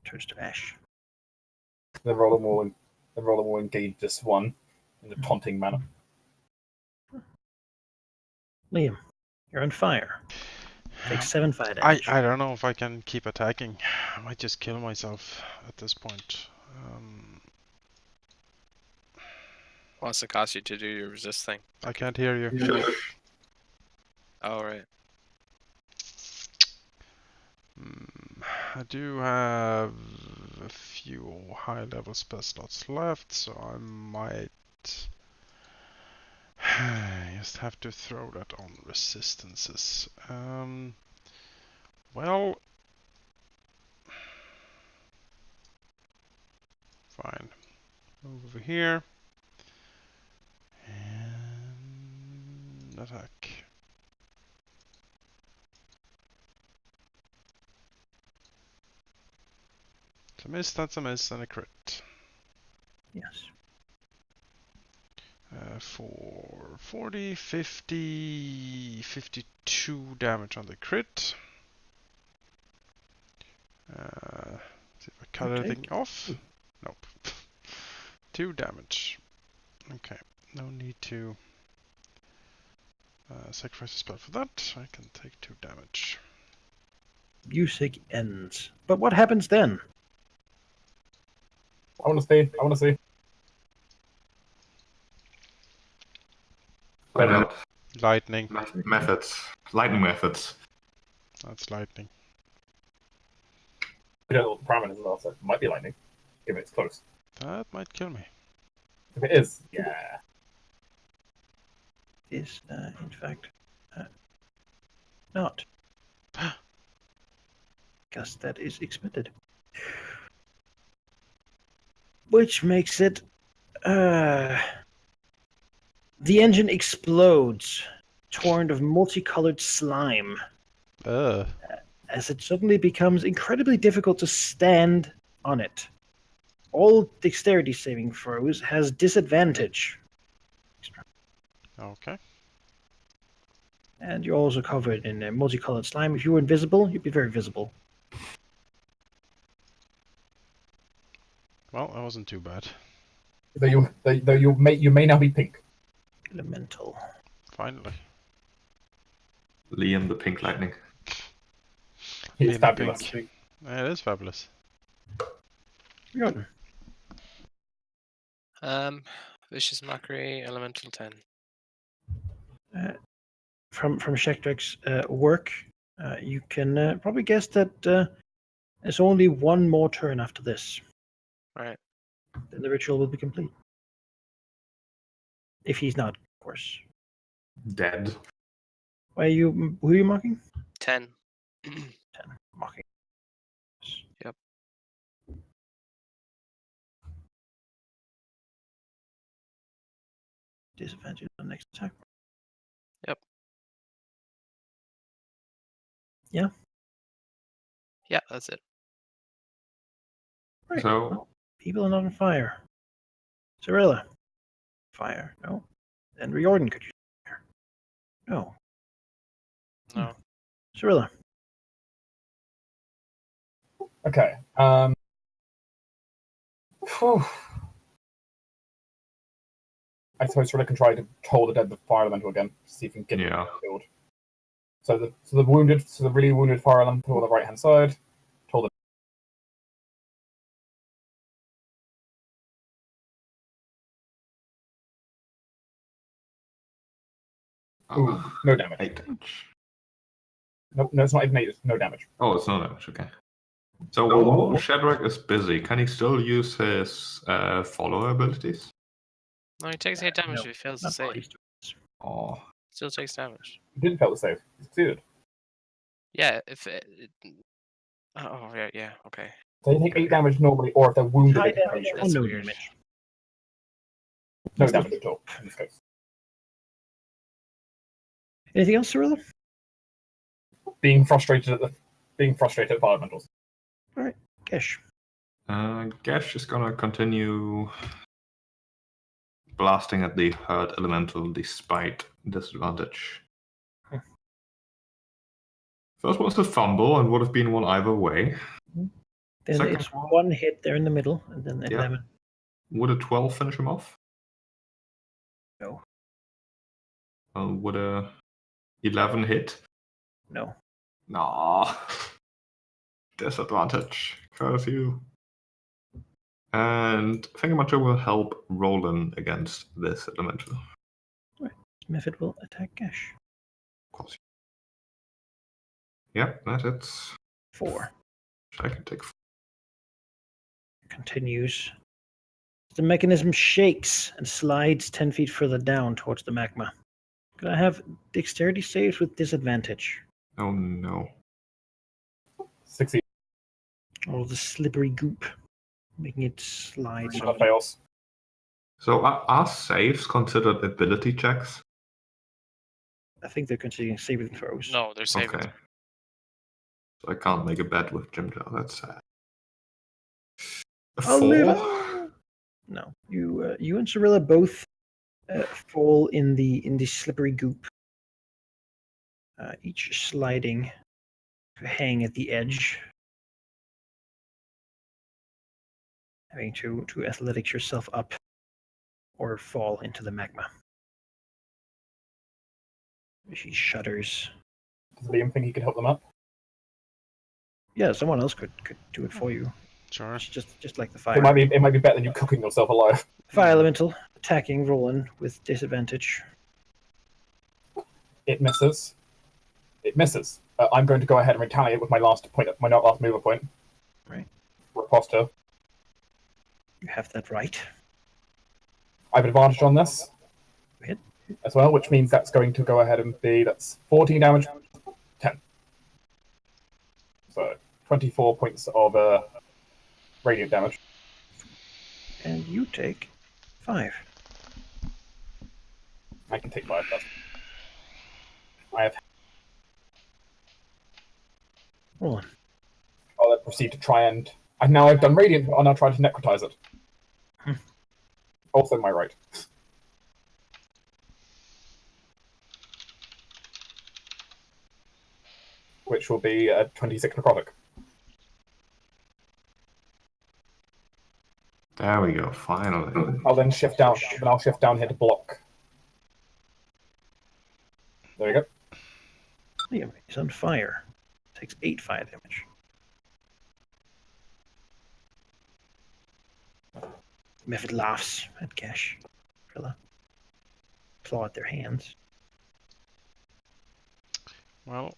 Turns to ash. Then Roland will The roller will engage this one in a taunting manner. Liam, you're on fire. Take 7 fire damage. I don't know if I can keep attacking. I might just kill myself at this point. What's it cost you to do your resist thing? I can't hear you. Oh, right. I do have a few high level spell slots left, so I might just have to throw that on resistances. Well, fine. Move over here and attack. It's a miss, that's a miss, and a crit. Yes. For 40, 50, 52 damage on the crit. See if I cut Okay. anything off. Nope. 2 damage. Okay, no need to sacrifice a spell for that. I can take 2 damage. Music ends. But what happens then? I want to see. Why not? Lightning. Methods. Lightning methods. That's lightning. We don't know what the parameters are, so it might be lightning. If it's close. That might kill me. If it is, yeah. Is, in fact, not. Because that is expended. Which makes it... the engine explodes, torrent of multicolored slime, as it suddenly becomes incredibly difficult to stand on it. All dexterity saving throws has disadvantage. Okay. And you're also covered in multicolored slime. If you were invisible, you'd be very visible. Well, that wasn't too bad. Though you may now be pink. Elemental. Finally. Liam the Pink Lightning. It's Liam the fabulous. Pink. It is fabulous. Jordan. Vicious Mockery, Elemental 10. From Shektrek's work, you can probably guess that there's only one more turn after this. Right. Then the ritual will be complete. If he's not, of course. Dead. Who are you mocking? 10. 10. Mocking. Yep. Disadvantage on next attack. Yep. Yeah? Yeah, that's it. Right. So, People are not on fire. Cirilla. Fire. No. And Riordan, could you fire? No. No. Cirilla. Okay. Whew. I suppose Cirilla can try to hold the dead fire elemental again, to see if he can get yeah. it killed. So the really wounded fire elemental on the right hand side. Told it. Ooh, no damage. 8 damage. No, it's not even 8. It's no damage. Oh, it's no damage, okay. So while Shadrach is busy, can he still use his follower abilities? No, he takes 8 damage No, if he fails to Not save. while he's doing this. Oh, Still takes damage. He didn't fail to save. He succeeded. Yeah, if oh, yeah, okay. So they take 8 damage normally, or if they're wounded, High they can damage take or That's no weird. damage? no damage at all in this case. Anything else, Cirilla? Being frustrated at fire elementals. Alright, Gesh. Gesh is gonna continue blasting at the hurt elemental despite disadvantage. First was a fumble and would have been one either way. Then Second it's one. one hit there in the middle, and then 11. Would a 12 finish him off? No. Would a 11 hit? No. Nah. Disadvantage. Curse you. And Fingermuncher will help Roland against this elemental. Method will attack Gash. Of course. Yep, that hits. 4. I can take. Continues. The mechanism shakes and slides 10 feet further down towards the magma. Could I have dexterity saves with disadvantage? Oh no. 60. All the slippery goop, making it slide. That fails. So are saves considered ability checks? I think they're considering saving throws. No, they're saving. Okay. So I can't make a bet with Jimjo. That's sad. A I'll 4? live. No, you and Cirilla both fall in the slippery goop, each sliding to hang at the edge, having to athletics yourself up or fall into the magma. She shudders. Does Liam think he could help them up? Yeah, someone else could do it for you. Sure. It's just like the It fire. might be better than you cooking yourself alive. Fire elemental attacking Roland with disadvantage. It misses. It misses. I'm going to go ahead and retaliate with my last mover point. Right. Riposta. You have that right. I have advantage on this. Hit. As well, which means that's going to go ahead and be, that's 14 damage, 10. So 24 points of radiant damage. And you take 5. I can take 5. That's... I have. Roland. I'll then proceed to try and. Now I've done radiant, I'll now try to necrotize it. Also my right. Which will be 26 necrotic. There we go, finally. I'll then shift down. Then I'll shift down here to block. There we go. Liam, he's on fire. Takes 8 fire damage. Method laughs at Gash. Rilla. Claw at their hands. Well,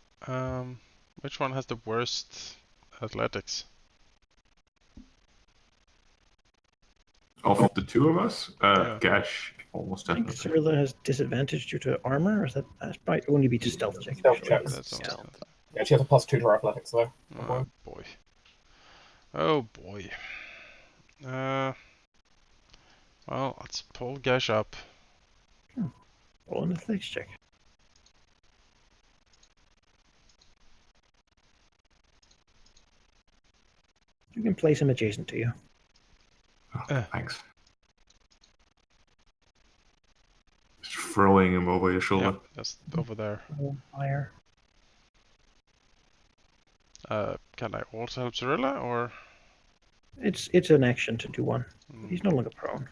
which one has the worst athletics? Of the two of us, Yeah. Gash almost I think definitely. Cirilla has disadvantage due to armor, or is that might only be to stealth check? Stealth actually. checks. That's all. Stealth. Yeah, she has a +2 to her athletics though. Oh boy. Oh boy. Well, let's pull Gash up. Roll an athletics check. You can place him adjacent to you. Oh, thanks. Just throwing him over your shoulder. Yeah, just over there. Roll fire. Can I also help Cirilla, or? It's an action to do one. He's no longer prone.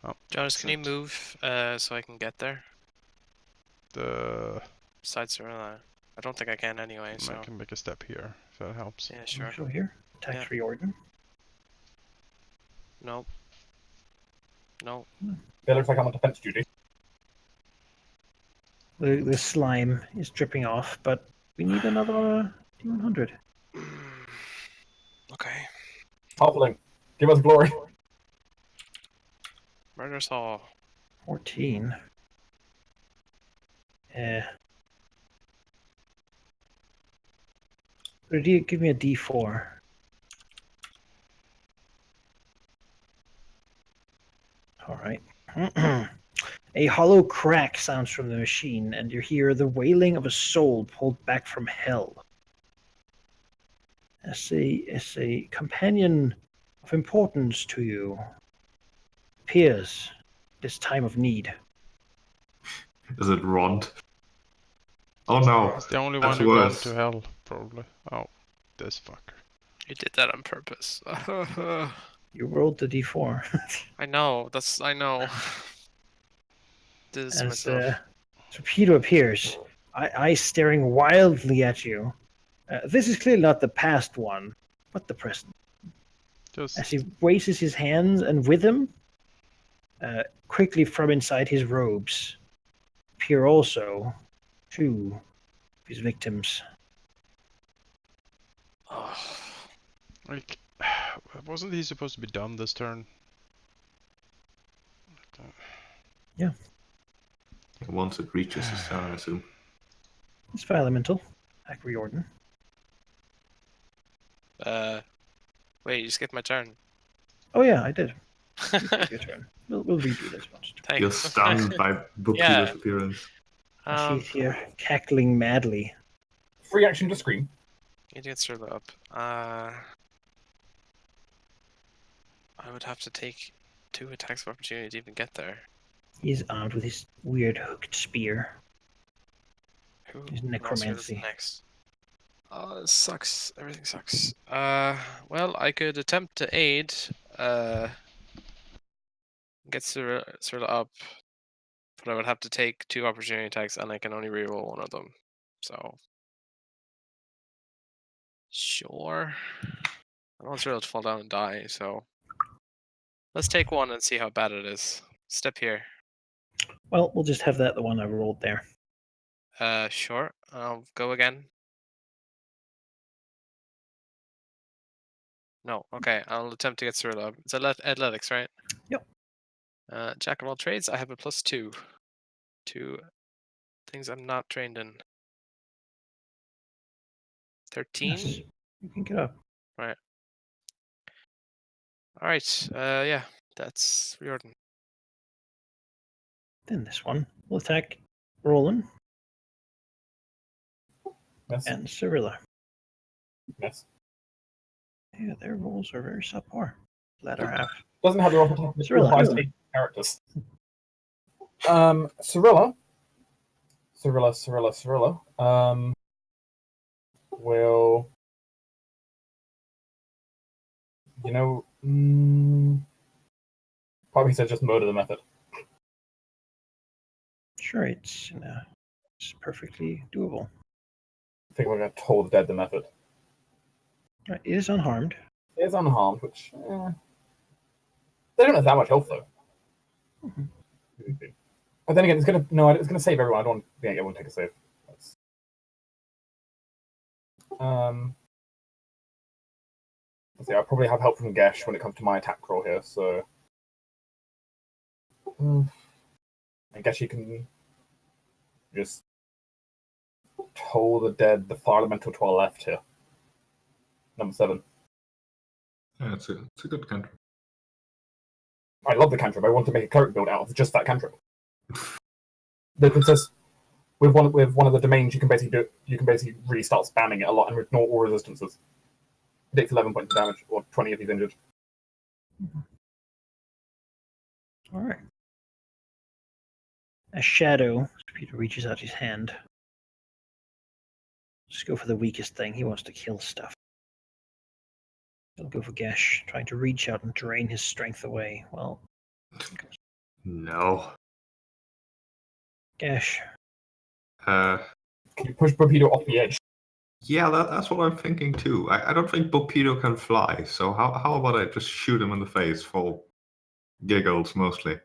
Oh, Jonas, can you that's it. move so I can get there? The Besides Cirilla. I don't think I can anyway, so. I can make a step here if that helps. Yeah, sure. So here, attack Yeah. 3 Orton. Nope. Nope. It looks like I'm on defense duty. The slime is dripping off, but we need another D100. Okay. Halfling, give us glory. Murder Saw. 14. Give me a D4. All right. A hollow crack sounds from the machine, and you hear the wailing of a soul pulled back from hell. As a companion of importance to you appears this time of need. Is it Rod? Oh no. It's the only That's one who gone worse. to hell, probably. Oh, this fucker. You did that on purpose. You rolled the d4. I know. I know. Did this to As myself. Torpedo appears, eyes staring wildly at you. This is clearly not the past one, but the present. Just As he raises his hands, and with him, quickly from inside his robes, appear also two of his victims. Oh. like, wasn't he supposed to be done this turn? Once it reaches his turn, I assume. It's Fire Elemental. Riordan. Wait, you skipped my turn. Oh yeah, I did. You take your turn. We'll redo this one. Thanks. You're stunned by Bookkeeper's Yeah. appearance. He's here cackling madly. Free action to scream. You did stir that up. I would have to take 2 attacks of opportunity to even get there. He's armed with his weird hooked spear. Who His else necromancy. is next? Oh, this sucks. Everything sucks. Well, I could attempt to aid. Get Cyrilla up, but I would have to take 2 opportunity attacks, and I can only reroll one of them. So, sure. I don't want Cyrilla to fall down and die. So, let's take 1 and see how bad it is. Step here. Well, we'll just have that the one I rolled there. Sure. I'll go again. No, okay. I'll attempt to get Cyrilla up. It's athletics, right? Yep. Jack of all trades. I have a +2 to things I'm not trained in. 13. Yes, you can get up. Right. All right. Yeah. That's Riordan. Then this one will attack Roland Miss. and Cyrilla. Miss. Yeah, their rolls are very subpar. Latter half. Doesn't have the rough attack. Cyrilla. Requires 8 characters. Cyrilla. Will. You know. Probably said just murder the method. Sure, it's perfectly doable. I think we're going to toll the dead the method. Right, it is unharmed. It is unharmed, which. They don't have that much health, though. Mhm. But then again, it's going to save everyone. I don't want everyone to take a save. That's... Let's see, I'll probably have help from Gesh when it comes to my attack roll here, so. I guess you can just toll the dead, the fire elemental to our left here. Number 7. Yeah, it's a good cantrip. I love the cantrip. I want to make a cleric build out of just that cantrip. The princess, with one of the domains, you can basically really start spamming it a lot and ignore all resistances. It takes 11 points of damage, or 20 if he's injured. All right. A shadow. Peter reaches out his hand. Just go for the weakest thing. He wants to kill stuff. He'll go for Gesh, trying to reach out and drain his strength away. Well, No. Gesh. Can you push Torpedo off the edge? Yeah, that's what I'm thinking too. I don't think Bopedo can fly, so how about I just shoot him in the face for giggles mostly?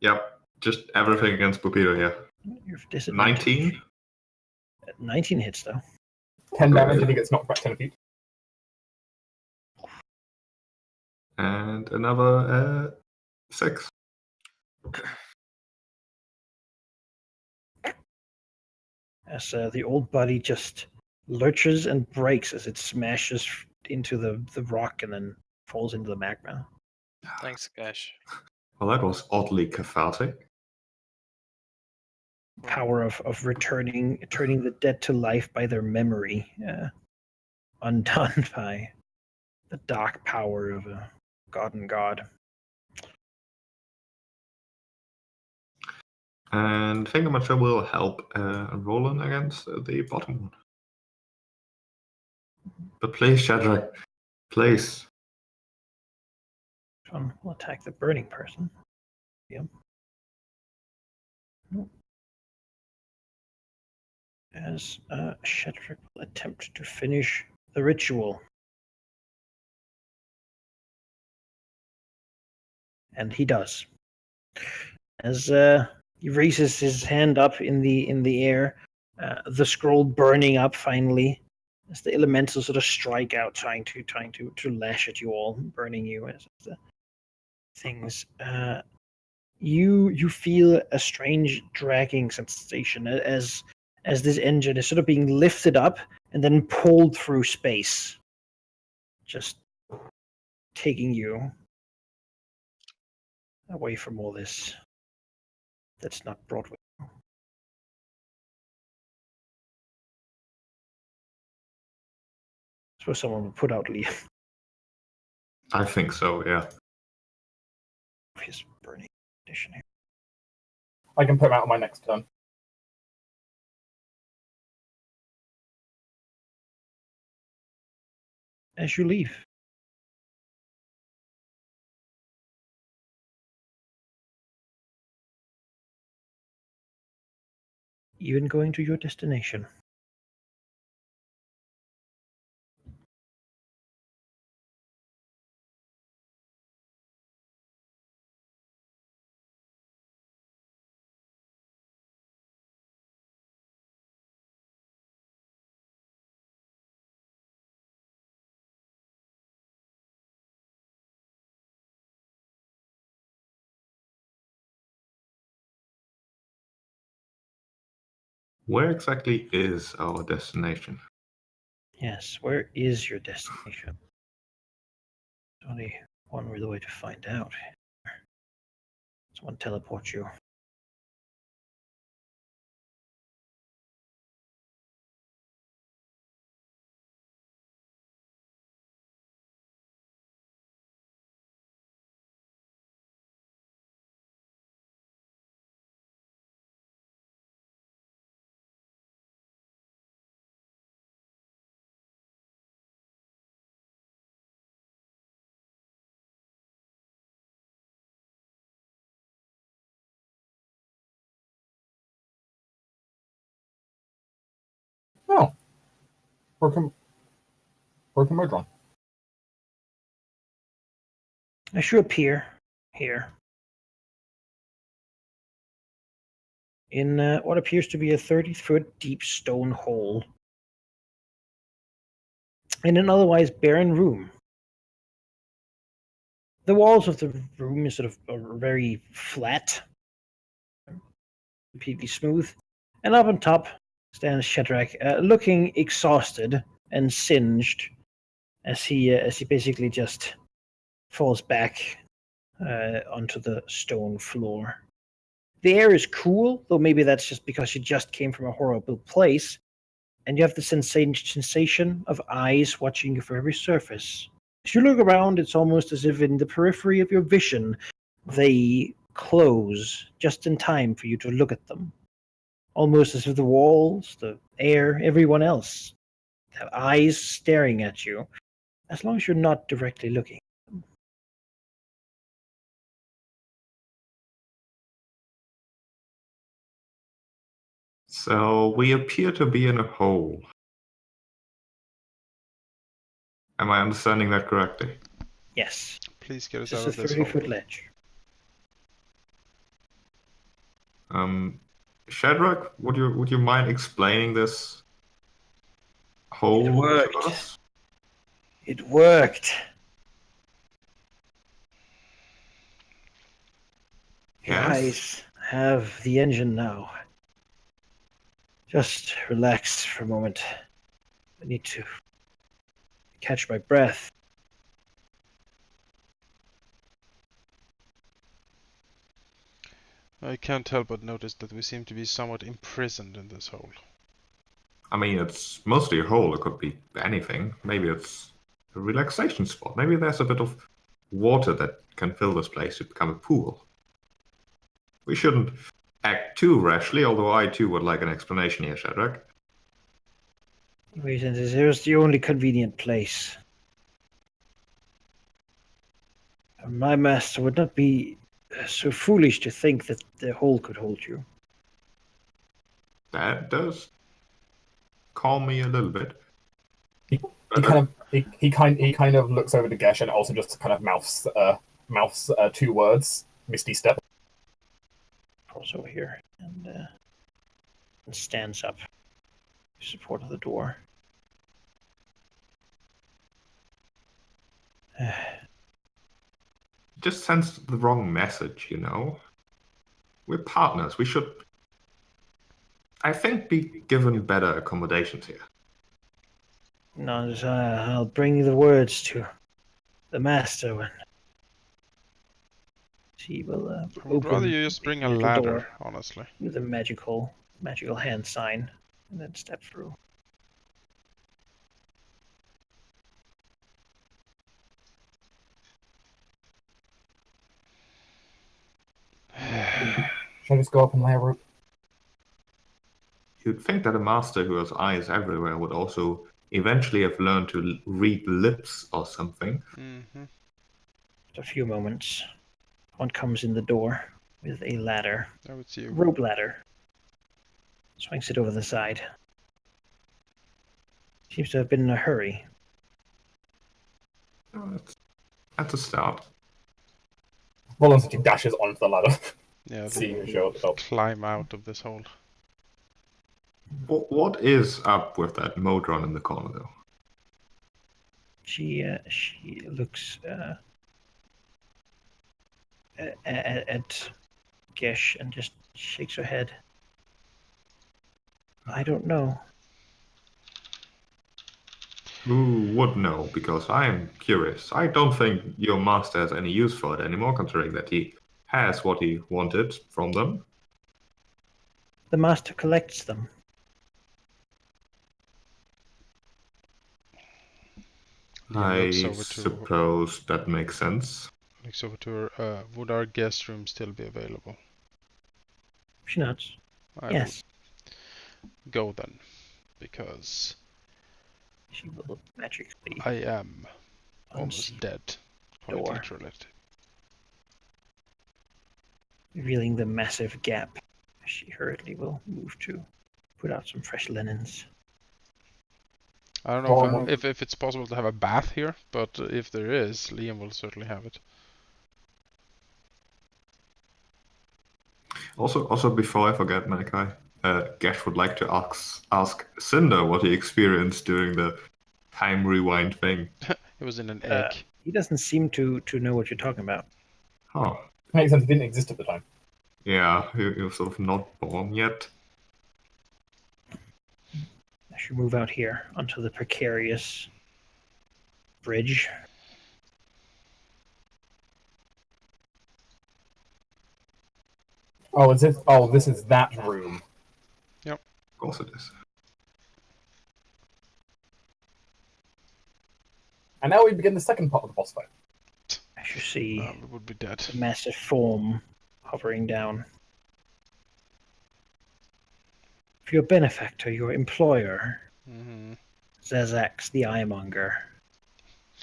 Yep, just everything against Bopedo here. You're disadvantaged. 19? 19 hits, though. 10 damage if he gets knocked back 10 feet. And another 6. As the old body just lurches and breaks as it smashes into the rock and then falls into the magma. Thanks, Gash. Well, that was oddly cathartic. Power of turning the dead to life by their memory, undone by the dark power of a god and god. And Fingermatcher will help Roland against the bottom one. But please, Shadrach, please. one will attack the burning person. Yep. Nope. As Shedrick will attempt to finish the ritual. And he does. As he raises his hand up in the air, the scroll burning up finally, as the elementals sort of strike out, trying to lash at you all, burning you as the things. You feel a strange dragging sensation as this engine is sort of being lifted up and then pulled through space, just taking you away from all this that's not Broadway. I suppose someone would put out Liam. I think so, yeah. His burning condition here. I can put him out on my next turn. As you leave. Even going to your destination. Where exactly is our destination? Yes, where is your destination? There's only one real way to find out. Someone teleport you. Oh. Broken Modron. As you appear here in what appears to be a 30-foot deep stone hole in an otherwise barren room. The walls of the room is are very flat, completely smooth, and up on top stands Shadrach, looking exhausted and singed as he basically just falls back onto the stone floor. The air is cool, though maybe that's just because you just came from a horrible place, and you have the sensation of eyes watching you for every surface. As you look around, it's almost as if in the periphery of your vision, they close just in time for you to look at them. Almost as if the walls, the air, everyone else have eyes staring at you, as long as you're not directly looking. So we appear to be in a hole. Am I understanding that correctly? Yes. Please get us This out is a of this hole. 30-foot ledge. Shadrach, would you mind explaining this hole It worked. to us? It worked. Your Yes. eyes have the engine now. Just relax for a moment. I need to catch my breath. I can't help but notice that we seem to be somewhat imprisoned in this hole. I mean, it's mostly a hole. It could be anything. Maybe it's a relaxation spot. Maybe there's a bit of water that can fill this place to become a pool. We shouldn't act too rashly, although I too would like an explanation here, Shadrach. Reason is here's the only convenient place. My master would not be so foolish to think that the hole could hold you. That does calm me a little bit. He kind of looks over to Gesh and also just kind of mouths 2 words, Misty Step. Crawls over here and stands up to support the door. Just sends the wrong message, you know? We're partners. We should, I think, be given better accommodations here. No, I'll bring the words to the master when she will I would rather open you just bring a the little ladder, door honestly. with a magical hand sign and then step through. Should I just go up and lay a rope? You'd think that a master who has eyes everywhere would also eventually have learned to read lips or something. Mm-hmm. After a few moments, one comes in the door with a ladder, That would see a you. rope ladder. Swings it over the side. Seems to have been in a hurry. Oh, that's a start. Roland simply dashes onto the ladder, Yeah, seeing who shows up. climb out of this hole. What is up with that Modron in the corner, though? She looks at Gesh and just shakes her head. I don't know. Who would know? Because I'm curious. I don't think your master has any use for it anymore, considering that he has what he wanted from them. The master collects them. I Looks suppose that makes sense. over to her. Would our guest room still be available? She nods. I Yes. will go then, because She will magically I am almost unseat dead. Quite door. literally. revealing the massive gap. She hurriedly will move to put out some fresh linens. I don't know if it's possible to have a bath here, but if there is, Liam will certainly have it. Also, before I forget, Malachi, Gesh would like to ask Cinder what he experienced during the time rewind thing. It was in an egg. He doesn't seem to know what you're talking about. Huh. Makes sense, it didn't exist at the time. Yeah, he was sort of not born yet. I should move out here onto the precarious bridge. Oh, is this? Oh, this is that room. Of course it is. And now we begin the second part of the boss fight. I should see We would be dead. a massive form hovering down. For your benefactor, your employer, Zazax the Eyemonger.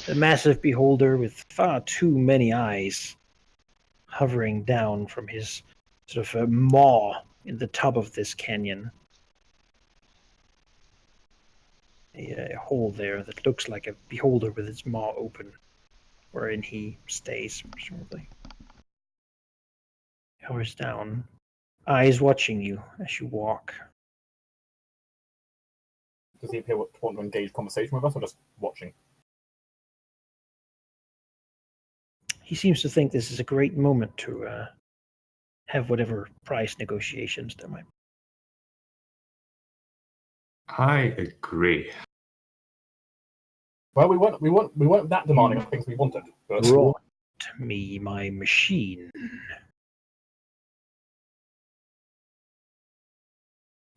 The massive beholder with far too many eyes hovering down from his sort of maw in the top of this canyon. A hole there that looks like a beholder with its maw open, wherein he stays, presumably. He hovers down, eyes watching you as you walk. Does he appear to want to engage conversation with us, or just watching? He seems to think this is a great moment to have whatever price negotiations there might be. I agree. Well, we weren't that demanding of things we wanted. But Brought me my machine.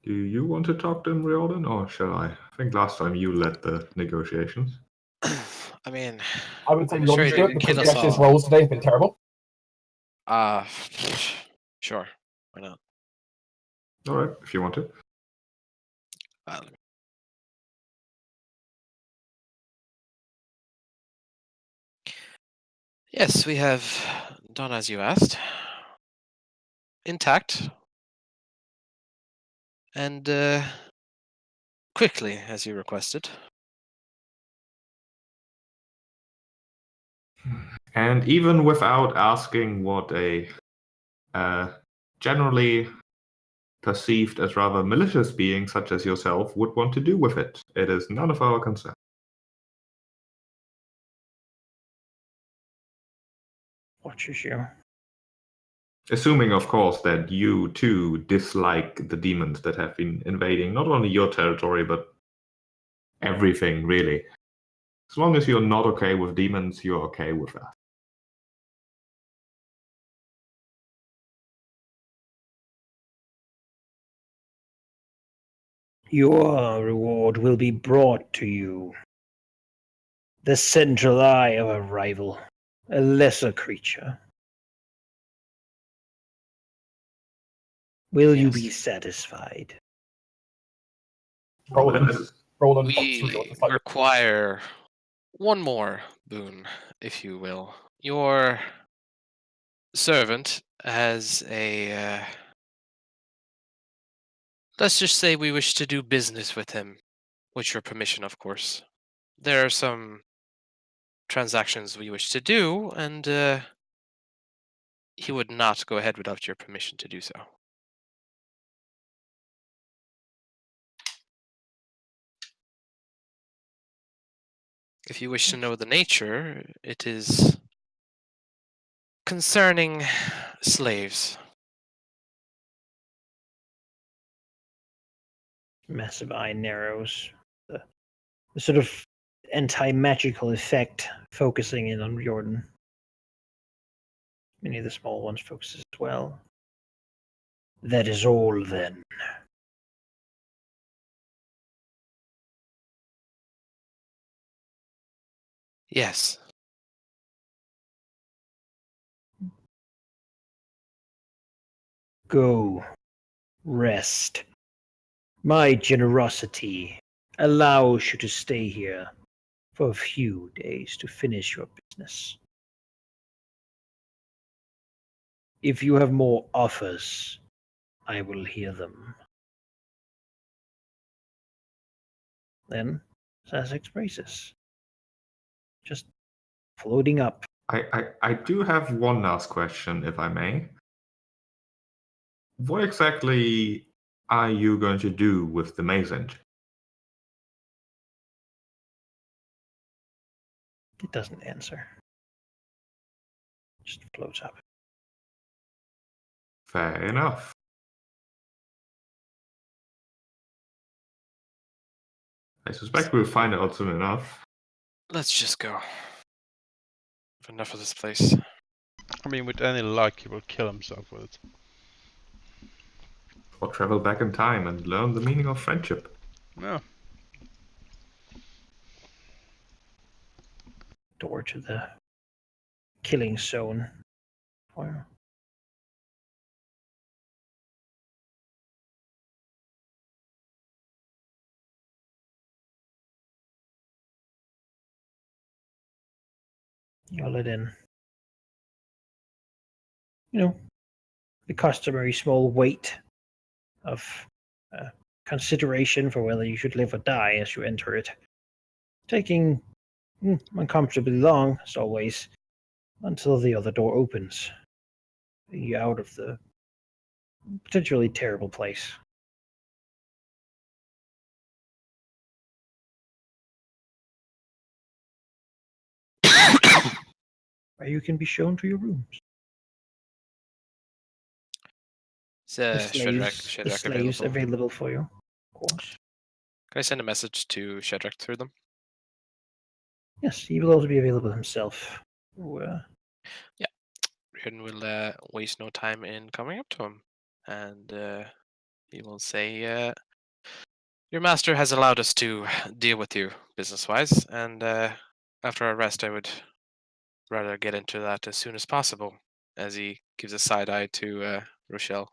Do you want to talk to him, Riordan, or shall I? I think last time you led the negotiations. I mean, I would say I'm you're sure he used to it didn't because kill us Gesh's all. rolls today have been terrible. Sure. Why not? All right, if you want to. Yes, we have done as you asked. Intact. And quickly, as you requested. And even without asking what a generally perceived as rather malicious being such as yourself would want to do with it. It is none of our concern. Watches you. Assuming, of course, that you too dislike the demons that have been invading not only your territory, but everything, really. As long as you're not okay with demons, you're okay with that. Your reward will be brought to you. The central eye of a rival, a lesser creature. Will you be Yes. satisfied? Roland We it's like require one more boon, if you will. Your servant has a... let's just say we wish to do business with him. With your permission, of course. There are some transactions we wish to do, and he would not go ahead without your permission to do so. If you wish to know the nature, it is concerning slaves. Massive eye narrows. The sort of anti-magical effect focusing in on Jordan. Many of the small ones focus as well. That is all then. Yes. Go. Rest. My generosity allows you to stay here for a few days to finish your business. If you have more offers, I will hear them. Then, Sussex braces. Just floating up. I do have one last question, if I may. What exactly are you going to do with the maze engine? It doesn't answer. Just floats up. Fair enough. I suspect we'll find out soon enough. Let's just go. Enough of this place. I mean, with any luck, he will kill himself with it. Or travel back in time and learn the meaning of friendship. Yeah. Door to the killing zone. Wow. You let in. You know, the customary small weight of consideration for whether you should live or die as you enter it. Taking uncomfortably long, as always, until the other door opens. You out of the potentially terrible place. Where you can be shown to your rooms. Is The Shadrach slaves available for you, of course. Can I send a message to Shadrach through them? Yes, he will also be available himself. Yeah. Riordan will waste no time in coming up to him. And he will say, your master has allowed us to deal with you business-wise, and after our rest I would rather get into that as soon as possible, as he gives a side eye to Rochelle.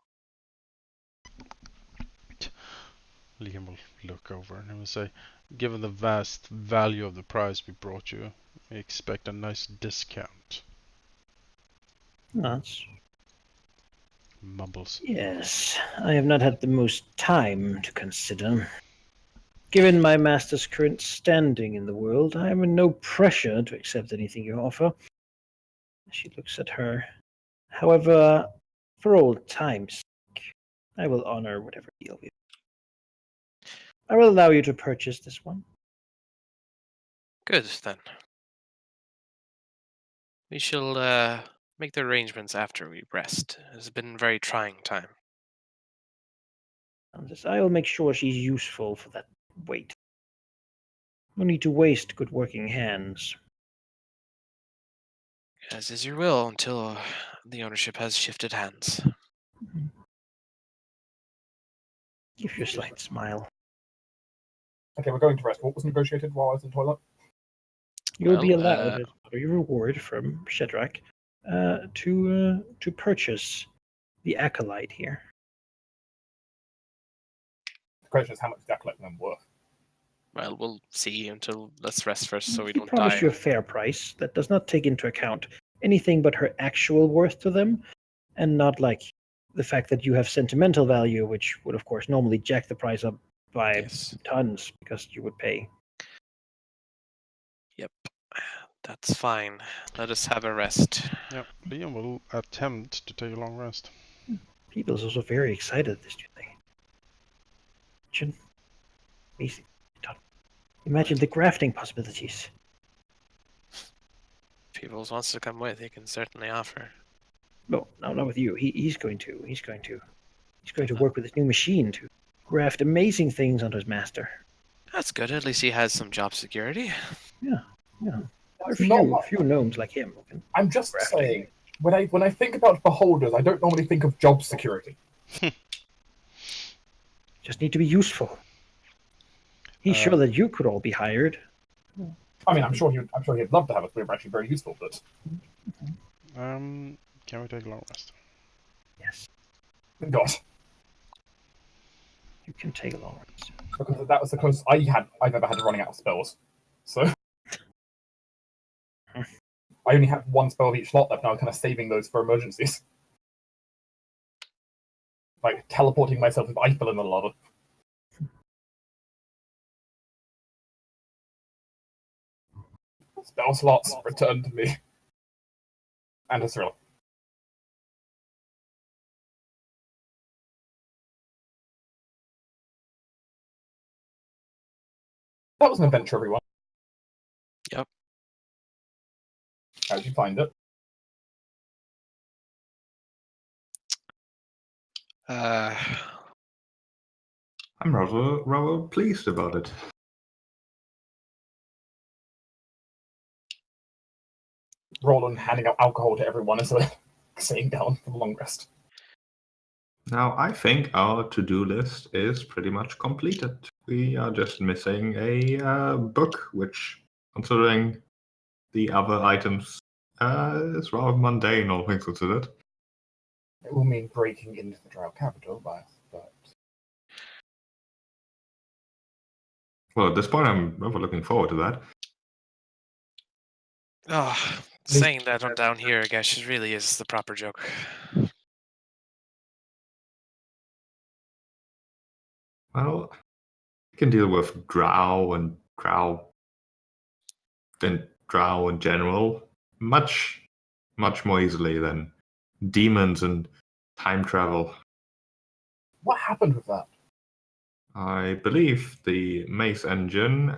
Liam will look over and he will say, given the vast value of the prize we brought you, we expect a nice discount. That's Mumbles. yes. I have not had the most time to consider. Given my master's current standing in the world, I am in no pressure to accept anything you offer. She looks at her. However, for old time's sake, I will honor whatever deal we. I will allow you to purchase this one. Good then. We shall make the arrangements after we rest. It has been a very trying time. I will make sure she's useful for that weight. No need to waste good working hands. As is your will until the ownership has shifted hands. Give you a slight smile. Okay, we're going to rest. What was negotiated while I was in the toilet? You will be Well, allowed a reward from Shedrack to purchase the acolyte here. The question is, how much is that collecting them worth? Well, we'll see until let's rest first so we He don't promised die. you a fair price that does not take into account anything but her actual worth to them, and not like the fact that you have sentimental value, which would of course normally jack the price up by Yes. tons because you would pay. Yep. That's fine. Let us have a rest. Yep, Liam will attempt to take a long rest. People is also very excited at this new thing. Imagine the grafting possibilities. If people wants to come with, he can certainly offer. No, not with you. He's going to work with his new machine to graft amazing things onto his master. That's good. At least he has some job security. Yeah. There are That's not few gnomes like him. I'm just Grafting. saying, when I think about beholders, I don't normally think of job security. Just need to be useful. He's sure that you could all be hired. I mean, I'm sure he'd love to have us. We're actually very useful, but Can we take a long rest? Yes, God, you can take a long rest. because that was the closest I've ever had to running out of spells. So I only have one spell of each slot left now. I'm kind of saving those for emergencies, like teleporting myself with Eiffel in the lava. Spell slots return to me. And a thriller. That was an adventure, everyone. Yep. How did you find it? I'm rather pleased about it. Roland handing out alcohol to everyone instead of sitting down for the long rest. Now, I think our to-do list is pretty much completed. We are just missing a book, which, considering the other items, is rather mundane, all things considered. It will mean breaking into the Drow capital, but Well, at this point, I'm rather looking forward to that. Oh, saying that on down here, I guess, it really is the proper joke. Well, you can deal with drow in general much more easily than demons and time travel. what happened with that? I believe the Mace engine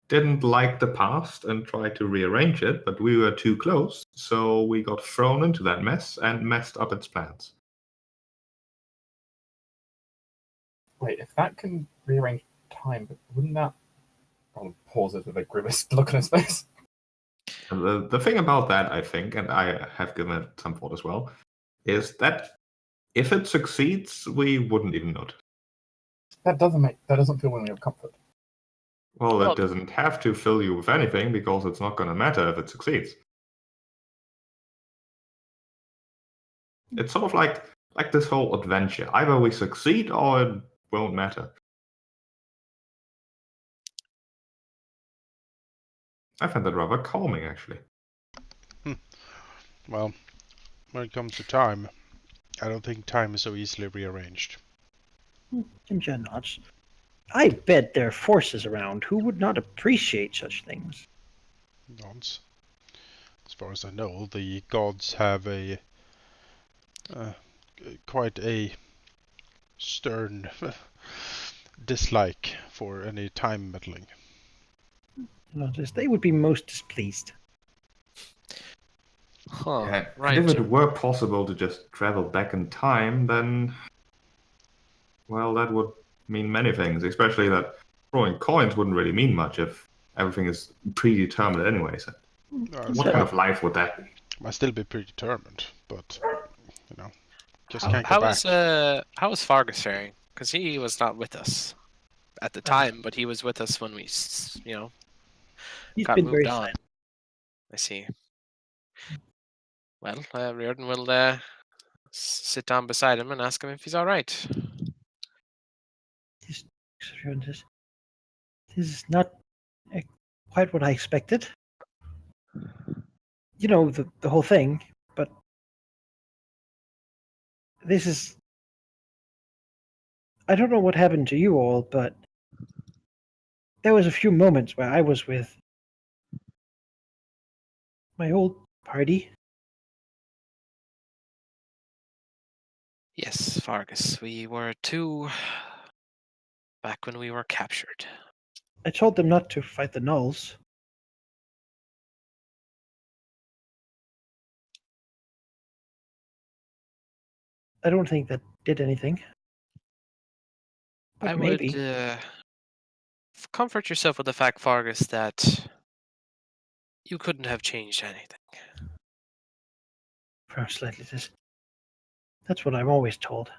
didn't like the past and tried to rearrange it, but we were too close, so we got thrown into that mess and messed up its plans. Wait, if that can rearrange time, but wouldn't that... Roland pauses with a grimace look on his face. The thing about that, I think, and I have given it some thought as well, is that if it succeeds, we wouldn't even notice. That doesn't fill me with comfort. Well, Well- it doesn't have to fill you with anything because it's not going to matter if it succeeds. It's sort of like this whole adventure. Either we succeed or it won't matter. I find that rather calming, actually. Well, when it comes to time, I don't think time is so easily rearranged. Jimjar nods. I bet there are forces around who would not appreciate such things. Nods. As far as I know, the gods have a quite a stern dislike for any time meddling. Notice they would be most displeased. Huh. Yeah, Right. and if it were possible to just travel back in time, then, well, that would mean many things. Especially that throwing coins wouldn't really mean much if everything is predetermined anyway. So what kind of life would that be? Might still be predetermined, but just How, can't go back. how was Fargus faring? Because he was not with us at the time, but he was with us when we, He's got been moved very on. silent. I see. Well, Riordan will sit down beside him and ask him if he's all right. This is not quite what I expected. You know, the whole thing, but this is... I don't know what happened to you all, but there was a few moments where I was with my old party. Yes, Fargus, we were two back when we were captured. I told them not to fight the Nulls. I don't think that did anything. But I maybe. would comfort yourself with the fact, Fargus, that you couldn't have changed anything. Perhaps slightly this. That's what I'm always told.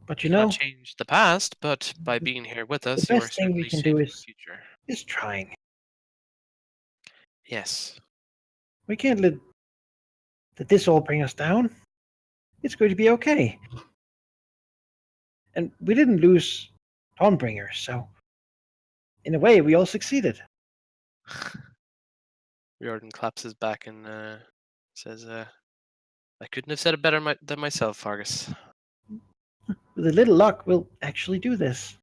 But you know, Not change the past, but by being here with us, the you are best thing we certainly can shaping do the is future. trying. Yes. We can't let this all bring us down. It's going to be okay. And we didn't lose Dawnbringer, so in a way, we all succeeded. Riordan claps his back and says, I couldn't have said it better than myself, Fargus. With a little luck, we'll actually do this.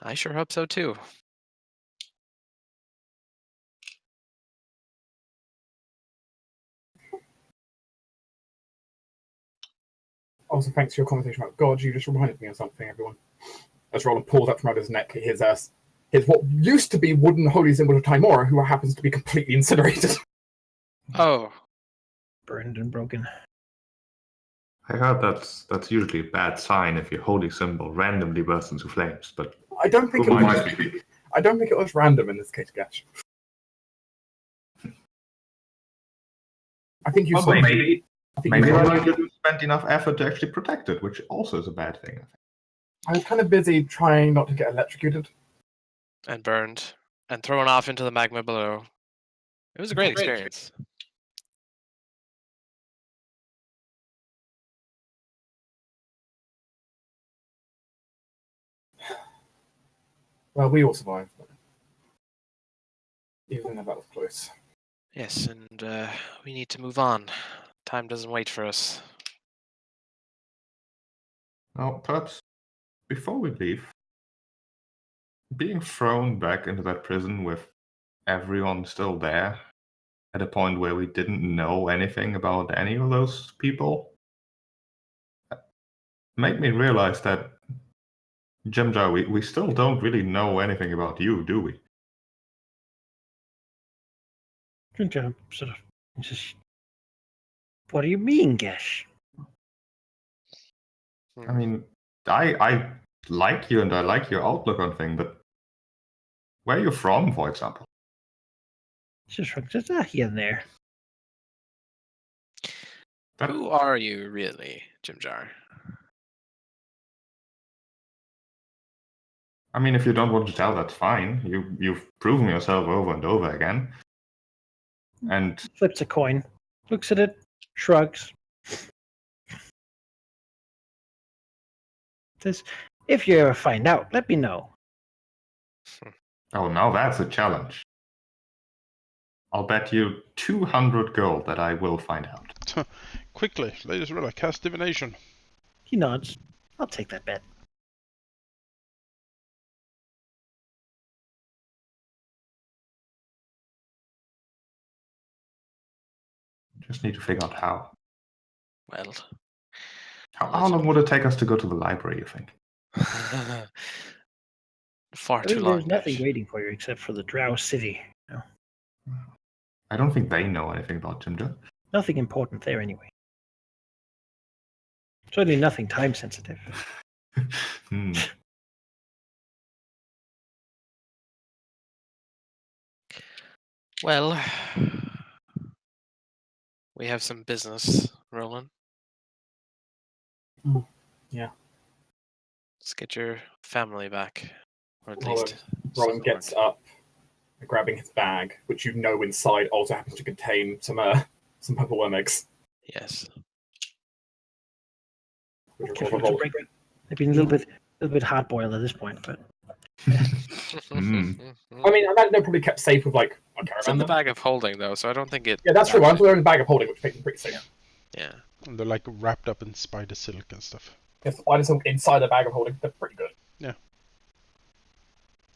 I sure hope so too. Also, thanks for your conversation about God. You just reminded me of something, everyone. As Roland pulls up from out his neck his what used to be wooden holy symbol of Timora, who happens to be completely incinerated. Oh. Burned and broken. I heard that's usually a bad sign if your holy symbol randomly bursts into flames, but I don't think who it might was. be? I don't think it was random in this case, Gash. I think you Well, saw. maybe you saw- you didn't spend enough effort to actually protect it, which also is a bad thing. I think. I was kind of busy trying not to get electrocuted. And burned. And thrown off into the magma below. It was a great experience. Well, we all survived, but even though that was close. Yes, and we need to move on. Time doesn't wait for us. Now, perhaps before we leave, being thrown back into that prison with everyone still there, at a point where we didn't know anything about any of those people, made me realize that, Jimjar, we still don't really know anything about you, do we? Sort of just... What do you mean, Gesh? I mean, I like you and I like your outlook on things, but where are you from, for example? Just here and there. Who are you, really, Jimjar? I mean, if you don't want to tell, that's fine. You've proven yourself over and over again. And Flips a coin, looks at it, shrugs. Says, if you ever find out, let me know. oh, now that's a challenge. I'll bet you 200 gold that I will find out. Quickly, Lady Zorilla, cast divination. He nods. I'll take that bet. Just need to figure out how. Well, How long would it take us to go to the library, you think? far too There's long. nothing Dash. waiting for you except for the Drow City. No, I don't think they know anything about Ginger. nothing important there anyway. Certainly nothing time sensitive. Hmm. Well, we have some business, Roland. Yeah. Let's get your family back, or at Roland, least Roland gets somewhere. up, grabbing his bag, which you know inside also happens to contain some purple worm eggs. Yes. Which are Careful called to break. They've been a little bit hard boiled at this point, but Hmm. I mean, I imagine they're probably kept safe with like a It's in caravan. the then. bag of holding, though, so I don't think it. Yeah, that's true. I'm wearing the bag of holding, which makes them pretty safe. Yeah. And they're like wrapped up in spider silk and stuff. If the spiders are inside the bag of holding, they're pretty good.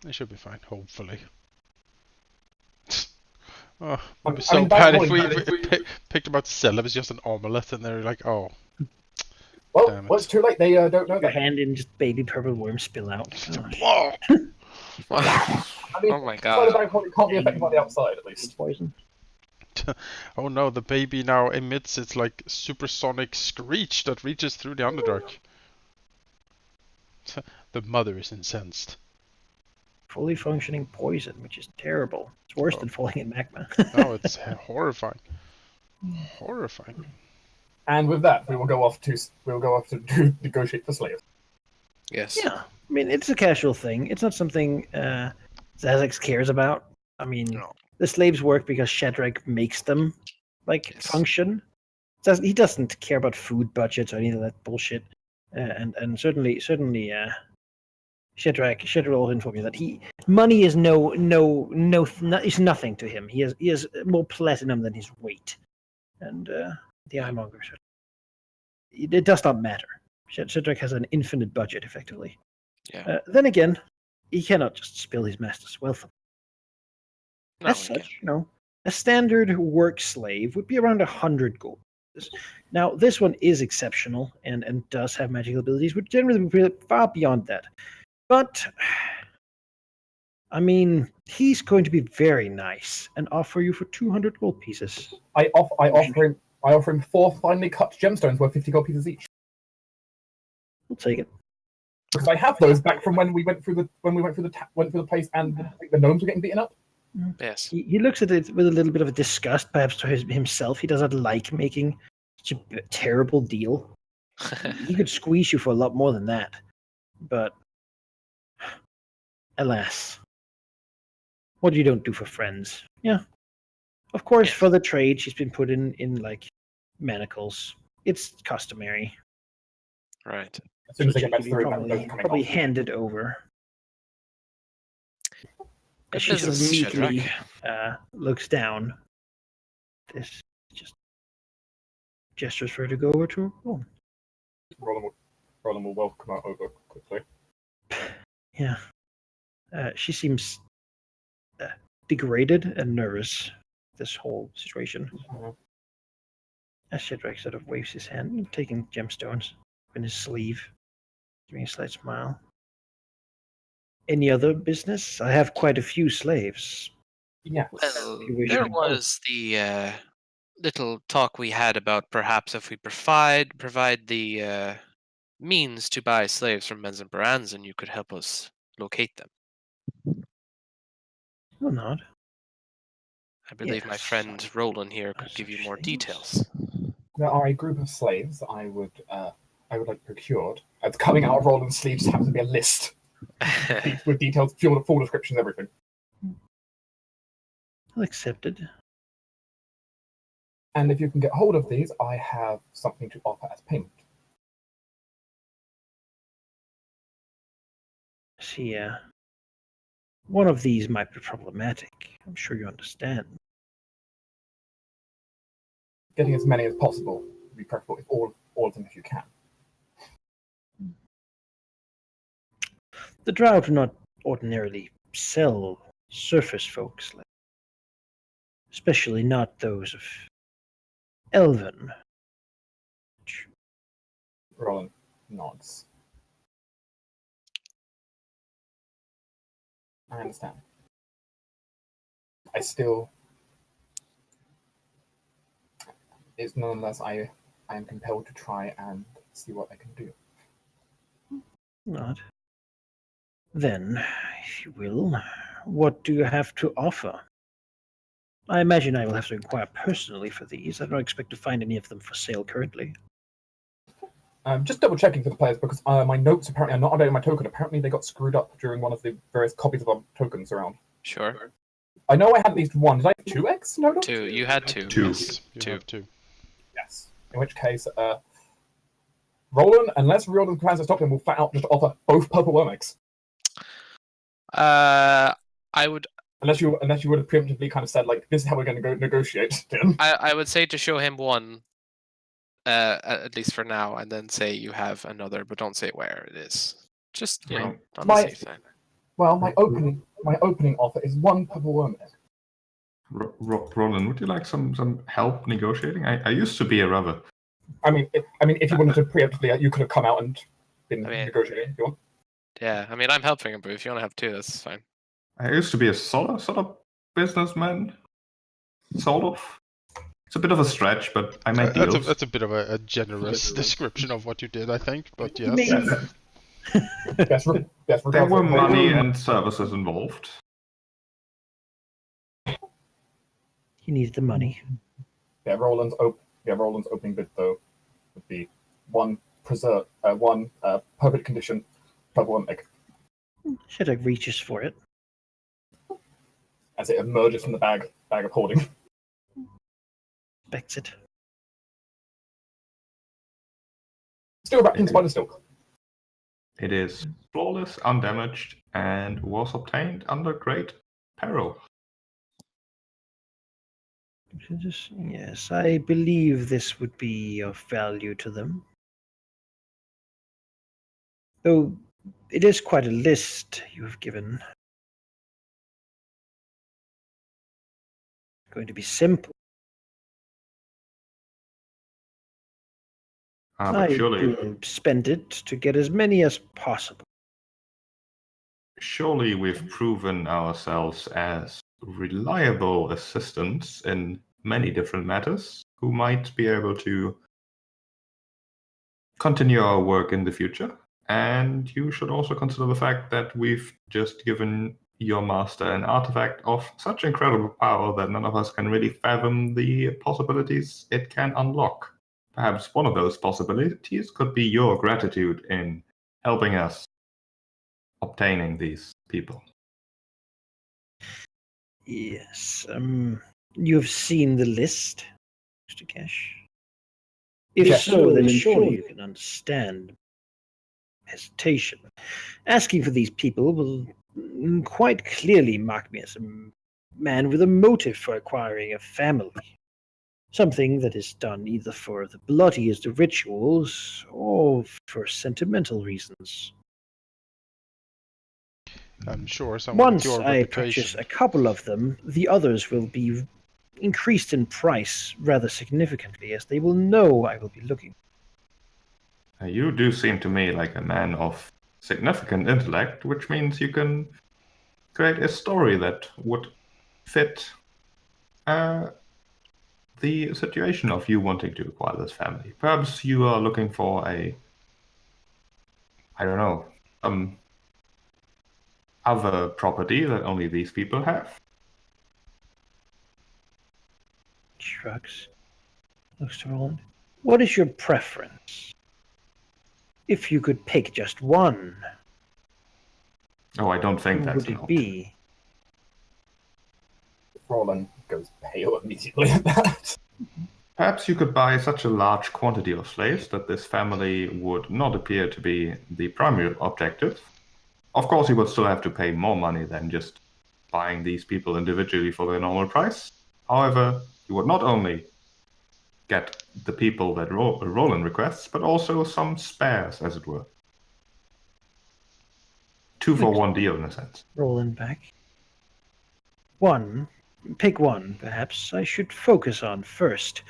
They should be fine, hopefully. Oh, it'd I be mean, so bag bad of if we holding- picked them out to sell. It was just an omelet, and they're like, oh, Well, Damn it. it's too late. They don't know your that. hand in just baby purple worms spill out. oh. I mean, Oh my inside the god. bag of holding can't be affected by the outside, at least. Poison. Oh no, the baby now emits its like supersonic screech that reaches through the Underdark. The mother is incensed. Fully functioning poison, which is terrible. It's worse than falling in magma. Oh, it's horrifying. Horrifying. And with that, we will go off to negotiate for slaves. Yes. Yeah, I mean, it's a casual thing. It's not something Zazax cares about. I mean, No. the slaves work because Shadrach makes them Yes. function. He doesn't care about food budgets or any of that bullshit. And certainly, Shadrach will inform you that money is is nothing to him. He has more platinum than his weight, and the Ironmonger. It does not matter. Shadrach has an infinite budget, effectively. Yeah. Then again, he cannot just spill his master's wealth. No, As we such, a standard work slave would be around 100 gold. Now, this one is exceptional and does have magical abilities, which generally would be far beyond that. But, I mean, he's going to be very nice and offer you for 200 gold pieces. I offer him 4 finely cut gemstones worth 50 gold pieces each. We'll take it. Because I have those back from when we went through the place and I think the gnomes were getting beaten up. Yes. He looks at it with a little bit of a disgust, perhaps to himself. He doesn't like making such a terrible deal. He could squeeze you for a lot more than that. But, alas, what you don't do for friends. Yeah. Of course, Yes. for the trade, she's been put in like manacles. It's customary. Right. As soon as So they get back she'll through, be those are coming probably off. handed over. Good She sort of business, meekly Shadrach. looks down. This just gestures for her to go over to her room. Roland will welcome her over quickly. Yeah. She seems degraded and nervous, this whole situation. As Shadrach sort of waves his hand, taking gemstones in his sleeve, giving a slight smile. Any other business? I have quite a few slaves. Yeah. Well, You wish there to- was the little talk we had about perhaps if we provide the means to buy slaves from Menz and Baranz, and you could help us locate them. Will not. I believe my Yes, friend Roland here could give you more slaves. details. There are a group of slaves I would like procured. It's coming out of Roland's sleeve. Just happens to be a list with details, full descriptions, everything. Well accepted. And if you can get hold of these, I have something to offer as payment. See, one of these might be problematic. I'm sure you understand. getting as many as possible would be preferable if all of them if you can. The Drow do not ordinarily sell surface folks, especially not those of Elven. Roland nods. I understand. It's nonetheless, I am compelled to try and see what I can do. Not. Then, if you will, what do you have to offer? I imagine I will have to inquire personally for these. I don't expect to find any of them for sale currently. Just double checking for the players because my notes apparently are not updating my token. Apparently they got screwed up during one of the various copies of our tokens around. Sure. I know I had at least one. Did I have 2x? No. 2. You had 2. Two. Yes. You 2. have two. Yes. In which case, Roland, unless Roland plans to stop him, will flat out just offer both purple worm eggs. I would. Unless you would have preemptively kind of said like, this is how we're going to go negotiate. Tim. I would say to show him one. At least for now, and then say you have another, but don't say where it is. Just on the safe side. Well, my opening offer is one purple worm egg. Roland, would you like some help negotiating? I used to be a rubber. I mean, if you wanted to preemptively, you could have come out and been negotiating. If you want. Yeah, I mean, I'm helping him, but if you want to have 2, that's fine. I used to be a sort of businessman. Sort of. It's a bit of a stretch, but I made deals. That's a bit of a generous description of what you did, I think. But yes. Yes, there were money and services involved. He needed the money. Yeah, Roland's opening bid though would be one perfect condition purple worm egg. Shedog reaches for it. As it emerges from the bag of holding. Expects it. Still wrapped in spider silk. It is flawless, undamaged, and was obtained under great peril. Yes, I believe this would be of value to them. Though it is quite a list you have given. It's going to be simple. But I surely, will spend it to get as many as possible. surely we've proven ourselves as reliable assistants in many different matters who might be able to continue our work in the future. And you should also consider the fact that we've just given your master an artifact of such incredible power that none of us can really fathom the possibilities it can unlock. Perhaps one of those possibilities could be your gratitude in helping us obtaining these people. Yes. You've seen the list, Mr. Cash? If Yes. so, then surely you can understand hesitation. Asking for these people will quite clearly mark me as a man with a motive for acquiring a family. Something that is done either for the bloodiest of rituals or for sentimental reasons. I'm sure someone with Once your I reputation. purchase a couple of them, the others will be increased in price rather significantly, as they will know I will be looking. You do seem to me like a man of significant intellect, which means you can create a story that would fit the situation of you wanting to acquire this family. Perhaps you are looking for other property that only these people have. Shrugs. Looks to Roland. What is your preference? If you could pick just one, Oh, I don't think who that's would an it option. be? Roland goes pale immediately at that. Perhaps you could buy such a large quantity of slaves that this family would not appear to be the primary objective. Of course, you would still have to pay more money than just buying these people individually for their normal price. However, you would not only get the people that Roland requests, but also some spares, as it were. 2-for-1 deal, in a sense. Rolling back. One. Pick one, perhaps, I should focus on first.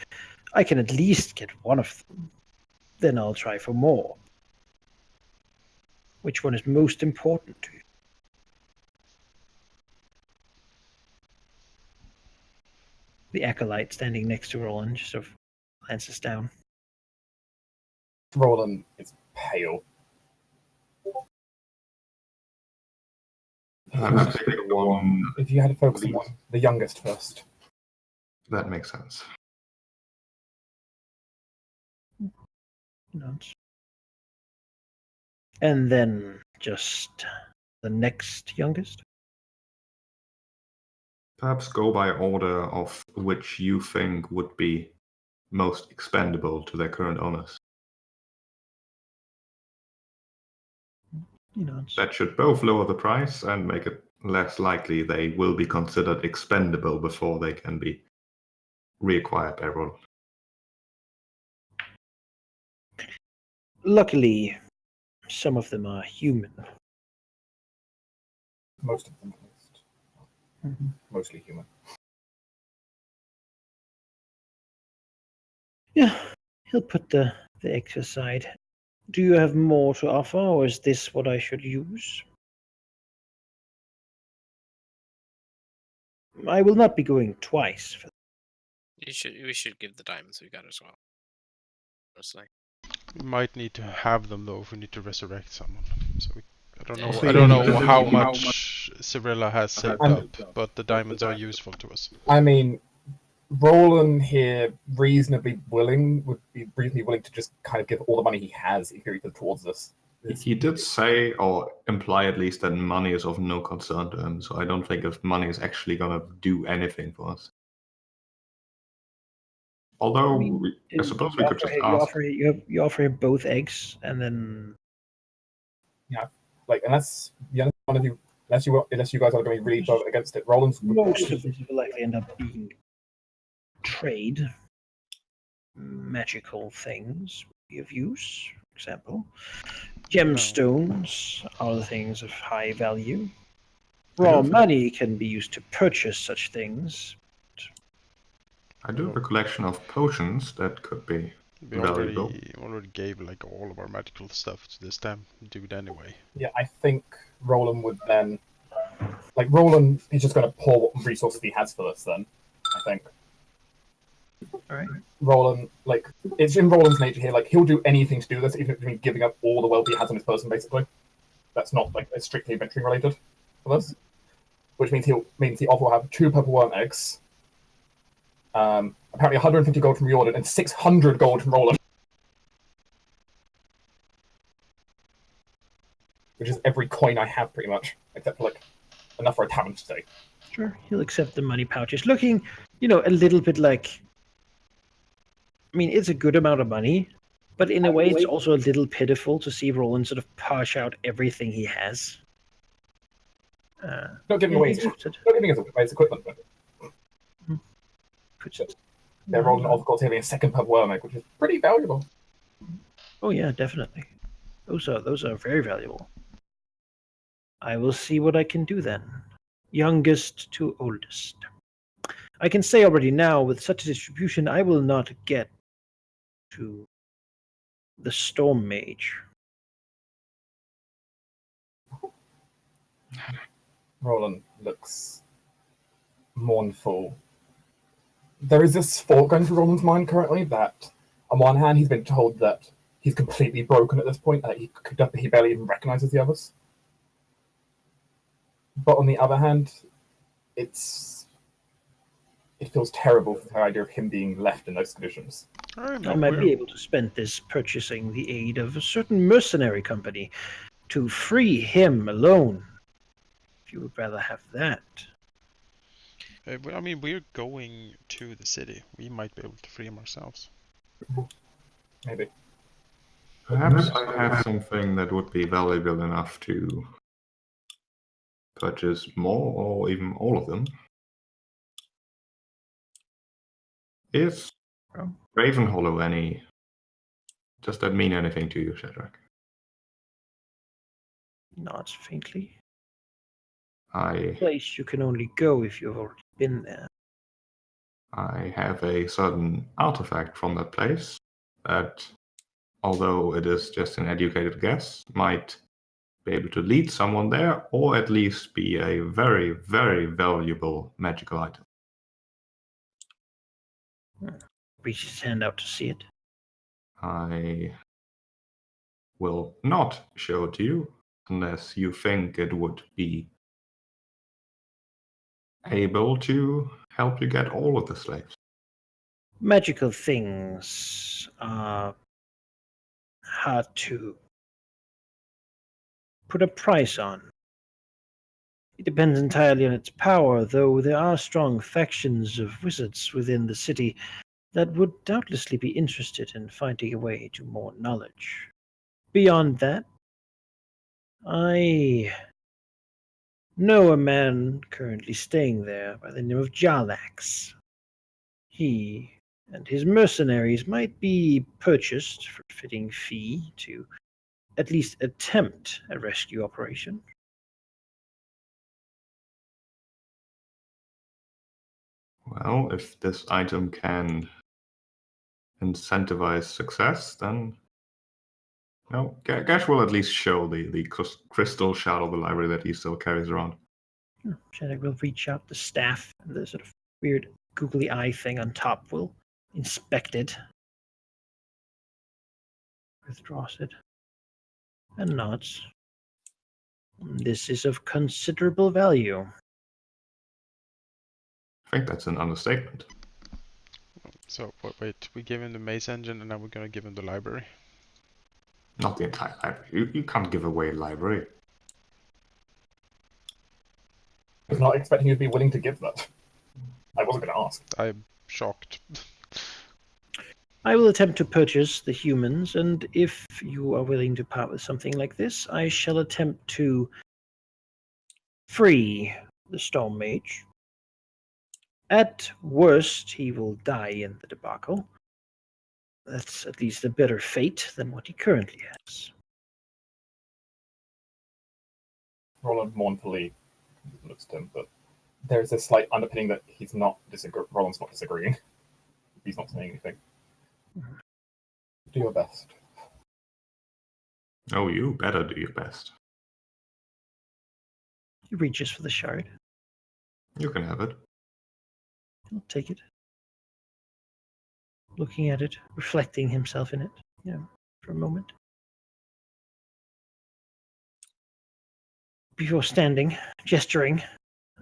I can at least get one of them. Then I'll try for more. Which one is most important to you? The acolyte standing next to Roland just sort of glances down. Roland is pale. I think the one If you had to focus on one, the youngest first. that makes sense. Nods. And then just the next youngest? Perhaps go by order of which you think would be most expendable to their current owners. He nods. That should both lower the price and make it less likely they will be considered expendable before they can be reacquired by Roland. Luckily, some of them are human. Most of them, at least. Mhm. Mostly human. Yeah, he'll put the eggs aside. Do you have more to offer, or is this what I should use? I will not be going twice. For We should give the diamonds we got as well. Mostly. We might need to have them though if we need to resurrect someone. So I don't know. So I don't you- know how much Cyrilla has saved up, but the diamonds are useful to us. I mean, Roland here would be reasonably willing to just kind of give all the money he has in theory towards this. He did say, or imply at least, that money is of no concern to him, so I don't think if money is actually going to do anything for us. Although, I suppose we could just ask. You offer him both eggs, and then Like, unless one of you, unless you guys are going to be really vote against it, Roland's most of these will likely end up being trade. Magical things be of use, for example. Gemstones are the things of high value. Raw money can be used to purchase such things. I do have a collection of potions that could be We valuable. already gave like all of our magical stuff to this damn dude anyway. Yeah, I think Roland would then, like Roland, he's just going to pour what resources he has for this. Then, I think. All right. Roland, like, it's in Roland's nature here. Like, he'll do anything to do this, even if it means giving up all the wealth he has on his person. Basically, that's not like it's strictly inventory related for this, which means the offer will have 2 purple worm eggs. Apparently 150 gold from Riordan and 600 gold from Roland. Which is every coin I have, pretty much. Except for, like, enough for a tavern to stay. Sure, he'll accept the money pouches. Looking, a little bit like... I mean, it's a good amount of money, but in a way it's also a little pitiful to see Roland sort of push out everything he has. Not giving away his equipment, but they're Roland, of course, having a second purple worm egg, which is pretty valuable. Oh yeah, definitely. Those are very valuable. I will see what I can do then. Youngest to oldest. I can say already now, with such a distribution, I will not get to the Storm Mage. Roland looks mournful. There is this thought going through Roland's mind currently that, on one hand, he's been told that he's completely broken at this point, that he barely even recognizes the others. But on the other hand, it feels terrible for the idea of him being left in those conditions. I might be able to spend this purchasing the aid of a certain mercenary company to free him alone. If you would rather have that. I mean, we're going to the city. We might be able to free him ourselves. Maybe. Perhaps I have something that would be valuable enough to purchase more, or even all of them. Is Raven Hollow any? Does that mean anything to you, Shadrach? Nods faintly. I Place you can only go if you've already been there. I have a certain artifact from that place that, although it is just an educated guess, might be able to lead someone there, or at least be a very, very valuable magical item. Reaches his hand out to see it. I will not show it to you unless you think it would be able to help you get all of the slaves. Magical things are hard to put a price on. It depends entirely on its power, though there are strong factions of wizards within the city that would doubtlessly be interested in finding a way to more knowledge. Beyond that, I know a man currently staying there by the name of Jarlax. He and his mercenaries might be purchased for a fitting fee to at least attempt a rescue operation. Well, if this item can incentivize success, then Gash will at least show the crystal shard of the library that he still carries around. Shadrach will reach out the staff, and the sort of weird googly eye thing on top will inspect it. Withdraws it. And nods. This is of considerable value. I think that's an understatement. So wait, we gave him the maze engine, and now we're gonna give him the library. Not the entire library. You can't give away a library. I was not expecting you to be willing to give that. I wasn't going to ask. I'm shocked. I will attempt to purchase the humans, and if you are willing to part with something like this, I shall attempt to free the Storm Mage. At worst, he will die in the debacle. That's at least a better fate than what he currently has. Roland mournfully looks at him, but there is a slight underpinning that he's not Roland's not disagreeing. He's not saying anything. Do your best. Oh, you better do your best. He reaches for the shard. You can have it. He'll take it. Looking at it, reflecting himself in it, for a moment. Before standing, gesturing,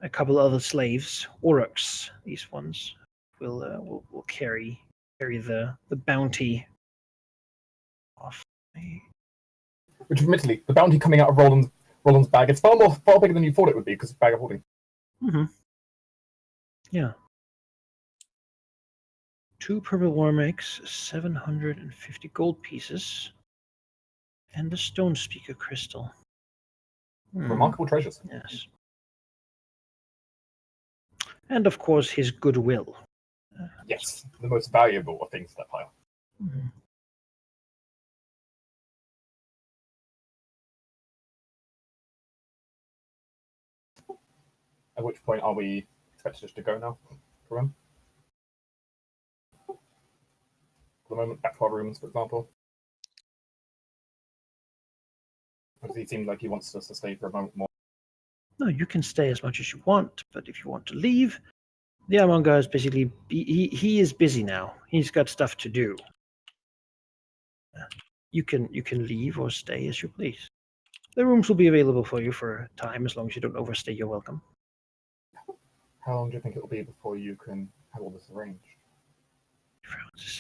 a couple other slaves, Aurochs, these ones, will carry the bounty off. Which, admittedly, the bounty coming out of Roland's bag, it's far bigger than you thought it would be because it's a bag of holding. Mm-hmm. Yeah. 2 purple worm eggs, 750 gold pieces, and a stone speaker crystal. Remarkable treasures. Yes. And of course, his goodwill. Yes, the most valuable of things in that pile. Mm-hmm. At which point are we expected just to go now from him? For the moment, back to our rooms, for example. Because he seemed like he wants us to stay for a moment more. No, you can stay as much as you want, but if you want to leave, the Amonga is basically he is busy now. He's got stuff to do. You can leave or stay as you please. The rooms will be available for you for a time as long as you don't overstay your welcome. How long do you think it will be before you can have all this arranged?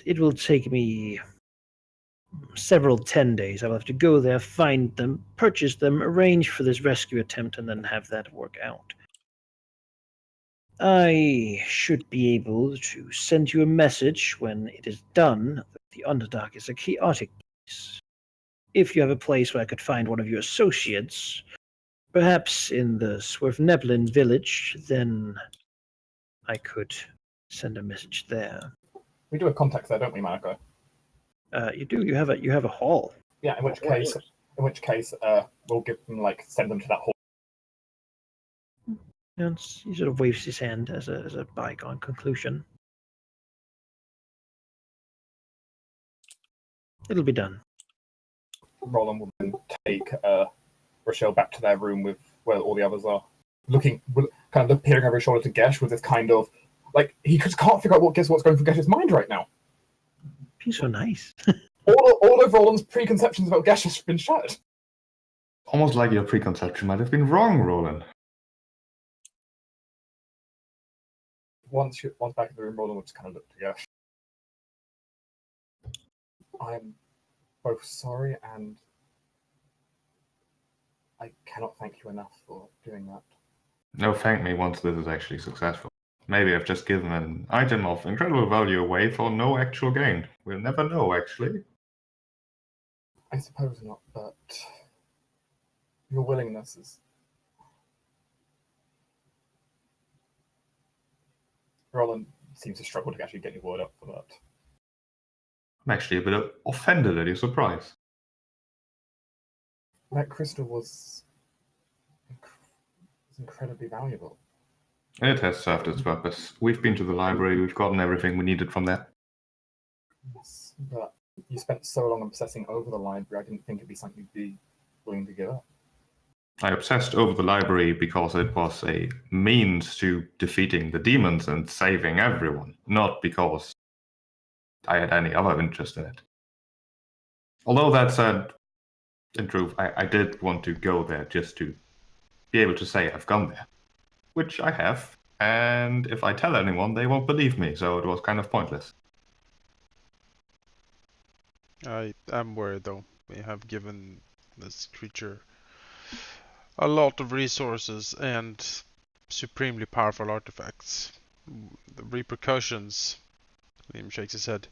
It will take me several 10 days. I'll have to go there, find them, purchase them, arrange for this rescue attempt, and then have that work out. I should be able to send you a message when it is done that the Underdark is a chaotic place. If you have a place where I could find one of your associates, perhaps in the Swervneblin village, then I could send a message there. We do have contacts there, don't we, Marco? You do. You have a hall. Yeah. In which case, we'll give them send them to that hall. And he sort of waves his hand as a bygone conclusion. It'll be done. Roland will then take Rochelle back to their room with where all the others are, peering over his shoulder to Gesh with this kind of he just can't figure out what's going through Gesh's mind right now. He's so nice. all of Roland's preconceptions about Gesh has been shattered. Almost like your preconception might have been wrong, Roland. Once back in the room, Roland will just kind of look to Gesh. I'm both sorry and I cannot thank you enough for doing that. No, thank me once this is actually successful. Maybe I've just given an item of incredible value away for no actual gain. We'll never know, actually. I suppose not, but your willingness is... Roland seems to struggle to actually get your word up for that. I'm actually a bit offended at your surprise. That crystal was incredibly valuable. It has served its purpose. We've been to the library, we've gotten everything we needed from there. Yes, but you spent so long obsessing over the library, I didn't think it'd be something you'd be willing to give up. I obsessed over the library because it was a means to defeating the demons and saving everyone, not because I had any other interest in it. Although that said, in truth, I did want to go there just to be able to say I've gone there, which I have, and if I tell anyone, they won't believe me, so it was kind of pointless. I am worried though. We have given this creature a lot of resources and supremely powerful artifacts. The repercussions, Liam shakes his head.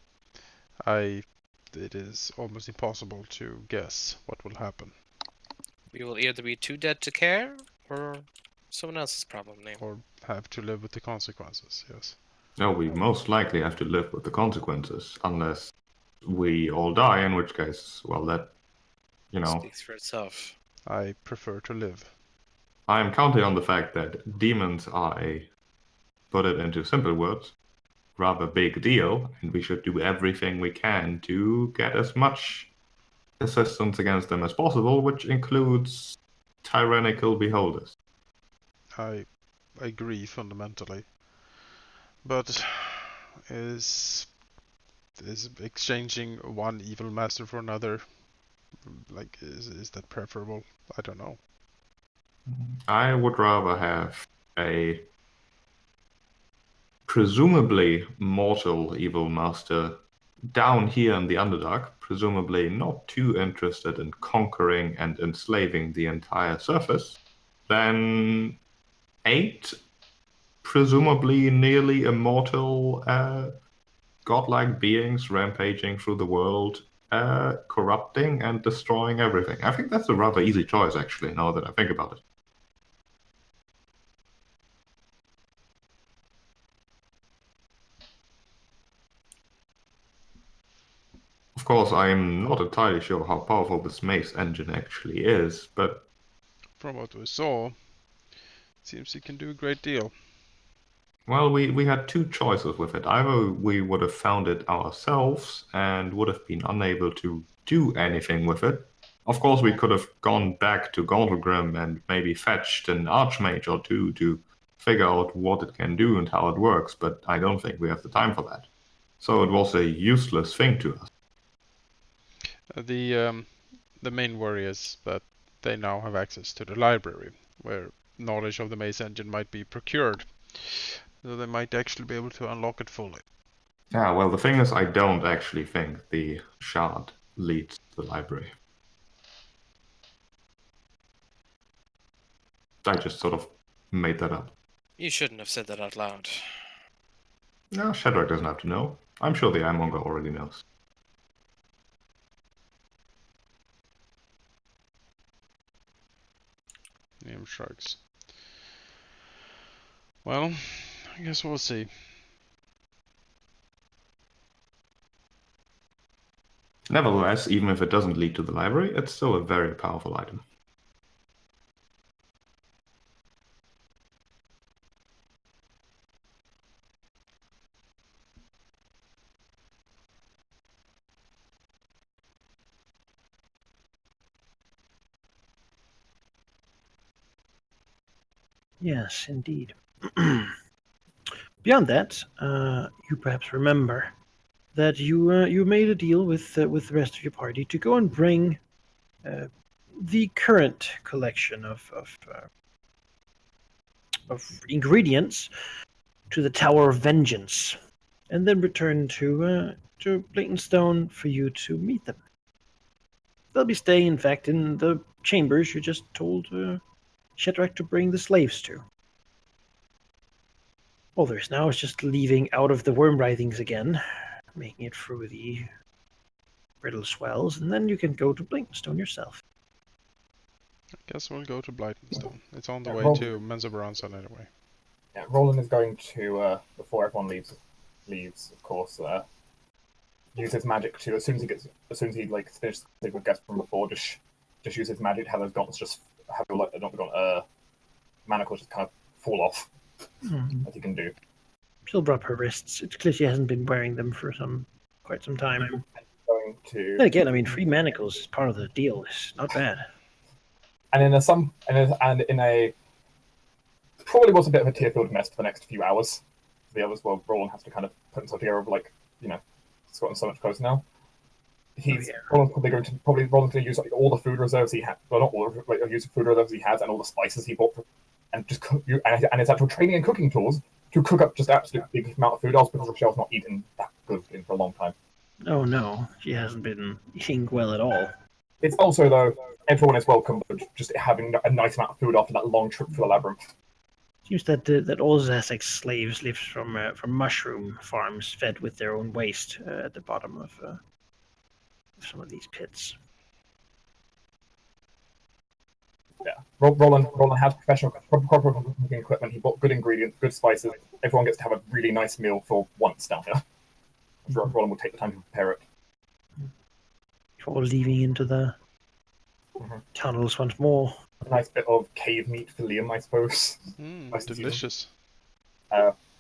It is almost impossible to guess what will happen. We will either be too dead to care, or someone else's problem name. Or have to live with the consequences, yes. No, we most likely have to live with the consequences, unless we all die, in which case, well, that, Speaks for itself. I prefer to live. I'm counting on the fact that demons are put it into simple words, rather big deal, and we should do everything we can to get as much assistance against them as possible, which includes tyrannical beholders. I agree fundamentally. But is exchanging one evil master for another, is that preferable? I don't know. I would rather have a presumably mortal evil master down here in the Underdark, presumably not too interested in conquering and enslaving the entire surface, than 8 presumably nearly immortal godlike beings rampaging through the world, corrupting and destroying everything. I think that's a rather easy choice, actually, now that I think about it. Of course, I'm not entirely sure how powerful this mace engine actually is, but From what we saw, it seems it can do a great deal. well, we had 2 choices with it. Either we would have found it ourselves and would have been unable to do anything with it. Of course, we could have gone back to Gauntlegrim and maybe fetched an Archmage or 2 to figure out what it can do and how it works, but I don't think we have the time for that. So it was a useless thing to us. The main worry is that they now have access to the library, where knowledge of the mace engine might be procured. So they might actually be able to unlock it fully. Yeah, well, the thing is, I don't actually think the shard leads to the library. I just sort of made that up. You shouldn't have said that out loud. No, Shadrach doesn't have to know. I'm sure the Eyemonger already knows. Liam shrugs. Well, I guess we'll see. Nevertheless, even if it doesn't lead to the library, it's still a very powerful item. Yes, indeed. Beyond that, you perhaps remember that you made a deal with the rest of your party to go and bring the current collection of ingredients to the Tower of Vengeance, and then return to Blaytonstone for you to meet them. They'll be staying, in fact, in the chambers you just told Shedrack to bring the slaves to. All there is now is just leaving out of the worm writhings again, making it through the brittle swells, and then you can go to Blaytonstone yourself. I guess we'll go to Blytonstone. It's on the Yeah, way roll- to Menzoberranzan anyway. Yeah, Roland is going to, before everyone leaves, of course, use his magic to, as soon as he like finishes with guests from before, just use his magic to have those gauntlets just have manacles just kind of fall off, as he can do. She'll rub her wrists. It's clear she hasn't been wearing them for quite some time. Going to, Then again, I mean, free manacles is part of the deal. It's not bad. and in a probably was a bit of a tear-filled mess for the next few hours. For the others, well, Roland has to kind of put himself together of it's gotten so much closer now. Roland's probably going to use all the food reserves he has. Well, not all, use the food reserves he has and all the spices he bought, and just and his actual training and cooking tools to cook up just absolute big amount of food. Also, because Rochelle's not eaten that good for a long time. Oh no, she hasn't been eating well at all. It's also though everyone is welcome, but just having a nice amount of food after that long trip through the labyrinth. Seems that all Zasek slaves live from mushroom farms fed with their own waste at the bottom of some of these pits. Yeah, Roland has proper cooking equipment. He bought good ingredients, good spices. Everyone gets to have a really nice meal for once down here. Roland will take the time to prepare it. Before leaving into the tunnels once more. A nice bit of cave meat for Liam, I suppose. Nice to see Delicious.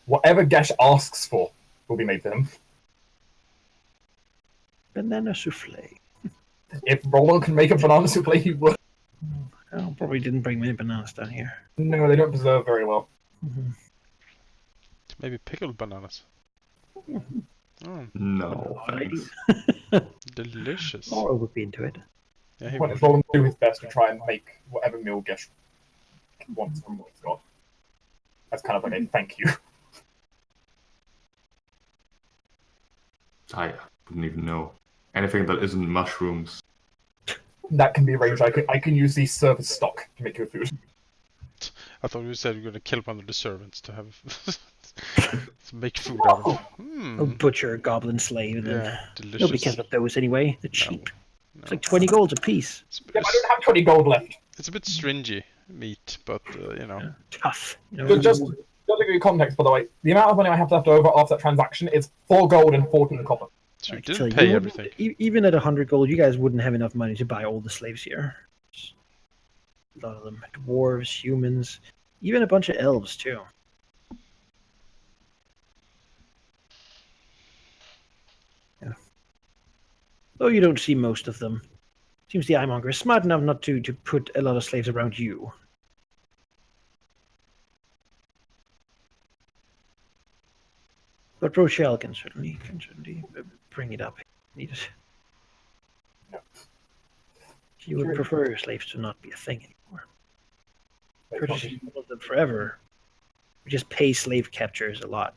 Whatever Gesh asks for will be made for him. Banana souffle. If Roland can make a banana souffle, he would. Oh, probably didn't bring many bananas down here. No, they don't preserve very well. Maybe pickled bananas. Oh, No. delicious. Laura would be into it. Yeah, he When would. Roland do his best to try and make whatever meal Gesh wants from what he's got. That's kind of like a thank you. I wouldn't even know. Anything that isn't mushrooms. That can be arranged. I can use the service stock to make your food. I thought you said you were going to kill one of the servants to have to make food out of. A butcher, a goblin slave, and then Yeah, delicious. nobody cares about those anyway. They're cheap. No. It's like 20 golds a piece. Yeah, but I don't have 20 gold left. It's a bit stringy meat, but you know. Tough. You know, So just to give you context, by the way, the amount of money I have left over after that transaction is 4 gold and 14 copper. So you I can didn't tell pay you, everything. Even at 100 gold, you guys wouldn't have enough money to buy all the slaves here. A lot of them. Dwarves, humans, even a bunch of elves, too. Yeah. Though you don't see most of them. Seems the eyemonger is smart enough not to put a lot of slaves around you. But Rochelle can certainly bring it up if needed. Yeah. She would prefer her slaves to not be a thing anymore. She's followed them forever. We just pay slave captures a lot.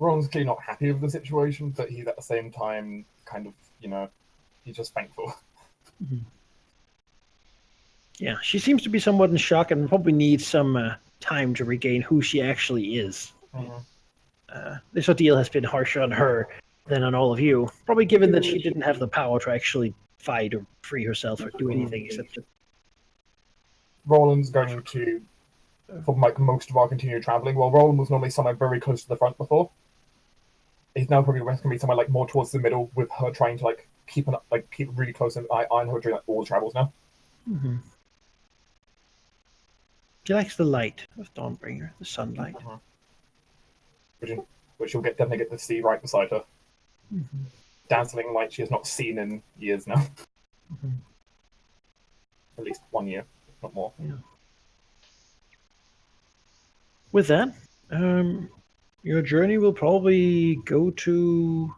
Ron's clearly not happy with the situation, but he's at the same time kind of, he's just thankful. Yeah, she seems to be somewhat in shock and probably needs some time to regain who she actually is. This ordeal has been harsher on her than on all of you, probably given that she didn't have the power to actually fight or free herself or do anything except just... Roland's going to, for like most of our continued traveling, well, Roland was normally somewhere very close to the front before. he's now probably going to be somewhere like more towards the middle, with her trying to like keep really close and eye on her during like all the travels now. Mm-hmm. She likes the light of Dawnbringer, the sunlight. Which you'll definitely get to see right beside her. Mm-hmm. Dazzling light she has not seen in years now. Mm-hmm. At least 1 year, if not more. Yeah. With that, your journey will probably go to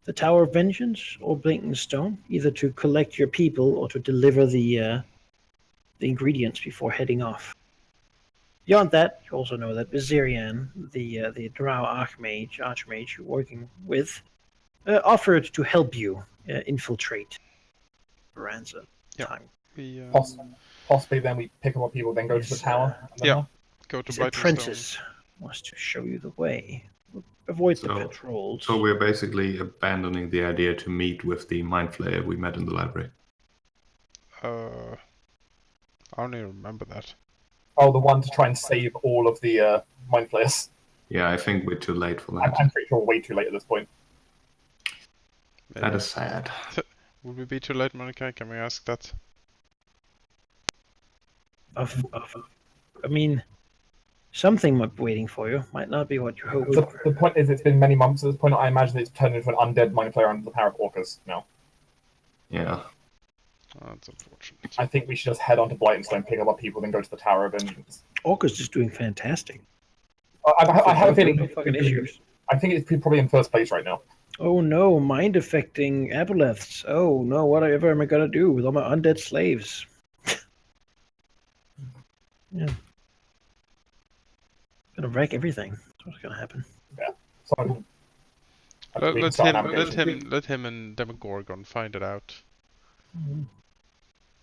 the Tower of Vengeance or Blinking Stone, either to collect your people or to deliver the ingredients before heading off. Beyond that, you also know that Viserion, the Drow Archmage you're working with, offered to help you infiltrate Baranza. Yep. Time. We Possibly then we pick up our people, then go to the Yes, tower. And then yeah. Go to His Blighted apprentice was to show you the way. Avoid the So- patrols. So we're basically abandoning the idea to meet with the Mind Flayer we met in the library. Stone. I don't even remember that. Oh, the one to try and save all of the Mind Flayers. Yeah, I think we're too late for that. I'm pretty sure we're way too late at this point. Maybe. That is sad. Would we be too late, Monica? Can we ask that? I mean, something might be waiting for you. Might not be what you hoped The for. point is, it's been many months at this point. I imagine it's turned into an undead Mind Flayer under the power of Orcus now. Yeah. Oh, that's unfortunate. I think we should just head on to Blightenstone, pick up our people, then go to the Tower of Vengeance. Orca's just doing fantastic. I have a feeling. No fucking issues. I think it's probably in first place right now. Oh no, mind affecting aboleths. Oh no, whatever am I gonna do with all my undead slaves? Yeah. Gonna wreck everything. That's what's gonna happen. So Let him and Demogorgon find it out.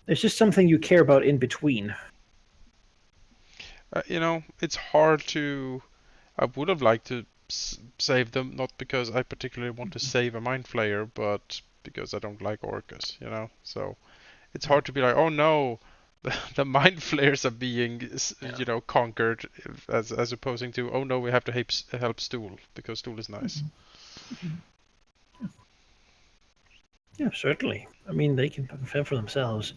There's just something you care about in between. It's hard to. I would have liked to save them, not because I particularly want to save a Mind Flayer, but because I don't like Orcus, So it's hard to be like, oh no, the Mind Flayers are being, conquered, as opposing to, oh no, we have to help Stool because Stool is nice. Yeah, certainly. I mean, they can fend for themselves.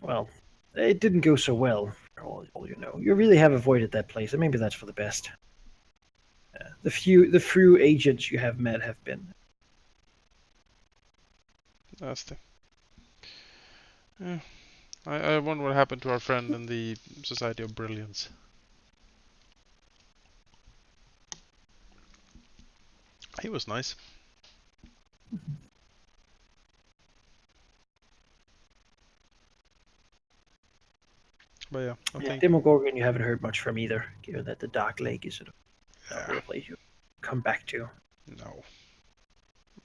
Well, it didn't go so well, for all you know. You really have avoided that place, and maybe that's for the best. The few agents you have met have been. Nasty. Yeah. I wonder what happened to our friend in the Society of Brilliance. He was nice. But yeah, I think... Demogorgon you haven't heard much from either, given that the Dark Lake is not a place you come back to. No.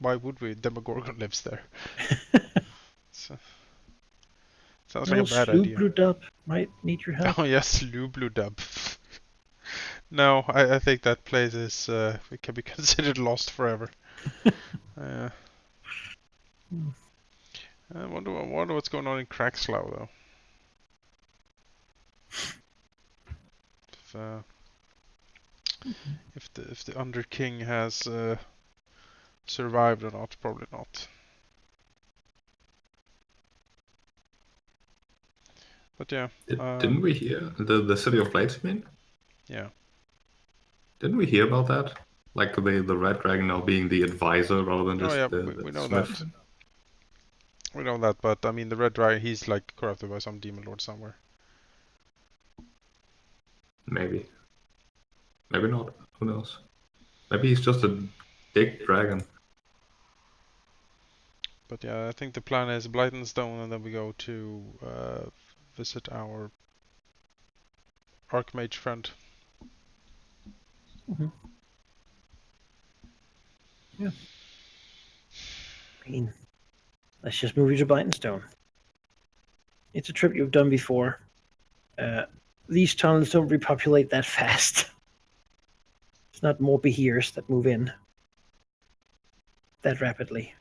Why would we? Demogorgon lives there. So, sounds like a bad idea. Slubludub might need your help. Oh yes, Slubludub. No, I think that place is it can be considered lost forever. I wonder what's going on in Crackslough though. If the Underking has survived or not, probably not. But yeah. Didn't we hear the City of Blades? You mean? Yeah. Didn't we hear about that? Like the Red Dragon now being the advisor rather than just we know smith? that. We know that, but I mean the Red Dragon, he's like corrupted by some demon lord somewhere. Maybe. Maybe not. Who knows? Maybe he's just a big dragon. But yeah, I think the plan is Blightenstone, and then we go to visit our Archmage friend. Mm-hmm. Yeah. I mean, let's just move you to Blightenstone. It's a trip you've done before. These tunnels don't repopulate that fast. It's not more behears that move in that rapidly.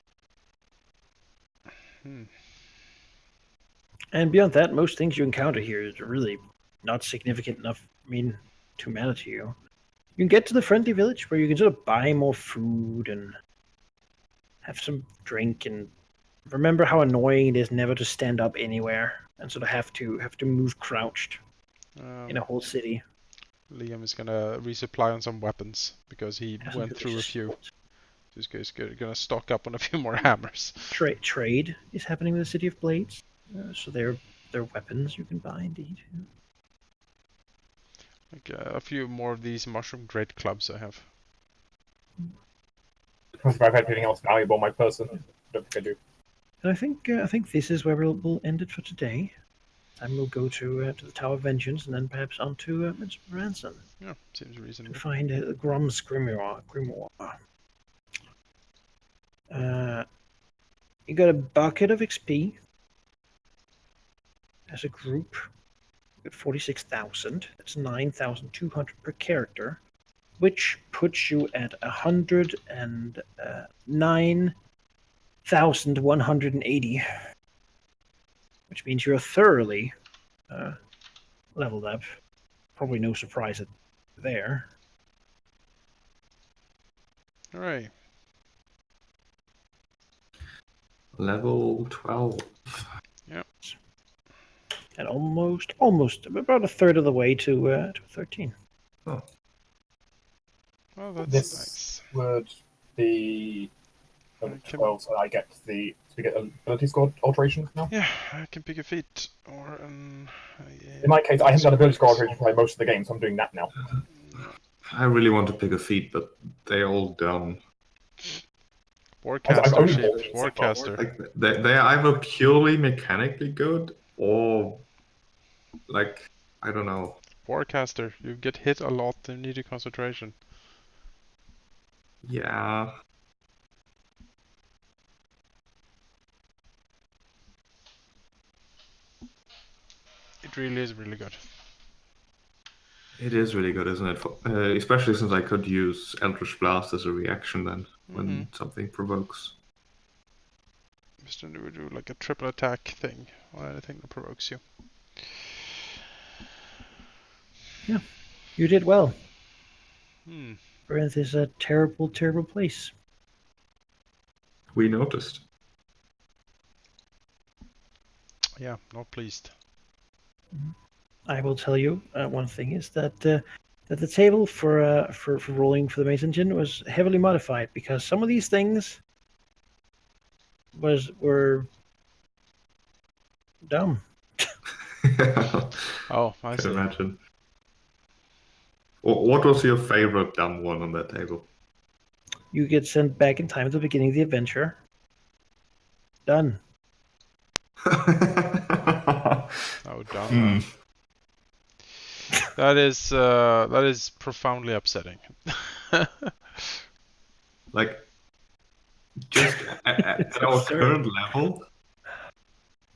And beyond that, most things you encounter here is really not significant enough, to matter to you. You can get to the friendly village where you can sort of buy more food and have some drink and remember how annoying it is never to stand up anywhere and sort of have to move crouched in a whole city. Liam is gonna resupply on some weapons because he Hasn't went really through a few. sold. Just gonna stock up on a few more hammers. Trade is happening with the City of Blades, so there are weapons you can buy indeed. Like a few more of these mushroom great clubs I have. If I've had anything else valuable on my person, I don't think I do. And I think this is where we'll end it for today. Then we'll go to the Tower of Vengeance and then perhaps on to Ransom Yeah, seems to reasonable. find Grom's grimoire. You got a bucket of XP as a group. You got 46,000. That's 9,200 per character, which puts you at 109,180, which means you're thoroughly leveled up. Probably no surprise there. All right. Level 12. And almost about a third of the way to 13. Oh. Well, that's This nice. would be Can- 12, so I get we get ability score alteration now. Yeah, I can pick a feat or In my case, I haven't done ability score alteration for most of the game, so I'm doing that now. I really want to pick a feat, but they're all dumb. Warcaster, only sheep, bought it so far. Warcaster. Like they're either purely mechanically good or like I don't know. Warcaster, you get hit a lot and need a concentration. Yeah. It really is really good. It is really good, isn't it? Especially since I could use Eldritch Blast as a reaction then when something provokes. Just to do like a triple attack thing or anything that provokes you. Yeah, you did well. Hmm. Corinth is a terrible, terrible place. We noticed. Yeah, not pleased. I will tell you one thing is that the table for rolling for the Maze Engine was heavily modified because some of these things were dumb. Oh, I can see. imagine. What was your favorite dumb one on that table? You get sent back in time at the beginning of the adventure. Done. Oh, done. That is profoundly upsetting. Like, just at our absurd. current level.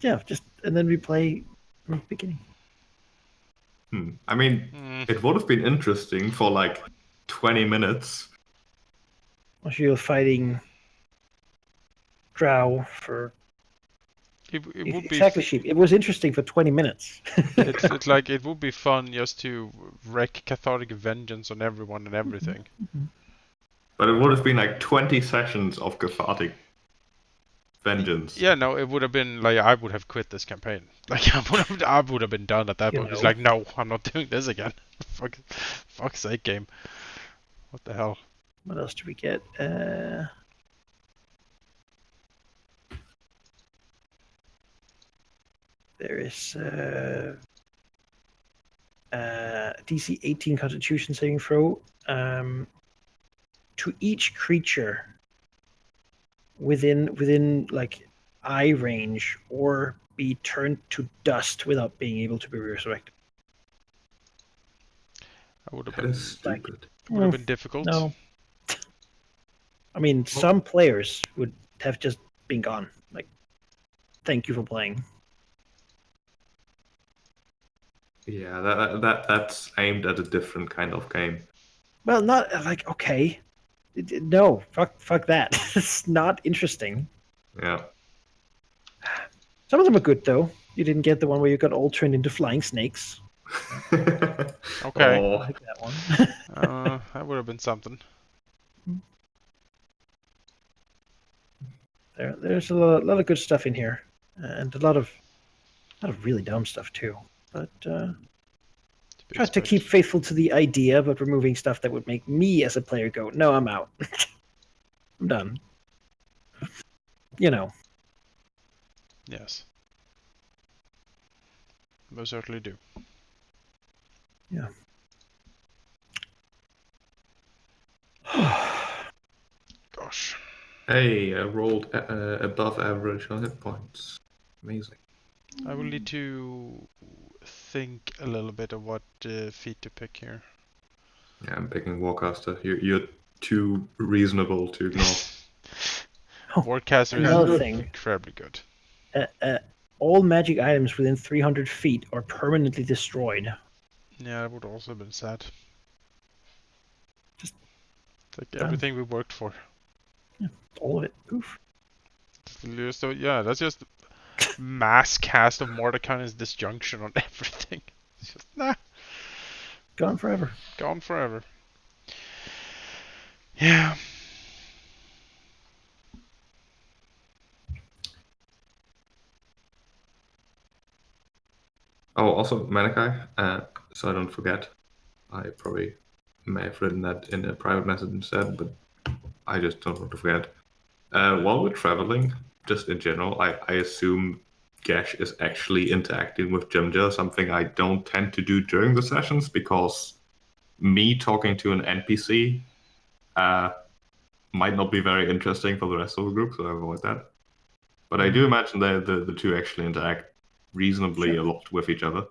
Yeah, just and then we play from the beginning. I mean, it would have been interesting for like 20 minutes. While you're fighting Drow for It would be exactly sheep. It was interesting for 20 minutes. it's like it would be fun just to wreak cathartic vengeance on everyone and everything. But it would have been like 20 sessions of cathartic vengeance. Yeah, no, it would have been like I would have quit this campaign. Like I would have been done at that You point. It's know. like, no, I'm not doing this again. Fuck's sake, game. What the hell? What else do we get? There is DC 18 Constitution saving throw to each creature within like eye range or be turned to dust without being able to be resurrected. I would have That been is stupid. would have been difficult. No. I mean, some players would have just been gone. Like, thank you for playing. Yeah, that's aimed at a different kind of game. Well, not like okay. No, fuck that. It's not interesting. Yeah. Some of them are good though. You didn't get the one where you got all turned into flying snakes. Okay. I Oh, like that one. That would have been something. There's a lot of good stuff in here, and a lot of really dumb stuff too. But To be try to keep expected. faithful to the idea, but removing stuff that would make me as a player go, "No, I'm out. I'm done." You know. Yes. Most certainly do. Yeah. Gosh. hey, I rolled above average on hit points. Amazing. I will need to think a little bit of what feat to pick here. Yeah, I'm picking Warcaster. You're too reasonable to ignore. Wardcaster Another is thing. incredibly good. All magic items within 300 feet are permanently destroyed. Yeah, that would also have been sad. Just like done. everything we worked for. All of it. Poof. So yeah, that's just mass cast of Mordecai's disjunction on everything. It's just Gone forever. gone forever. Yeah. Oh, also Malachi, so I don't forget. I probably may have written that in a private message instead, but I just don't want to forget. While we're traveling, just in general, I assume Gash is actually interacting with Jimja, something I don't tend to do during the sessions because me talking to an NPC might not be very interesting for the rest of the group, so I avoid that. But I do imagine that the two actually interact reasonably a lot with each other.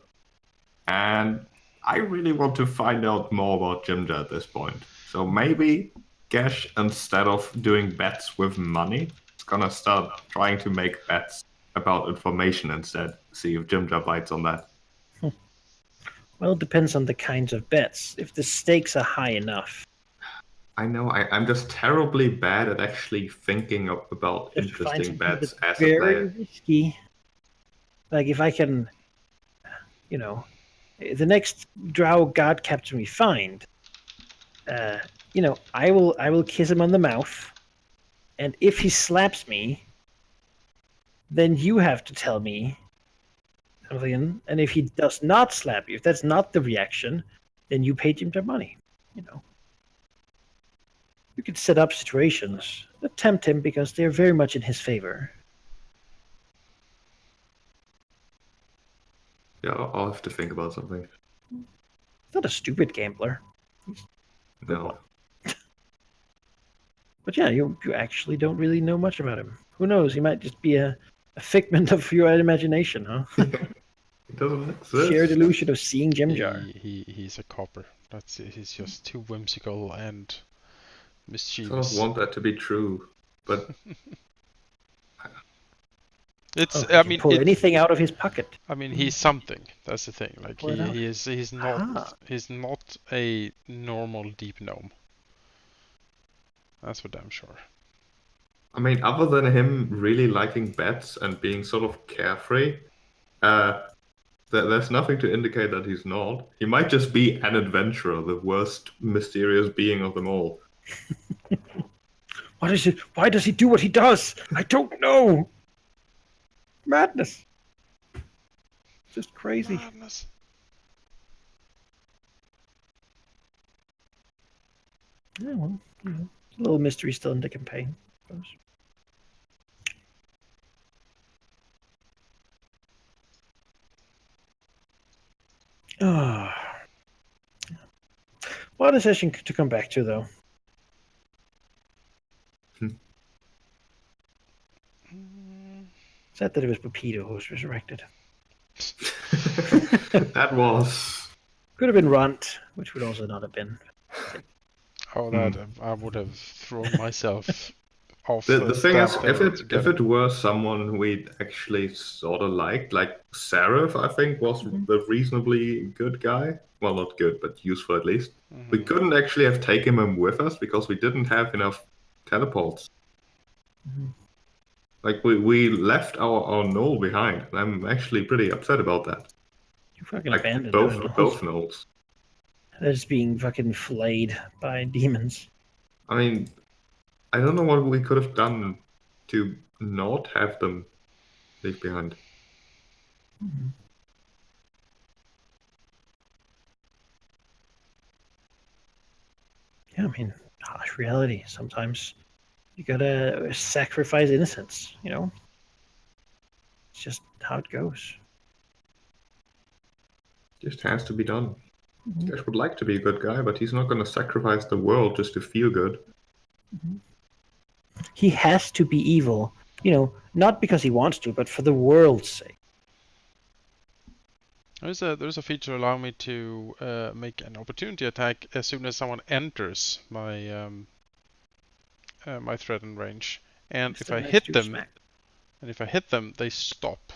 And I really want to find out more about Jimja at this point. So maybe Gash, instead of doing bets with money, is gonna start trying to make bets about information instead. See if Jimja bites on that. Well, it depends on the kinds of bets. If the stakes are high enough. I know I'm just terribly bad at actually thinking about You have to find interesting something bets that's as a very player. risky. Like if I can, you know, the next drow god captain we find, you know, I will kiss him on the mouth, and if he slaps me, then you have to tell me something. And if he does not slap you, if that's not the reaction, then you paid him their money. You know, you could set up situations that tempt him because they're very much in his favor. Yeah, I'll have to think about something. He's not a stupid gambler. No. But yeah, you actually don't really know much about him. Who knows? He might just be a figment of your imagination, huh? It doesn't exist. Shared illusion of seeing Jim Jar. He's a copper. That's it. He's just too whimsical and I mischievous. sort of want that to be true, but It's. Oh, I he mean, can pull it's. anything out of his pocket. I mean, he's something. That's the thing. Like Pull it out. he's not. Aha. He's not a normal deep gnome. That's for damn sure. I mean, other than him really liking bets and being sort of carefree, there's nothing to indicate that he's not. He might just be an adventurer, the worst mysterious being of them all. What is it? Why does he do what he does? I don't know. Madness. Just crazy. Madness. Yeah, well, you know, a little mystery still in the campaign. I suppose. Ah. What a session to come back to, though. Sad that it was Pepito who was resurrected. That was. Could have been Runt, which would also not have been. Oh, that I would have thrown myself off. The thing is, if to get it were someone we'd actually sort of liked, like Seraph, I think was the reasonably good guy. Well, not good, but useful at least. We couldn't actually have taken him with us because we didn't have enough teleports. Like we left our knoll behind, and I'm actually pretty upset about that. You fucking Like abandoned both them. both nodes. They're just being fucking flayed by demons. I mean, I don't know what we could have done to not have them leave behind. Yeah, I mean, harsh reality. Sometimes you gotta sacrifice innocence, you know? It's just how it goes. Just has to be done. Mhm. Gash would like to be a good guy, but he's not going to sacrifice the world just to feel good. He has to be evil, you know, not because he wants to, but for the world's sake. There's a feature allowing me to make an opportunity attack as soon as someone enters my my threatened range, and if I hit them, they stop.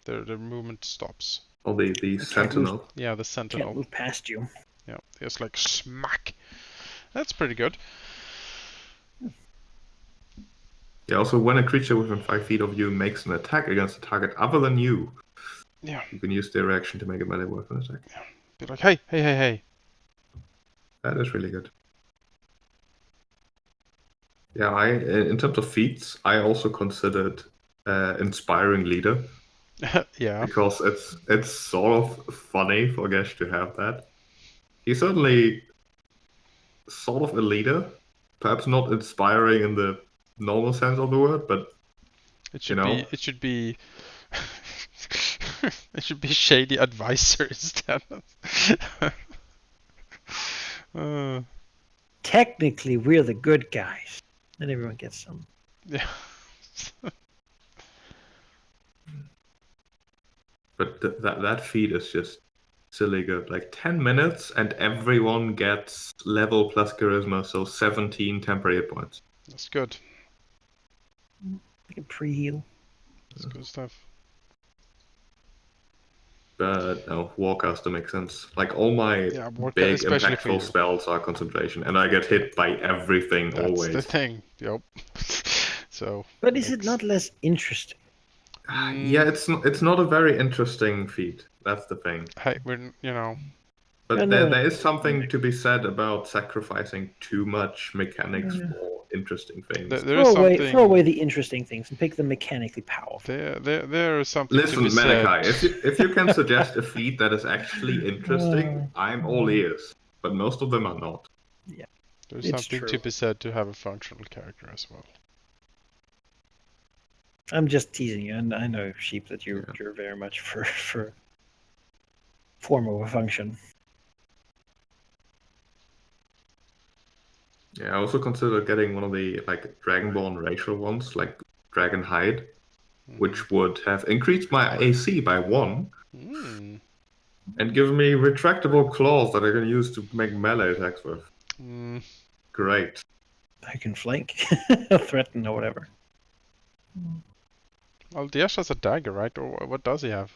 Their movement stops. Or the can't sentinel. Yeah, the Can't sentinel. move past you. Yeah, it's like smack. That's pretty good. Yeah, also when a creature within 5 feet of you makes an attack against a target other than you, Yeah, you can use their reaction to make a melee weapon attack. be like, hey, hey, hey, hey. That is really good. Yeah, in terms of feats, I also considered inspiring leader Yeah, because it's sort of funny for Gash to have that. He's certainly sort of a leader, perhaps not inspiring in the normal sense of the word, but it should know. be. It should be. It should be shady advisor instead. uh, Technically, we're the good guys. And everyone gets some. yeah. But that feat is just silly good. Like 10 minutes and everyone gets level plus charisma, so 17 temporary hit points. That's good. Like a pre-heal. That's good stuff. But no, Warcaster makes sense. Like all my Yeah, big especially for you. impactful spells are concentration, and I get hit by everything That's always. the thing. Yep. So. But is it not less interesting? Yeah, it's not a very interesting feat. That's the thing. Hey, we're But I know. there is something to be said about sacrificing too much mechanics Yeah. for interesting things. there is something. Throw away the interesting things and pick the mechanically powerful. There is something Listen, to be Malachi, said. if you can suggest a feat that is actually interesting, I'm all ears. But most of them are not. There's It's something true. to be said to have a functional character as well. I'm just teasing you, and I know, Sheep, that you're very much for form over function. Yeah, I also consider getting one of the like Dragonborn racial ones, like Dragon Hide, which would have increased my AC by 1 Mm. and give me retractable claws that I can use to make melee attacks with. Mm. Great. I can flank, threaten, or whatever. Well, Diaz has a dagger, right? Or what does he have?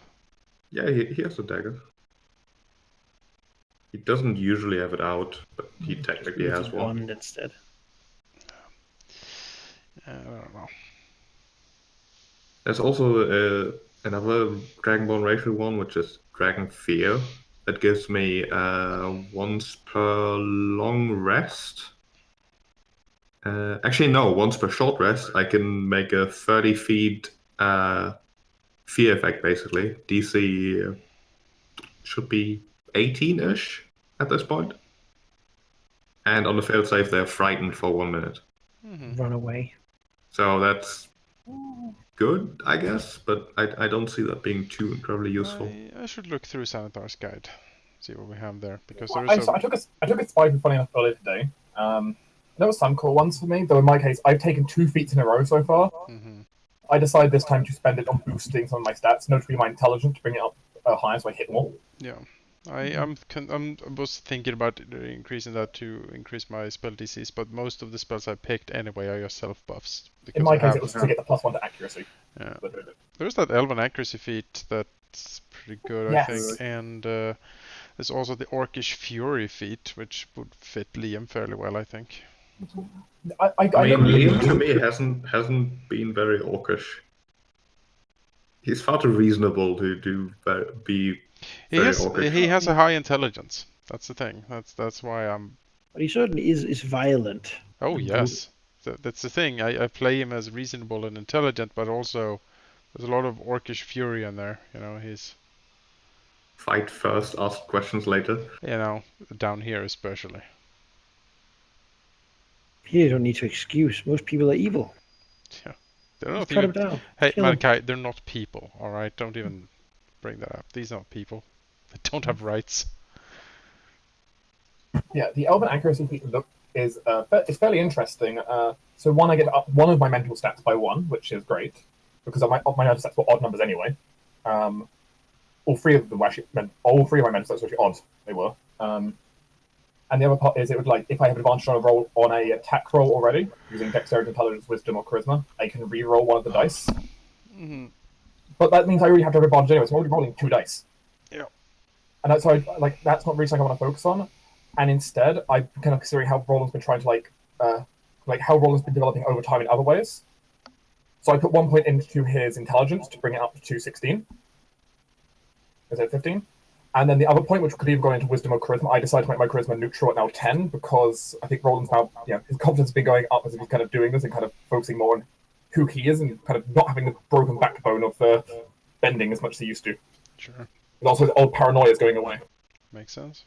Yeah, he has a dagger. He doesn't usually have it out, but he technically Use has a one. wand instead. I don't know. There's also another Dragonborn racial one, which is Dragon Fear, that gives me once per long rest. Actually, no, once per short rest, I can make a 30 feet fear effect, basically. DC should be 18-ish at this point. And on the failed save, they're frightened for 1 minute. Mm-hmm. Run away. So that's good, I guess, but I don't see that being too incredibly useful. I should look through Sanitar's guide, see what we have there, because Well, there is I took a spike, funny enough, earlier today. There were some cool ones for me, though in my case, I've taken 2 feats in a row so far. Mm-hmm. I decided this time to spend it on boosting some of my stats, notably my intelligence, to bring it up higher so I hit more. Yeah. I was thinking about increasing that to increase my spell DCs, but most of the spells I picked anyway are just self buffs. In my case, it was to get the +1 to accuracy. Yeah. But, There's that Elven accuracy feat that's pretty good, Yes. I think, and there's also the Orcish Fury feat, which would fit Liam fairly well, I think. I I mean, don't really- Liam to me hasn't been very orcish. He's far too reasonable to be very orcish. He has a high intelligence. That's the thing. That's why I'm. But he certainly is violent. Oh And yes, that's the thing. I play him as reasonable and intelligent, but also there's a lot of orcish fury in there. You know, he's Fight first, ask questions later. Down here especially. You don't need to excuse. Most people are evil. Yeah, they're not Cut even. him down. Hey, Kill him. Malachi, they're not people. All right, don't even bring that up. These aren't people. They don't have rights. Yeah, the Elven accuracy look is it's fairly interesting. So one, I get up one of my mental stats by 1, which is great because my mental stats were odd numbers anyway. All three of them were actually all three of my mental stats were actually odd. They were. And the other part is it would like if I have advantage on a roll on a attack roll already using dexterity, intelligence, wisdom, or charisma, I can re-roll one of the dice. Mm-hmm. But that means I already have to have advantage anyway. So I'm already rolling 2 dice. Yeah. And that's why that's not really something I want to focus on. And instead, I'm kind of considering how Roland's been trying to how Roland's been developing over time in other ways. So I put 1 point into his intelligence to bring it up to 16. Is it 15? And then the other point, which could either go into wisdom or charisma, I decided to make my charisma neutral at now 10 because I think Roland's now, his confidence has been going up as he's kind of doing this and kind of focusing more on who he is and kind of not having the broken backbone of bending as much as he used to. Sure. And also his old paranoia is going away. Makes sense.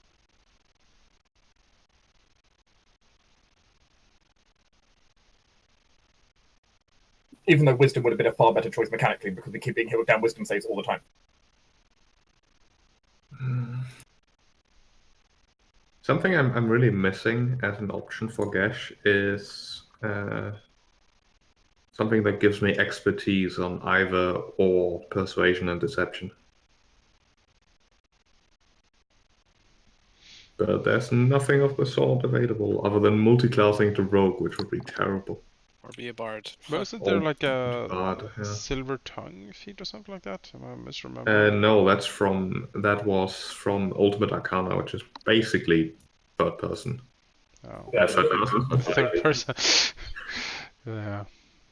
Even though wisdom would have been a far better choice mechanically because we keep being hit with damn wisdom saves all the time. Something I'm really missing as an option for Gesh is something that gives me expertise on either or persuasion and deception. But there's nothing of the sort available other than multi-classing to rogue, which would be terrible. Or be a bard. Wasn't there like a Bard, yeah. silver tongue feat or something like that? Am I misremembering? No, that was from Ultimate Arcana, which is basically third person. Oh. Yeah, Third person. Third person. Yeah.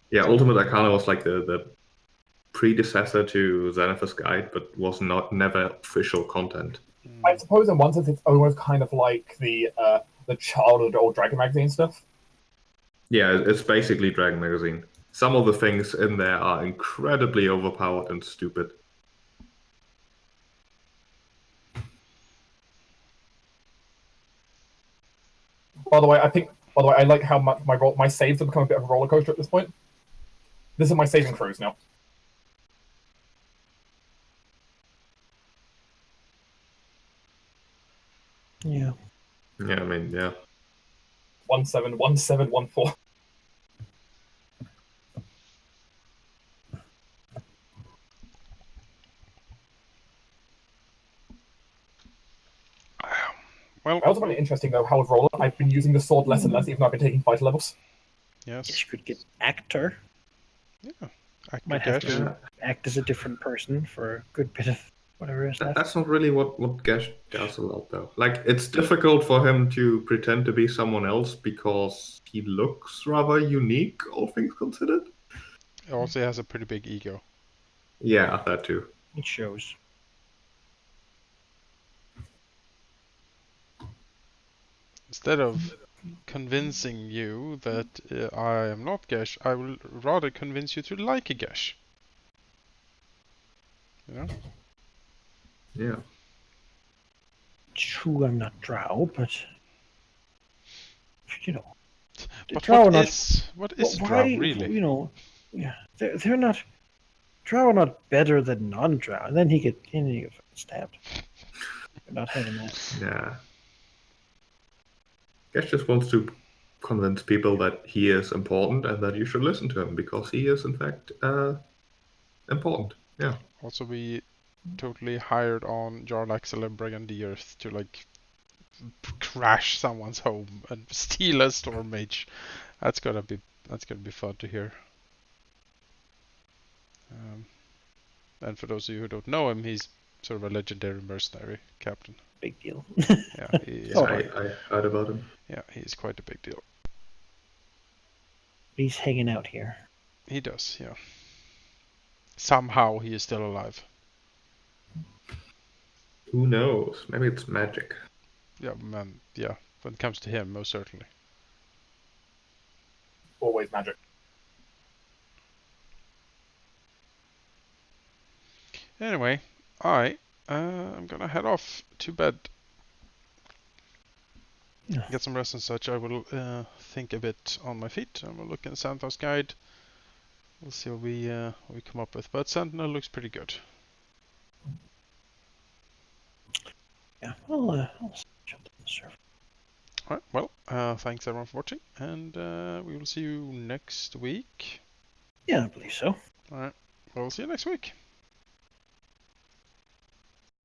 Yeah, Ultimate Arcana was like the predecessor to Xanath's Guide, but was never official content. I suppose in one sense it's almost kind of like the child of the old Dragon magazine stuff. Yeah, it's basically Dragon Magazine. Some of the things in there are incredibly overpowered and stupid. By the way, I like how much my saves have become a bit of a roller coaster at this point. This is my saving throws now. Yeah. Yeah, I mean, yeah. 1-7, 1-7, 1-4. Well, I also find it interesting though how with Roland I've been using the sword less and less, even though I've been taking fighter levels. Guess yes. you could get actor. Yeah. I Might have guess. to act as a different person for a good bit of whatever is left. That's not really what Gesh does a lot, though. Like, it's difficult for him to pretend to be someone else because he looks rather unique, all things considered. He also has a pretty big ego. Yeah, that too. It shows. Instead of convincing you that I am not Gesh, I will rather convince you to like a Gesh. You know? Yeah. True, I'm not Drow, but you know, But Drow are what not. is Why, Drow really? You know, yeah, they're not. Drow are not better than non-Drow. And then he get stabbed. They're not having that. Yeah. Gesh just wants to convince people that he is important and that you should listen to him because he is, in fact, important. Yeah. Also, we totally hired on Jarl Axel and Brigandieres to like crash someone's home and steal a storm mage. That's gonna be fun to hear. And for those of you who don't know him, he's sort of a legendary mercenary captain. Big deal. Yeah, he's Oh, quite, I heard about him. yeah, he's quite a big deal. He's hanging out here. He does, yeah. somehow he is still alive. Who knows? Maybe it's magic. Yeah, man. Yeah, when it comes to him, most certainly. Always magic. Anyway, I'm gonna head off to bed. Yeah. Get some rest and such. I will think a bit on my feet, and we'll look in Santos guide. We'll see what we come up with. But Sentinel looks pretty good. Yeah, I'll jump to the server. Alright, well, thanks everyone for watching, and we will see you next week. Yeah, I believe so. Alright, we'll see you next week.